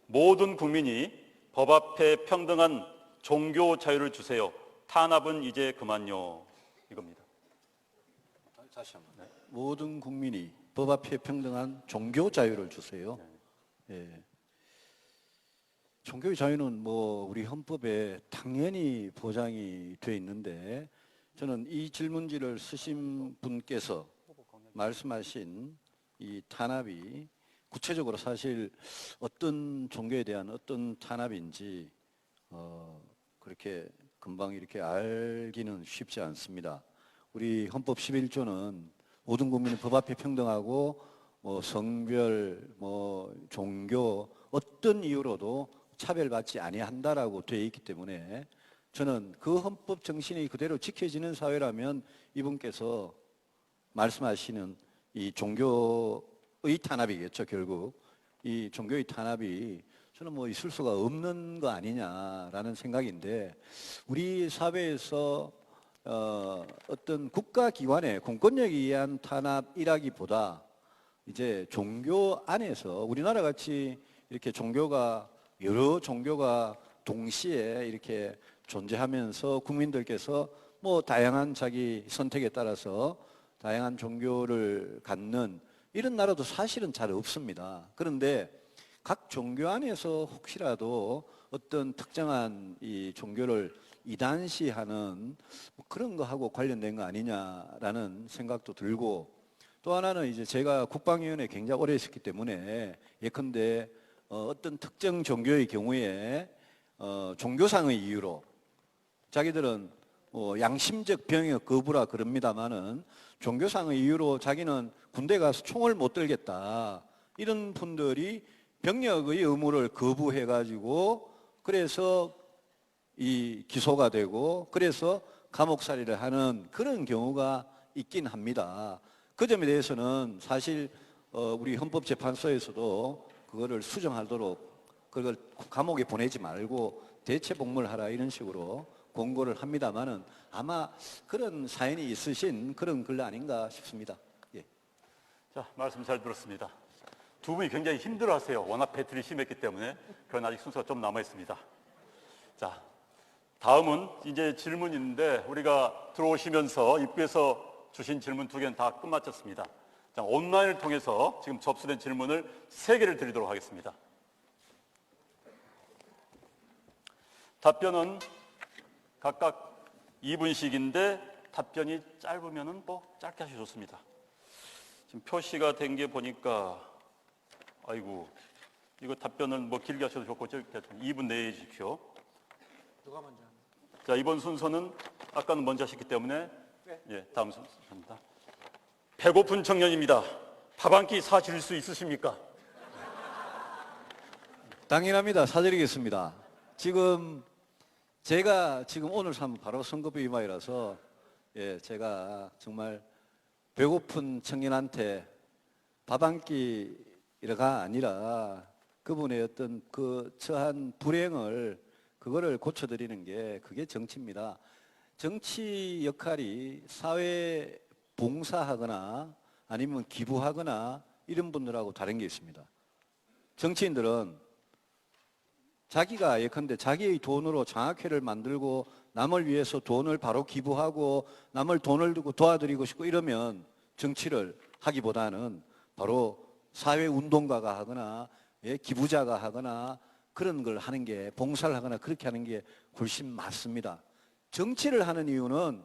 모든 국민이 법 앞에 평등한 종교 자유를 주세요. 탄압은 이제 그만요. 이겁니다. 다시 한번. 네. 모든 국민이 법 앞에 평등한 종교 자유를 주세요. 예. 종교의 자유는 우리 헌법에 당연히 보장이 돼 있는데 저는 이 질문지를 쓰신 분께서 말씀하신 이 탄압이 구체적으로 사실 어떤 종교에 대한 어떤 탄압인지 그렇게 금방 이렇게 알기는 쉽지 않습니다. 우리 헌법 11조는 모든 국민은 법 앞에 평등하고 성별, 종교 어떤 이유로도 차별받지 아니한다라고 되어 있기 때문에 저는 그 헌법 정신이 그대로 지켜지는 사회라면 이분께서 말씀하시는 이 종교의 탄압이겠죠. 결국 이 종교의 탄압이 저는 있을 수가 없는 거 아니냐라는 생각인데 우리 사회에서 어떤 국가기관의 공권력에 의한 탄압이라기보다 이제 종교 안에서 우리나라 같이 이렇게 여러 종교가 동시에 이렇게 존재하면서 국민들께서 다양한 자기 선택에 따라서 다양한 종교를 갖는 이런 나라도 사실은 잘 없습니다. 그런데 각 종교 안에서 혹시라도 어떤 특정한 이 종교를 이단시하는 그런 거하고 관련된 거 아니냐라는 생각도 들고 또 하나는 이제 제가 국방위원회에 굉장히 오래 있었기 때문에 예컨대 어떤 특정 종교의 경우에 종교상의 이유로 자기들은 양심적 병역 거부라 그럽니다마는 종교상의 이유로 자기는 군대 가서 총을 못 들겠다 이런 분들이 병역의 의무를 거부해가지고 그래서 이 기소가 되고 그래서 감옥살이를 하는 그런 경우가 있긴 합니다. 그 점에 대해서는 사실 우리 헌법재판소에서도 그거를 수정하도록 그걸 감옥에 보내지 말고 대체 복무하라 이런 식으로 공고를 합니다만은 아마 그런 사연이 있으신 그런 글 아닌가 싶습니다. 예. 자, 말씀 잘 들었습니다. 두 분이 굉장히 힘들어하세요. 워낙 배틀이 심했기 때문에. 그러나 아직 순서가 좀 남아 있습니다. 자, 다음은 이제 질문인데 우리가 들어오시면서 입구에서 주신 질문 2개는 다 끝마쳤습니다. 자, 온라인을 통해서 지금 접수된 질문을 3개를 드리도록 하겠습니다. 답변은 각각 2분씩인데 답변이 짧으면은 짧게 하셔도 좋습니다. 지금 표시가 된 게 보니까 아이고 이거 답변은 뭐 길게 하셔도 좋고 2분 내에 해주십시오. 누가 먼저? 자, 이번 순서는 아까는 먼저 하셨기 때문에 예, 다음 순서입니다. 배고픈 청년입니다. 밥 한 끼 사줄 수 있으십니까? 당연합니다. 사드리겠습니다. 제가 오늘 바로 선거법 위반이라서 예, 제가 정말 배고픈 청년한테 밥 한 끼가 아니라 그분의 어떤 그 처한 불행을 그거를 고쳐드리는 게 그게 정치입니다. 정치 역할이 사회 봉사하거나 아니면 기부하거나 이런 분들하고 다른 게 있습니다. 정치인들은 자기가 예컨대 자기의 돈으로 장학회를 만들고 남을 위해서 돈을 바로 기부하고 남을 돈을 두고 도와드리고 싶고 이러면 정치를 하기보다는 바로 사회운동가가 하거나 예, 기부자가 하거나 그런 걸 하는 게 봉사를 하거나 그렇게 하는 게 훨씬 맞습니다. 정치를 하는 이유는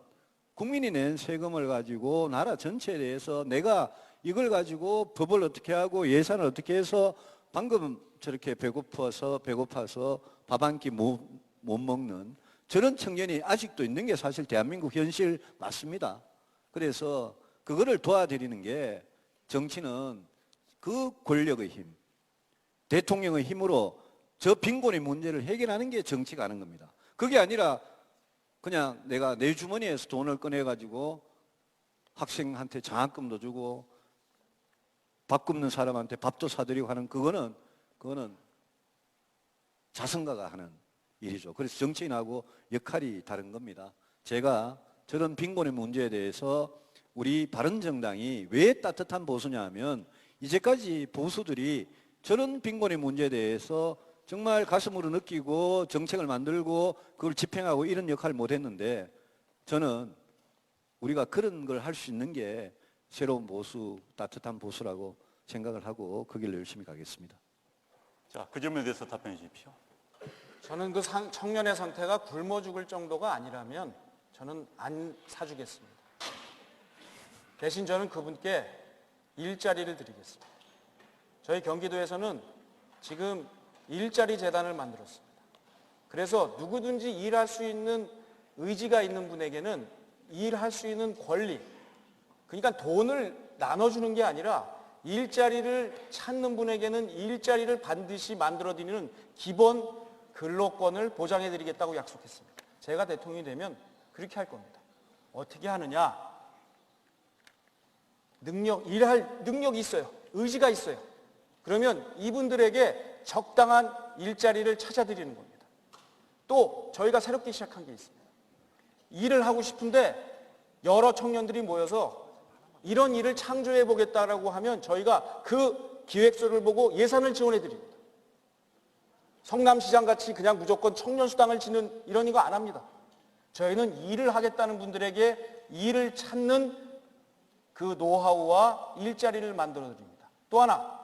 국민이 낸 세금을 가지고 나라 전체에 대해서 내가 이걸 가지고 법을 어떻게 하고 예산을 어떻게 해서 방금 저렇게 배고파서 밥 한 끼 못 먹는 저런 청년이 아직도 있는 게 사실 대한민국 현실 맞습니다. 그래서 그거를 도와드리는 게 정치는 그 권력의 힘, 대통령의 힘으로 저 빈곤의 문제를 해결하는 게 정치가 하는 겁니다. 그게 아니라 그냥 내가 내 주머니에서 돈을 꺼내가지고 학생한테 장학금도 주고 밥 굶는 사람한테 밥도 사드리고 하는 그거는 자선가가 하는 일이죠. 그래서 정치인하고 역할이 다른 겁니다. 제가 저런 빈곤의 문제에 대해서 우리 바른정당이 왜 따뜻한 보수냐 하면 이제까지 보수들이 저런 빈곤의 문제에 대해서 정말 가슴으로 느끼고 정책을 만들고 그걸 집행하고 이런 역할을 못했는데 저는 우리가 그런 걸 할 수 있는 게 새로운 보수, 따뜻한 보수라고 생각을 하고 그 길로 열심히 가겠습니다. 자, 그 질문에 대해서 답변해 주십시오. 저는 그 청년의 상태가 굶어 죽을 정도가 아니라면 저는 안 사주겠습니다. 대신 저는 그분께 일자리를 드리겠습니다. 저희 경기도에서는 지금 일자리 재단을 만들었습니다. 그래서 누구든지 일할 수 있는 의지가 있는 분에게는 일할 수 있는 권리, 그러니까 돈을 나눠주는 게 아니라 일자리를 찾는 분에게는 일자리를 반드시 만들어드리는 기본 근로권을 보장해드리겠다고 약속했습니다. 제가 대통령이 되면 그렇게 할 겁니다. 어떻게 하느냐? 일할 능력이 있어요. 의지가 있어요. 그러면 이분들에게 적당한 일자리를 찾아드리는 겁니다. 또 저희가 새롭게 시작한 게 있습니다. 일을 하고 싶은데 여러 청년들이 모여서 이런 일을 창조해 보겠다라고 하면 저희가 그 기획서를 보고 예산을 지원해 드립니다. 성남시장 같이 그냥 무조건 청년수당을 지는 이런 거 안 합니다. 저희는 일을 하겠다는 분들에게 일을 찾는 그 노하우와 일자리를 만들어 드립니다. 또 하나,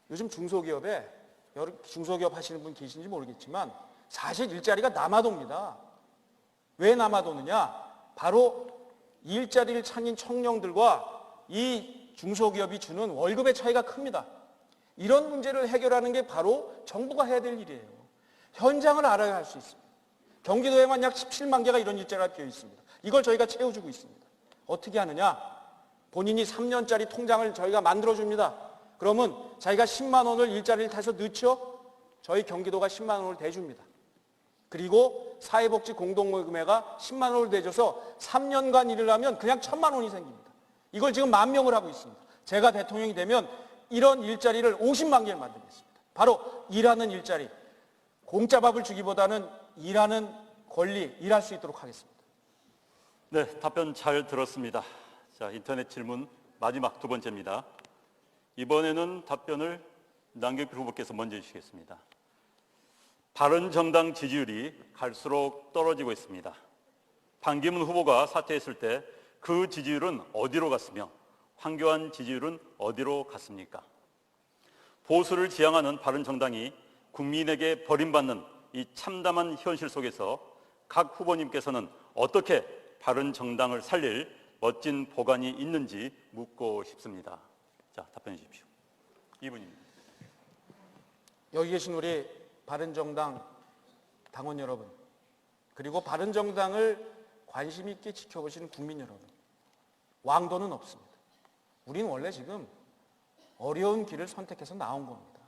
요즘 중소기업에 중소기업 하시는 분 계신지 모르겠지만 사실 일자리가 남아도입니다. 왜 남아도느냐? 바로 일자리를 찾는 청년들과 이 중소기업이 주는 월급의 차이가 큽니다. 이런 문제를 해결하는 게 바로 정부가 해야 될 일이에요. 현장을 알아야 할 수 있습니다. 경기도에만 약 17만 개가 이런 일자리가 비어 있습니다. 이걸 저희가 채워주고 있습니다. 어떻게 하느냐? 본인이 3년짜리 통장을 저희가 만들어줍니다. 그러면 자기가 10만 원을 일자리를 타서 넣죠? 저희 경기도가 10만 원을 대줍니다. 그리고 사회복지 공동모금회가 10만 원을 대줘서 3년간 일을 하면 그냥 1,000만 원이 생깁니다. 이걸 지금 10,000명을 하고 있습니다. 제가 대통령이 되면 이런 일자리를 50만 개를 만들겠습니다. 바로 일하는 일자리. 공짜 밥을 주기보다는 일하는 권리, 일할 수 있도록 하겠습니다. 네, 답변 잘 들었습니다. 자, 인터넷 질문 마지막 두 번째입니다. 이번에는 답변을 남경필 후보께서 먼저 해주시겠습니다. 바른정당 지지율이 갈수록 떨어지고 있습니다. 반기문 후보가 사퇴했을 때 그 지지율은 어디로 갔으며 황교안 지지율은 어디로 갔습니까? 보수를 지향하는 바른정당이 국민에게 버림받는 이 참담한 현실 속에서 각 후보님께서는 어떻게 바른정당을 살릴 멋진 보관이 있는지 묻고 싶습니다. 자, 답변해 주십시오. 2분입니다. 여기 계신 우리 바른정당 당원 여러분, 그리고 바른정당을 관심 있게 지켜보시는 국민 여러분, 왕도는 없습니다. 우리는 원래 지금 어려운 길을 선택해서 나온 겁니다.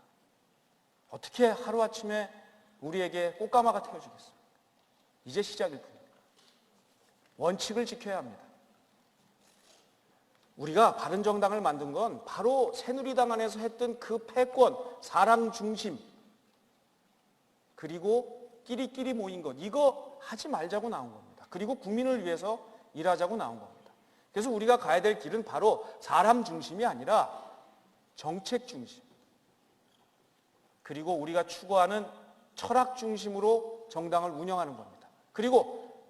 어떻게 하루아침에 우리에게 꽃가마가 태워주겠습니까? 이제 시작일 뿐입니다. 원칙을 지켜야 합니다. 우리가 바른정당을 만든 건 바로 새누리당 안에서 했던 그 패권, 사람 중심, 그리고 끼리끼리 모인 것, 이거 하지 말자고 나온 겁니다. 그리고 국민을 위해서 일하자고 나온 겁니다. 그래서 우리가 가야 될 길은 바로 사람 중심이 아니라 정책 중심, 그리고 우리가 추구하는 철학 중심으로 정당을 운영하는 겁니다. 그리고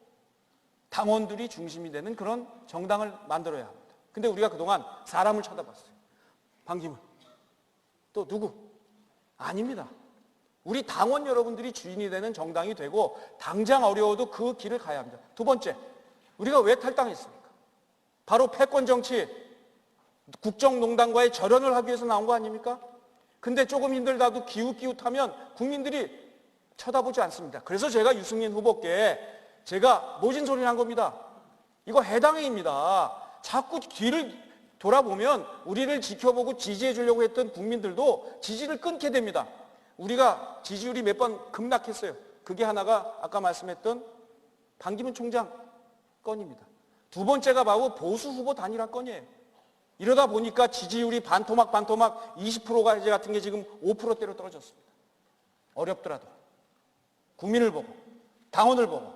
당원들이 중심이 되는 그런 정당을 만들어야 합니다. 근데 우리가 그동안 사람을 쳐다봤어요. 반기문, 또 누구? 아닙니다. 우리 당원 여러분들이 주인이 되는 정당이 되고 당장 어려워도 그 길을 가야 합니다. 두 번째, 우리가 왜 탈당했습니까? 바로 패권 정치, 국정농단과의 절연을 하기 위해서 나온 거 아닙니까? 근데 조금 힘들다도 기웃기웃하면 국민들이 쳐다보지 않습니다. 그래서 제가 유승민 후보께 제가 모진 소리를 한 겁니다. 이거 해당행위입니다. 자꾸 뒤를 돌아보면 우리를 지켜보고 지지해 주려고 했던 국민들도 지지를 끊게 됩니다. 우리가 지지율이 몇 번 급락했어요. 그게 하나가 아까 말씀했던 반기문 총장 건입니다. 두 번째가 바로 보수 후보 단일화 건이에요. 이러다 보니까 지지율이 반토막 20%가 이제 같은 게 지금 5%대로 떨어졌습니다. 어렵더라도 국민을 보고 당원을 보고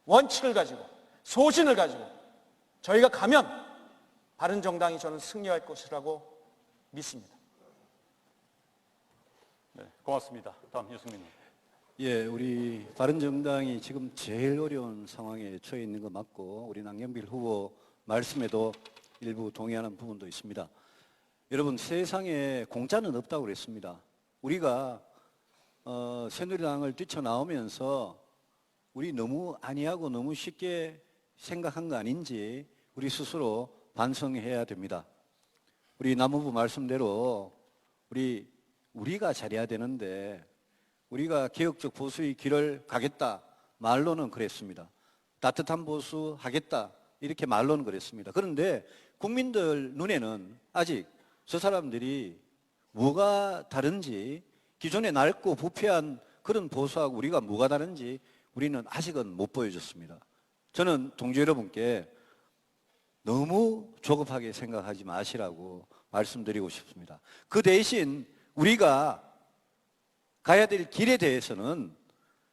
원칙을 가지고 소신을 가지고 저희가 가면 바른정당이 저는 승리할 것이라고 믿습니다. 네, 고맙습니다. 다음 유승민. 예, 우리 바른정당이 지금 제일 어려운 상황에 처해 있는 거 맞고 우리 남경필 후보 말씀에도 일부 동의하는 부분도 있습니다. 여러분, 세상에 공짜는 없다고 그랬습니다. 우리가 새누리당을 뛰쳐나오면서 우리 너무 안이하고 너무 쉽게 생각한 거 아닌지 우리 스스로 반성해야 됩니다. 우리 남후보 말씀대로 우리가 잘해야 되는데 우리가 개혁적 보수의 길을 가겠다 말로는 그랬습니다. 따뜻한 보수 하겠다 이렇게 말로는 그랬습니다. 그런데 국민들 눈에는 아직 저 사람들이 뭐가 다른지, 기존에 낡고 부패한 그런 보수하고 우리가 뭐가 다른지 우리는 아직은 못 보여줬습니다. 저는 동지 여러분께 너무 조급하게 생각하지 마시라고 말씀드리고 싶습니다. 그 대신 우리가 가야 될 길에 대해서는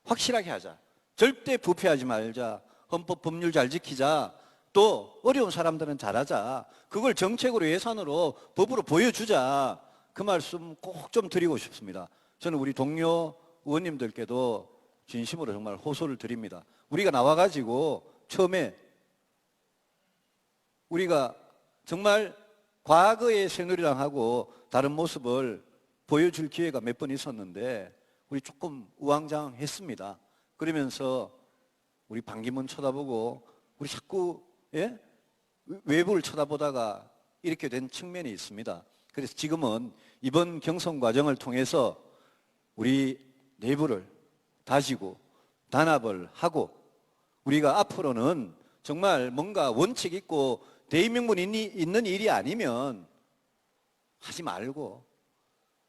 확실하게 하자. 절대 부패하지 말자. 헌법 법률 잘 지키자. 또 어려운 사람들은 잘하자. 그걸 정책으로 예산으로 법으로 보여주자. 그 말씀 꼭 좀 드리고 싶습니다. 저는 우리 동료 의원님들께도 진심으로 정말 호소를 드립니다. 우리가 나와가지고 처음에 우리가 정말 과거의 새누리당하고 다른 모습을 보여줄 기회가 몇 번 있었는데 우리 조금 우왕좌왕했습니다. 그러면서 우리 반기문 쳐다보고 우리 자꾸 외부를 쳐다보다가 이렇게 된 측면이 있습니다. 그래서 지금은 이번 경선 과정을 통해서 우리 내부를 다지고 단합을 하고 우리가 앞으로는 정말 뭔가 원칙 있고 대의명분이 있는 일이 아니면 하지 말고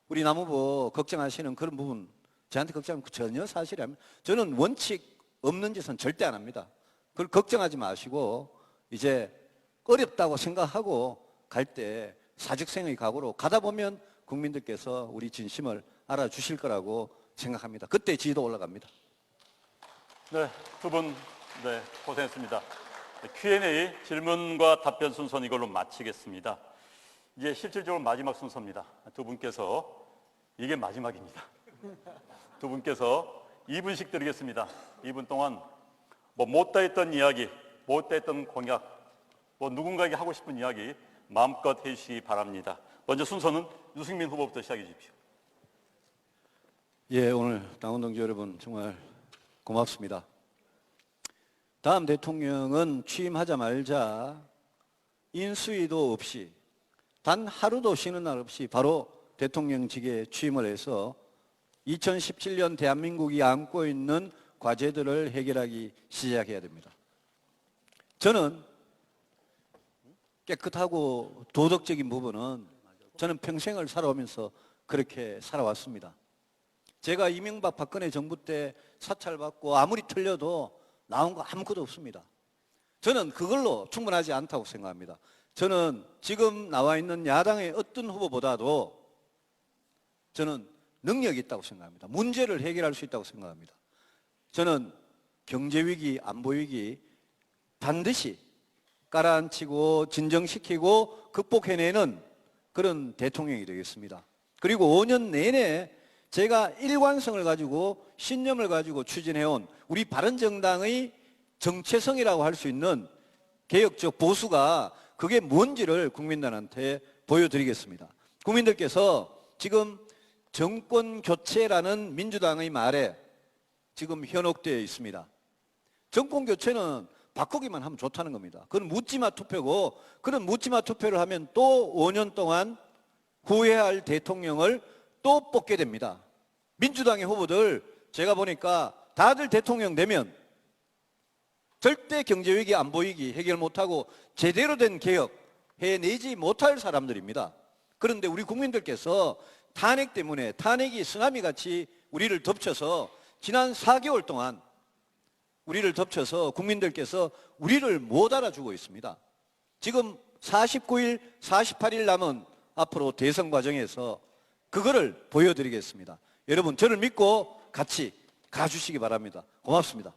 우리 남후보 걱정하시는 그런 부분 저한테 걱정하면 전혀 사실이 아닙니다. 저는 원칙 없는 짓은 절대 안 합니다. 그걸 걱정하지 마시고 이제 어렵다고 생각하고 갈 때 사직생의 각오로 가다 보면 국민들께서 우리 진심을 알아주실 거라고 생각합니다. 그때 지지도 올라갑니다. 네, 두 분 고생했습니다. Q&A 질문과 답변 순서는 이걸로 마치겠습니다. 이제 실질적으로 마지막 순서입니다. 두 분께서 이게 마지막입니다. 두 분께서 2분씩 드리겠습니다. 2분 동안 못다 했던 이야기, 못다 했던 공약, 누군가에게 하고 싶은 이야기 마음껏 해주시기 바랍니다. 먼저 순서는 유승민 후보부터 시작해 주십시오. 예, 오늘 당원 동지 여러분 정말 고맙습니다. 다음 대통령은 취임하자마자 인수위도 없이 단 하루도 쉬는 날 없이 바로 대통령직에 취임을 해서 2017년 대한민국이 안고 있는 과제들을 해결하기 시작해야 됩니다. 저는 깨끗하고 도덕적인 부분은 저는 평생을 살아오면서 그렇게 살아왔습니다. 제가 이명박 박근혜 정부 때 사찰받고 아무리 틀려도 나온 거 아무것도 없습니다. 저는 그걸로 충분하지 않다고 생각합니다. 저는 지금 나와 있는 야당의 어떤 후보보다도 저는 능력이 있다고 생각합니다. 문제를 해결할 수 있다고 생각합니다. 저는 경제위기, 안보위기 반드시 깔아앉히고 진정시키고 극복해내는 그런 대통령이 되겠습니다. 그리고 5년 내내 제가 일관성을 가지고 신념을 가지고 추진해온 우리 바른정당의 정체성이라고 할 수 있는 개혁적 보수가 그게 뭔지를 국민들한테 보여드리겠습니다. 국민들께서 지금 정권 교체라는 민주당의 말에 지금 현혹되어 있습니다. 정권 교체는 바꾸기만 하면 좋다는 겁니다. 그건 묻지마 투표고, 그런 묻지마 투표를 하면 또 5년 동안 후회할 대통령을 또 뽑게 됩니다. 민주당의 후보들 제가 보니까 다들 대통령 되면 절대 경제위기, 안보위기 해결 못하고 제대로 된 개혁 해내지 못할 사람들입니다. 그런데 우리 국민들께서 탄핵 때문에 탄핵이 쓰나미같이 우리를 덮쳐서 지난 4개월 동안 우리를 덮쳐서 국민들께서 우리를 못 알아주고 있습니다. 지금 49일, 48일 남은 앞으로 대선 과정에서 그거를 보여드리겠습니다. 여러분 저를 믿고 같이 가주시기 바랍니다. 고맙습니다.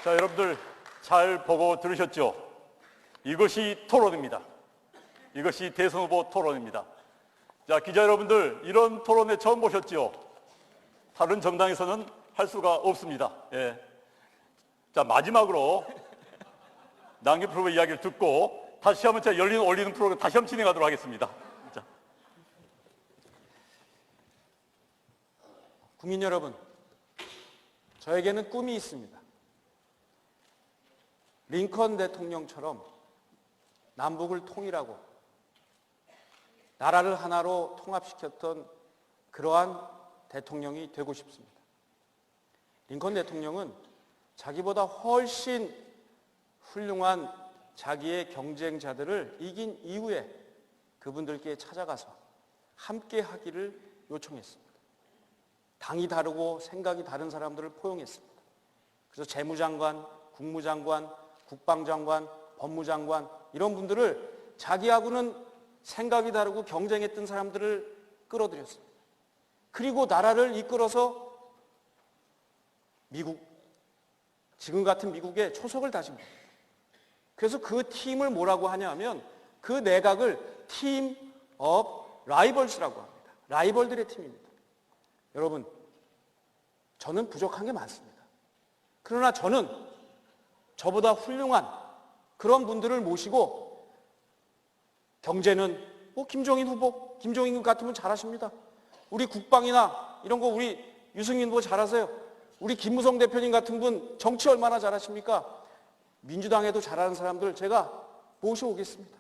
자, 여러분들 잘 보고 들으셨죠? 이것이 토론입니다. 이것이 대선 후보 토론입니다. 자, 기자 여러분들 이런 토론회 처음 보셨죠? 다른 정당에서는 할 수가 없습니다. 예. 자, 마지막으로 남규 프로의 이야기를 듣고 다시 한번 제가 올리는 프로그램 다시 한번 진행하도록 하겠습니다. 자. 국민 여러분, 저에게는 꿈이 있습니다. 링컨 대통령처럼 남북을 통일하고 나라를 하나로 통합시켰던 그러한 대통령이 되고 싶습니다. 링컨 대통령은 자기보다 훨씬 훌륭한 자기의 경쟁자들을 이긴 이후에 그분들께 찾아가서 함께 하기를 요청했습니다. 당이 다르고 생각이 다른 사람들을 포용했습니다. 그래서 재무장관, 국무장관, 국방장관, 법무장관 이런 분들을 자기하고는 생각이 다르고 경쟁했던 사람들을 끌어들였습니다. 그리고 나라를 이끌어서 미국, 지금 같은 미국의 초석을 다진 겁니다. 그래서 그 팀을 뭐라고 하냐 하면 그 내각을 팀 업 라이벌스라고 합니다. 라이벌들의 팀입니다. 여러분, 저는 부족한 게 많습니다. 그러나 저는 저보다 훌륭한 그런 분들을 모시고 경제는 김종인 후보, 김종인 같으면 잘하십니다. 우리 국방이나 이런 거 우리 유승민 후보 잘하세요. 우리 김무성 대표님 같은 분 정치 얼마나 잘하십니까? 민주당에도 잘하는 사람들 제가 모셔오겠습니다.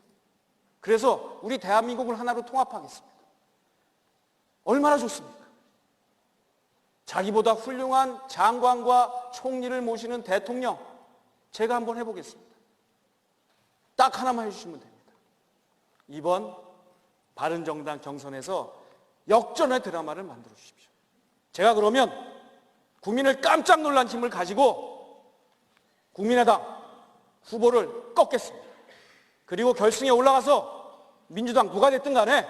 그래서 우리 대한민국을 하나로 통합하겠습니다. 얼마나 좋습니까? 자기보다 훌륭한 장관과 총리를 모시는 대통령 제가 한번 해보겠습니다. 딱 하나만 해주시면 됩니다. 이번 바른정당 경선에서 역전의 드라마를 만들어 주십시오. 제가 그러면 국민을 깜짝 놀란 힘을 가지고 국민의당 후보를 꺾겠습니다. 그리고 결승에 올라가서 민주당 누가 됐든 간에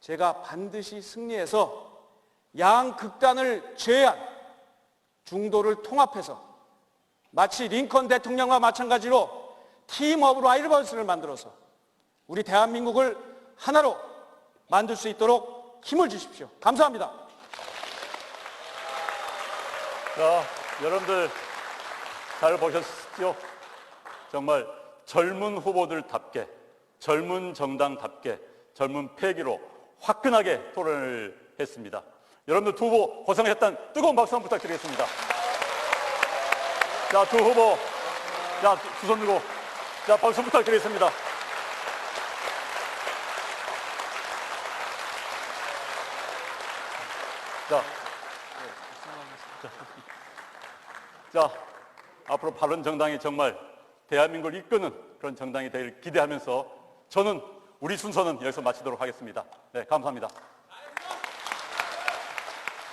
제가 반드시 승리해서 양극단을 제외한 중도를 통합해서 마치 링컨 대통령과 마찬가지로 팀 오브 라이벌스를 만들어서 우리 대한민국을 하나로 만들 수 있도록 힘을 주십시오. 감사합니다. 자, 여러분들 잘 보셨죠? 정말 젊은 후보들답게, 젊은 정당답게, 젊은 패기로 화끈하게 토론을 했습니다. 여러분들 두 후보 고생하셨다는 뜨거운 박수 한번 부탁드리겠습니다. 자, 두 후보, 자, 두 손 들고, 자, 박수 부탁드리겠습니다. 자, 앞으로 바른정당이 정말 대한민국을 이끄는 그런 정당이 되길 기대하면서 저는 우리 순서는 여기서 마치도록 하겠습니다. 네, 감사합니다.